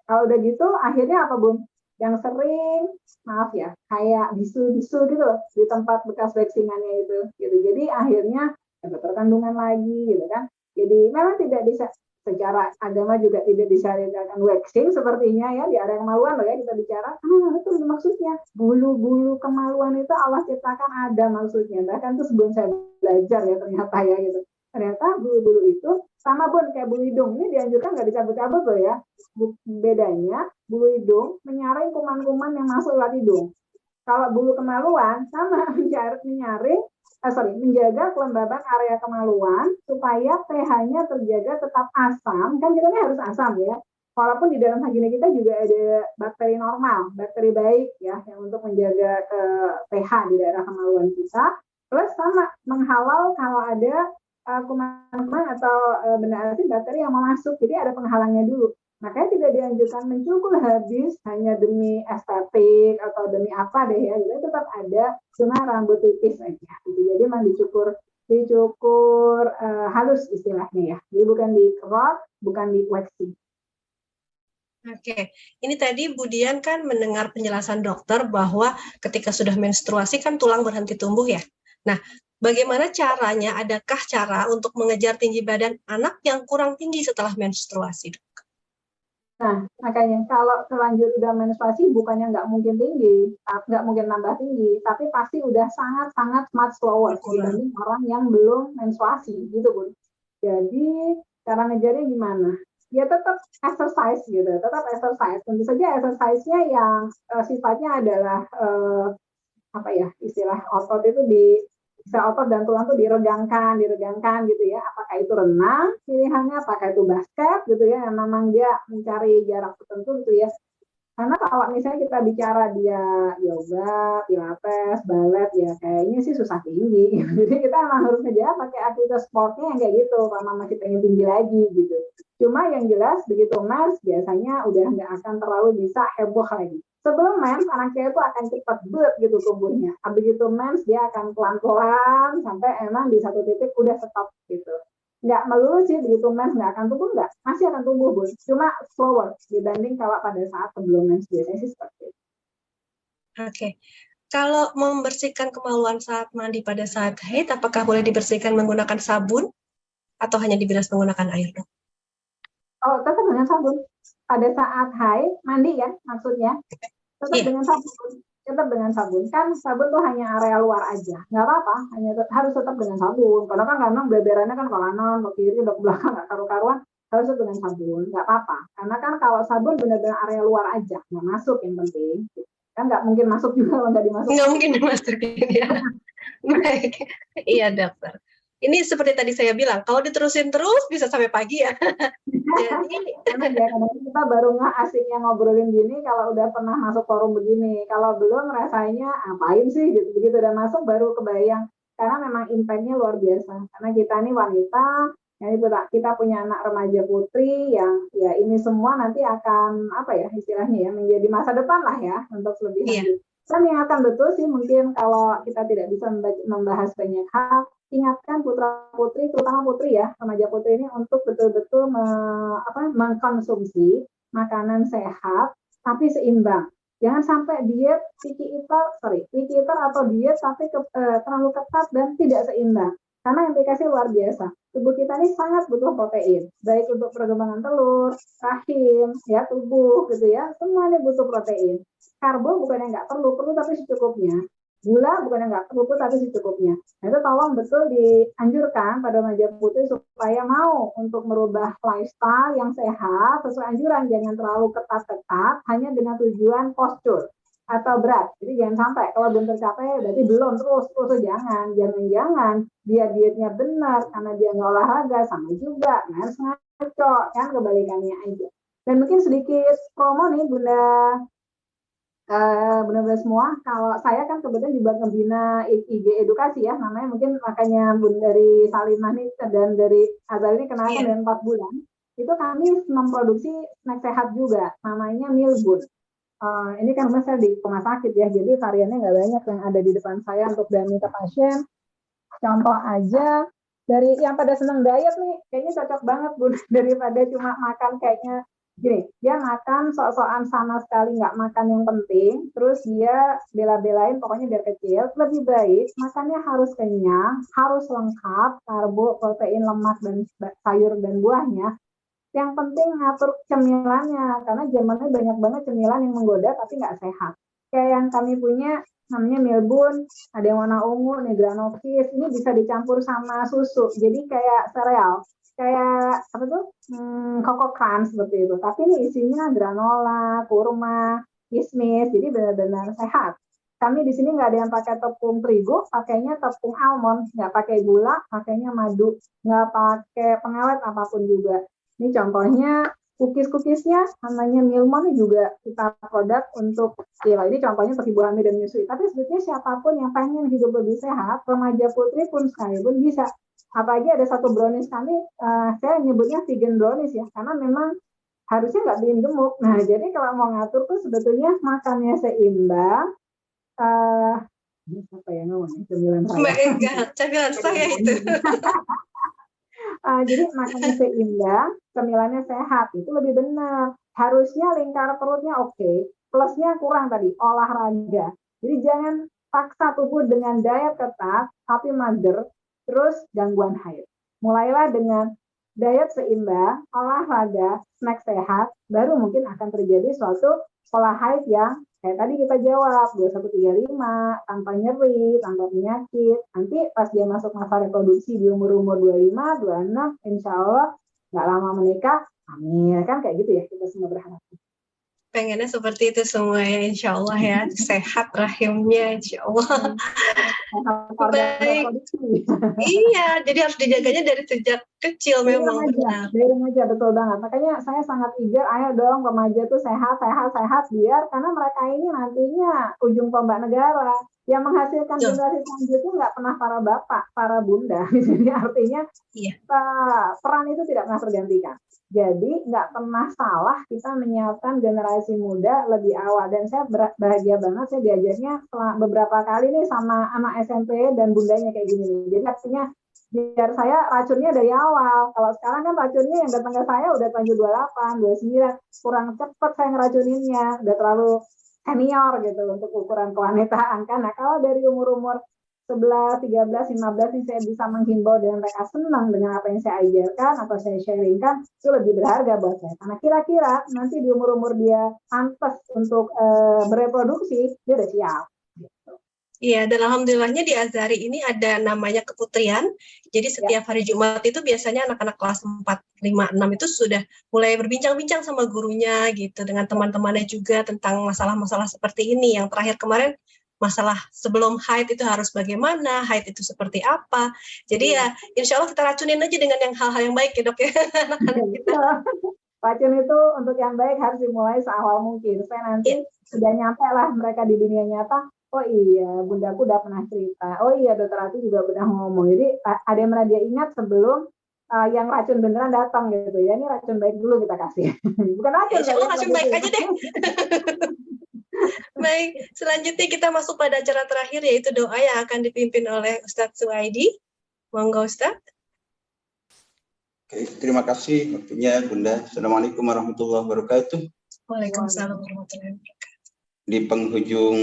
Kalau udah gitu, akhirnya apa Bun? Yang sering, maaf ya, kayak bisu-bisu gitu loh di tempat bekas waxingannya itu. Gitu. Jadi akhirnya ada terkandungan lagi, gitu kan? Jadi memang tidak bisa secara agama juga tidak disyariatkan waxing sepertinya ya di area kemaluan loh ya kita bicara. Itu maksudnya bulu-bulu kemaluan itu Allah ciptakan ada maksudnya. Bahkan itu sebelum saya belajar ya ternyata ya gitu. Ternyata bulu-bulu itu sama Bun kayak bulu hidung. Ini dianjurkan nggak dicabut-cabut loh ya. Bedanya bulu hidung menyaring kuman-kuman yang masuk lewat hidung. Kalau bulu kemaluan sama menjaga kelembaban area kemaluan supaya pH-nya terjaga tetap asam. Kan kita ini harus asam ya. Walaupun di dalam vagina kita juga ada bakteri normal, bakteri baik ya yang untuk menjaga pH di daerah kemaluan kita. Plus sama menghalau kalau ada kuman-kuman atau benda asin bakteri yang mau masuk. Jadi ada penghalangnya dulu. Makanya tidak dianjurkan mencukur habis hanya demi estetik atau demi apa deh ya. Jadi tetap ada cuma rambut tipis aja. Jadi memang dicukur dicukur halus istilahnya ya. Jadi bukan dikerok, bukan di waxing. Oke, ini tadi Bu Dian kan mendengar penjelasan dokter bahwa ketika sudah menstruasi kan tulang berhenti tumbuh ya. Nah, bagaimana caranya? Adakah cara untuk mengejar tinggi badan anak yang kurang tinggi setelah menstruasi? Nah, makanya kalau terlanjur udah menstruasi bukannya nggak mungkin tinggi, nggak mungkin nambah tinggi, tapi pasti udah sangat-sangat much slower dibanding orang yang belum menstruasi, gitu Bu. Jadi cara ngejarnya gimana? Ya tetap exercise gitu, tetap exercise. Tentu saja exercise-nya yang sifatnya adalah apa ya, istilah otot itu bisa otot dan tulang tuh diregangkan gitu ya. Apakah itu renang pilihannya, apakah itu basket gitu ya, yang memang dia mencari jarak tertentu gitu ya. Karena kalau misalnya kita bicara dia yoga, pilates, balet ya kayaknya sih susah tinggi. Jadi kita emang harus ngejar pakai aktivitas sportnya yang kayak gitu kalau masih pengen tinggi lagi gitu. Cuma yang jelas begitu mens biasanya udah nggak akan terlalu bisa heboh lagi. Sebelum mens anak cewek itu akan cepat gitu tumbuhnya. Begitu mens dia akan pelan-pelan sampai emang di satu titik udah stop gitu. Nggak melulu sih begitu mens nggak akan tumbuh, nggak, masih akan tumbuh Bu, cuma slower dibanding kalau pada saat sebelum mens, biasanya sih seperti itu. Oke, kalau membersihkan kemaluan saat mandi pada saat haid, apakah boleh dibersihkan menggunakan sabun atau hanya dibilas menggunakan air dok? Oh, tetap dengan sabun. Pada saat haid mandi ya maksudnya, tetap dengan sabun. Tetap dengan sabun, kan sabun tuh hanya area luar aja, nggak apa-apa, harus tetap dengan sabun, karena kan kadang beberannya kan ke kanan, ke kiri, ke belakang nggak karu-karuan, harus tetap dengan sabun, nggak apa-apa, karena kan kalau sabun benar-benar area luar aja, nggak masuk yang penting, kan nggak mungkin masuk juga kalau nggak dimasukin. Nggak mungkin dimasukin ya. Baik, iya dokter. Ini seperti tadi saya bilang, kalau diterusin terus bisa sampai pagi ya. Jadi kita baru nggak asiknya ngobrolin gini kalau udah pernah masuk forum begini. Kalau belum rasanya ngapain sih gitu. Begitu udah masuk baru kebayang. Karena memang impact-nya luar biasa. Karena kita ini wanita, kita punya anak remaja putri yang ya ini semua nanti akan apa ya istilahnya ya menjadi masa depan lah ya untuk lebih lanjut. Dan yang akan betul sih mungkin kalau kita tidak bisa membahas banyak hal, ingatkan putra-putri, terutama putri ya, remaja putri ini untuk betul-betul mengkonsumsi makanan sehat, tapi seimbang. Jangan sampai diet picky eater atau diet tapi terlalu ketat dan tidak seimbang. Karena implikasi luar biasa. Tubuh kita ini sangat butuh protein, baik untuk perkembangan telur, rahim, ya tubuh gitu ya, semuanya butuh protein. Karbo bukan yang nggak perlu tapi secukupnya. Gula bukan yang nggak perlu tapi secukupnya. Nah, itu tolong betul dianjurkan pada remaja putri supaya mau untuk merubah lifestyle yang sehat sesuai anjuran, jangan terlalu ketat-ketat hanya dengan tujuan postur atau berat. Jadi jangan sampai kalau belum tercapai berarti belum, terus jangan dia dietnya benar karena dia nggak olahraga, sama juga harus ngaco kan, kebalikannya aja. Dan mungkin sedikit promo nih Bunda benar-benar semua. Kalau saya kan kebetulan juga ngebina IG edukasi ya, namanya mungkin makanya dari Salimah nih dan dari Azal ini kenalkan dari 4 bulan. Itu kami memproduksi snack sehat juga, namanya Milbun. Ini kan saya di rumah sakit ya, jadi variannya nggak banyak yang ada di depan saya untuk dami ke pasien. Contoh aja dari yang pada seneng diet nih, kayaknya cocok banget Bu, daripada cuma makan kayaknya gini, dia makan sok-sokan sama sekali nggak makan yang penting, terus dia bela-belain pokoknya biar kecil, lebih baik makannya harus kenyang, harus lengkap, karbo, protein, lemak, dan sayur dan buahnya. Yang penting ngatur cemilannya, karena zamannya banyak banget cemilan yang menggoda tapi nggak sehat. Kayak yang kami punya namanya Milbun, ada yang warna ungu, nih Granokis, ini bisa dicampur sama susu, jadi kayak sereal, kayak apa tuh, Coco Crunch seperti itu. Tapi ini isinya granola, kurma, kismis, jadi benar-benar sehat. Kami di sini nggak ada yang pakai tepung terigu, pakainya tepung almond, nggak pakai gula, pakainya madu, nggak pakai pengawet apapun juga. Ini contohnya cookies-cookiesnya namanya Milmon juga kita produk untuk ya ini contohnya untuk ibu hamil dan menyusui. Tapi sebetulnya siapapun yang pengen hidup lebih sehat, remaja putri pun sekalipun bisa. Apalagi ada satu brownies kami, saya nyebutnya vegan brownies ya, karena memang harusnya nggak bikin gemuk. Nah, jadi kalau mau ngatur tuh sebetulnya makannya seimbang, Ini siapa yang ngomong? Cemilan saya. Mbak Ega, camilan saya itu. Jadi makannya seimbang, cemilannya sehat, itu lebih benar. Harusnya lingkar perutnya oke, plusnya kurang tadi, olahraga. Jadi jangan paksa tubuh dengan diet ketat, tapi mager, terus gangguan haid. Mulailah dengan diet seimbang, olahraga, snack sehat, baru mungkin akan terjadi suatu pola haid yang kayak tadi kita jawab, 2135, tanpa nyeri, tanpa penyakit. Nanti pas dia masuk masa reproduksi di umur-umur 25, 26, insya Allah nggak lama menikah, amin. Kan kayak gitu ya, kita semua berharap. Pengennya seperti itu semua ya, insya Allah ya. Sehat rahimnya, insya Allah. Baik. Iya, jadi harus dijaganya dari sejak kecil memang. Dari remaja, betul banget. Makanya saya sangat eager, ayo dong remaja tuh sehat, biar karena mereka ini nantinya ujung tombak negara. Yang menghasilkan generasi selanjutnya nggak pernah para bapak, para bunda. Jadi artinya peran itu tidak pernah tergantikan. Jadi nggak pernah salah kita menyiapkan generasi muda lebih awal. Dan saya bahagia banget saya diajarnya beberapa kali nih sama anak SMP dan bundanya kayak gini. Jadi artinya biar saya racunnya dari awal. Kalau sekarang kan racunnya yang datang ke saya udah lanjut 28, 29. Kurang cepat saya ngeracuninnya. Udah terlalu senior gitu untuk ukuran kewanitaan kan. Nah kalau dari umur-umur 11, 13, 15 ini saya bisa menghimbau dan mereka senang dengan apa yang saya ajarkan atau saya sharingkan, itu lebih berharga buat saya. Karena kira-kira nanti di umur-umur dia pantas untuk bereproduksi, dia udah siap. Gitu. Iya, dan alhamdulillahnya di Azhari ini ada namanya keputrian. Jadi setiap hari Jumat itu biasanya anak-anak kelas 4, 5, 6 itu sudah mulai berbincang-bincang sama gurunya gitu, dengan teman-temannya juga tentang masalah-masalah seperti ini. Yang terakhir kemarin masalah sebelum haid itu harus bagaimana, haid itu seperti apa. Jadi ya insya Allah kita racunin aja dengan yang hal-hal yang baik ya dok ya. Racun itu untuk yang baik harus dimulai seawal mungkin. Supaya nanti sudah nyampe lah mereka di dunia nyata. Oh iya, bundaku udah pernah cerita. Oh iya, dokter Ati juga pernah ngomong. Jadi ada yang pernah dia ingat sebelum yang racun beneran datang gitu ya. Ini racun baik dulu kita kasih. Bukan racun. Insya Allah racun baik aja deh. Baik, selanjutnya kita masuk pada acara terakhir yaitu doa yang akan dipimpin oleh Ustadz Suwaidi. Monggo Ustadz. Oke, terima kasih waktunya Bunda. Assalamualaikum warahmatullahi wabarakatuh. Waalaikumsalam warahmatullahi wabarakatuh. Di penghujung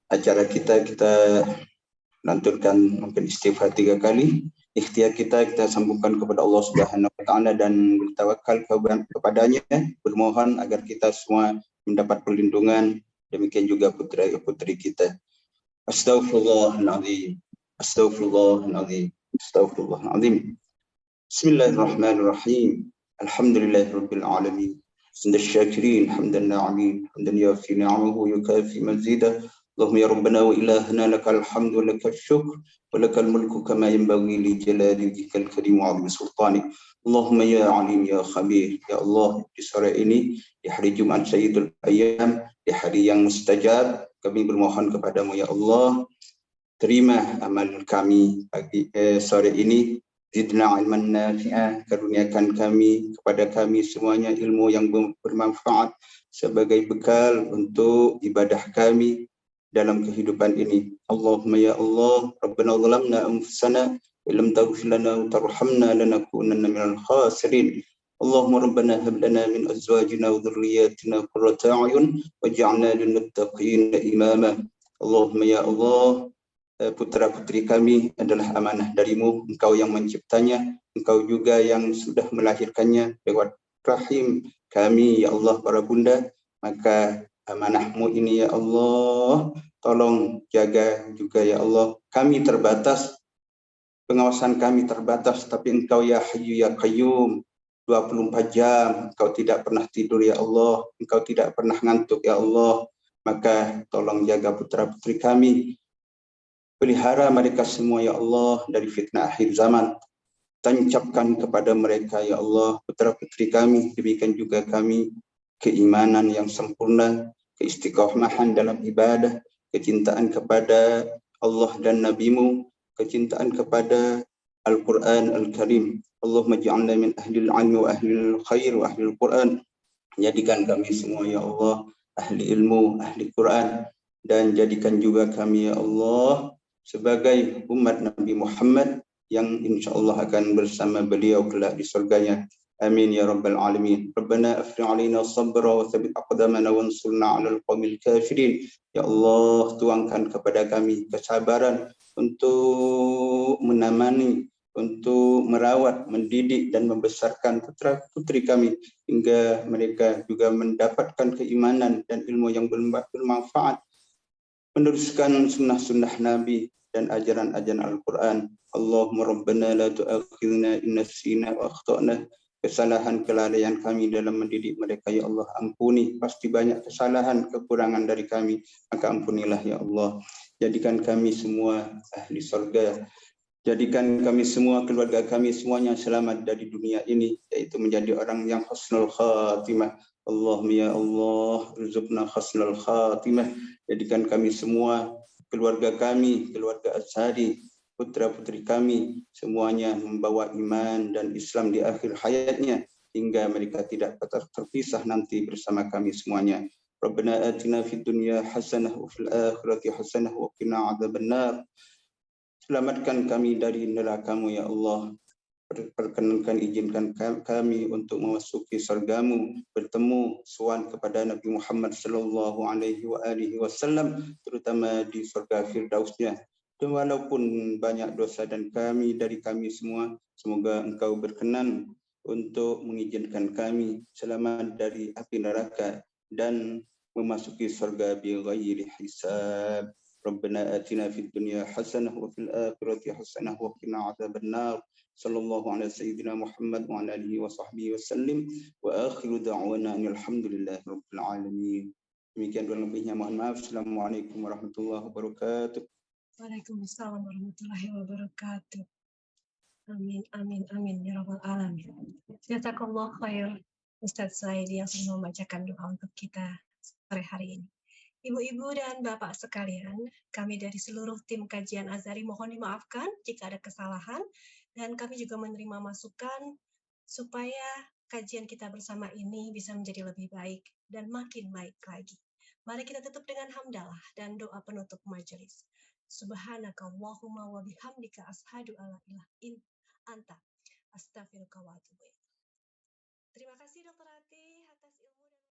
acara kita lanturkan mungkin istighfar 3 kali. Ikhtiar kita sambungkan kepada Allah Subhanahu wa taala dan bertawakal kepadanya, bermohon agar kita semua mendapat perlindungan, demikian juga putra-putri kita. Astaghfirullahaladzim, astaghfirullahaladzim, astaghfirullahaladzim. Bismillahirrahmanirrahim. Alhamdulillahirabbil alamin. Hamdasyakirin, hamdan na'amin, hamdan yafi ni'amahu yukafi mazidah. Allahumma ya Rabbana wa ilahana lakal hamdu wa lakal syukr wa lakal mulku kama yanbaghi li jalali wajhikal karim wa 'azimi sultanik. Allahumma ya alim ya khabir. Ya Allah, di sore ini di hari Jumat Sayyidul Ayyam, di hari yang mustajab, kami bermohon kepadamu ya Allah, terima amal kami pagi sore ini. Zidna ilman nafi'ah, karuniakan kami kepada kami semuanya ilmu yang bermanfaat sebagai bekal untuk ibadah kami dalam kehidupan ini. Allahumma ya Allah, Rabbana zalamna anfusana wa lam taghfir lana wa tarhamna lanakunanna minal khasirin. Allahumma rabbana hab lana min azwajina wa dhurriyyatina qurrata a'yun waj'alna lil muttaqina imama. Allahumma ya Allah, putra-putri kami adalah amanah darimu, engkau yang menciptanya, engkau juga yang sudah melahirkannya lewat rahim kami, ya Allah, para bunda. Maka amanahmu ini ya Allah, tolong jaga juga ya Allah. Kami terbatas, pengawasan kami terbatas, tapi engkau ya Hayyu ya Qayyum, 24 jam, engkau tidak pernah tidur ya Allah, engkau tidak pernah ngantuk ya Allah. Maka tolong jaga putra-putri kami, pelihara mereka semua ya Allah dari fitnah akhir zaman. Tancapkan kepada mereka ya Allah putra-putri kami, demikian juga kami, keimanan yang sempurna, keistiqomahan dalam ibadah, kecintaan kepada Allah dan Nabi-Mu, kecintaan kepada Al-Quran Al-Karim. Allahumma ja'alna min ahlil ilmi wa ahlil khair wa ahlil Quran. Jadikan kami semua ya Allah ahli ilmu, ahli Quran, dan jadikan juga kami ya Allah sebagai umat Nabi Muhammad yang insya Allah akan bersama beliau kelak di surganya. Amin ya rabbal alamin. Rabbana afrigh alaina sabra wa tsabbit aqdamana wansurna 'alal qaumil kafirin. Ya Allah, tuangkan kepada kami kesabaran untuk menemani, untuk merawat, mendidik dan membesarkan putra-putri kami hingga mereka juga mendapatkan keimanan dan ilmu yang bermanfaat, meneruskan sunnah-sunnah Nabi dan ajaran-ajaran Al-Quran. Allahumma rabbana la tu'akhidna in nasina wa akhtana. Kesalahan kelalaian kami dalam mendidik mereka ya Allah ampuni, pasti banyak kesalahan kekurangan dari kami, maka ampunilah ya Allah. Jadikan kami semua ahli surga, jadikan kami semua, keluarga kami semuanya selamat dari dunia ini, yaitu menjadi orang yang husnul khatimah. Allahumma ya Allah rizukna husnul khatimah. Jadikan kami semua, keluarga kami, keluarga Asy'ari, putra-putri kami semuanya membawa iman dan Islam di akhir hayatnya hingga mereka tidak terpisah nanti bersama kami semuanya. Rabbana atina fid dunya hasanah wa fil akhirati hasanah wa qina adzabannar. Selamatkan kami dari neraka-Mu ya Allah. Perkenankan, izinkan kami untuk memasuki surga-Mu, bertemu sowan kepada Nabi Muhammad sallallahu alaihi wasallam, terutama di surga Firdausnya. Dan walaupun banyak dosa dan dari kami semua, semoga Engkau berkenan untuk mengizinkan kami selamat dari api neraka dan memasuki surga bi ghairi hisab. Rabbana atina fid dunya hasanah wa fil akhirati hasanah wa qina adzabannar. Sallallahu alaihi sayyidina Muhammad wa ala alihi wa sahbihi wasallim wa akhiru da'wana alhamdulillahi rabbil alamin. Demikian kurang lebihnya, mohon maaf. Assalamualaikum warahmatullahi wabarakatuh. Waalaikumsalam warahmatullahi wabarakatuh. Amin, amin, amin ya rabbal alamin. Jazakallah khair Ustadz Saidi yang sudah membacakan doa untuk kita sore hari ini. Ibu-ibu dan bapak sekalian, kami dari seluruh tim kajian Azhari mohon dimaafkan jika ada kesalahan, dan kami juga menerima masukan supaya kajian kita bersama ini bisa menjadi lebih baik dan makin baik lagi. Mari kita tutup dengan hamdalah dan doa penutup majelis. Subhanakallahumma wa bihamdika ashhadu alla ilaha illa anta astaghfiruka wa atubu ilaik. Terima kasih Dr. Ati.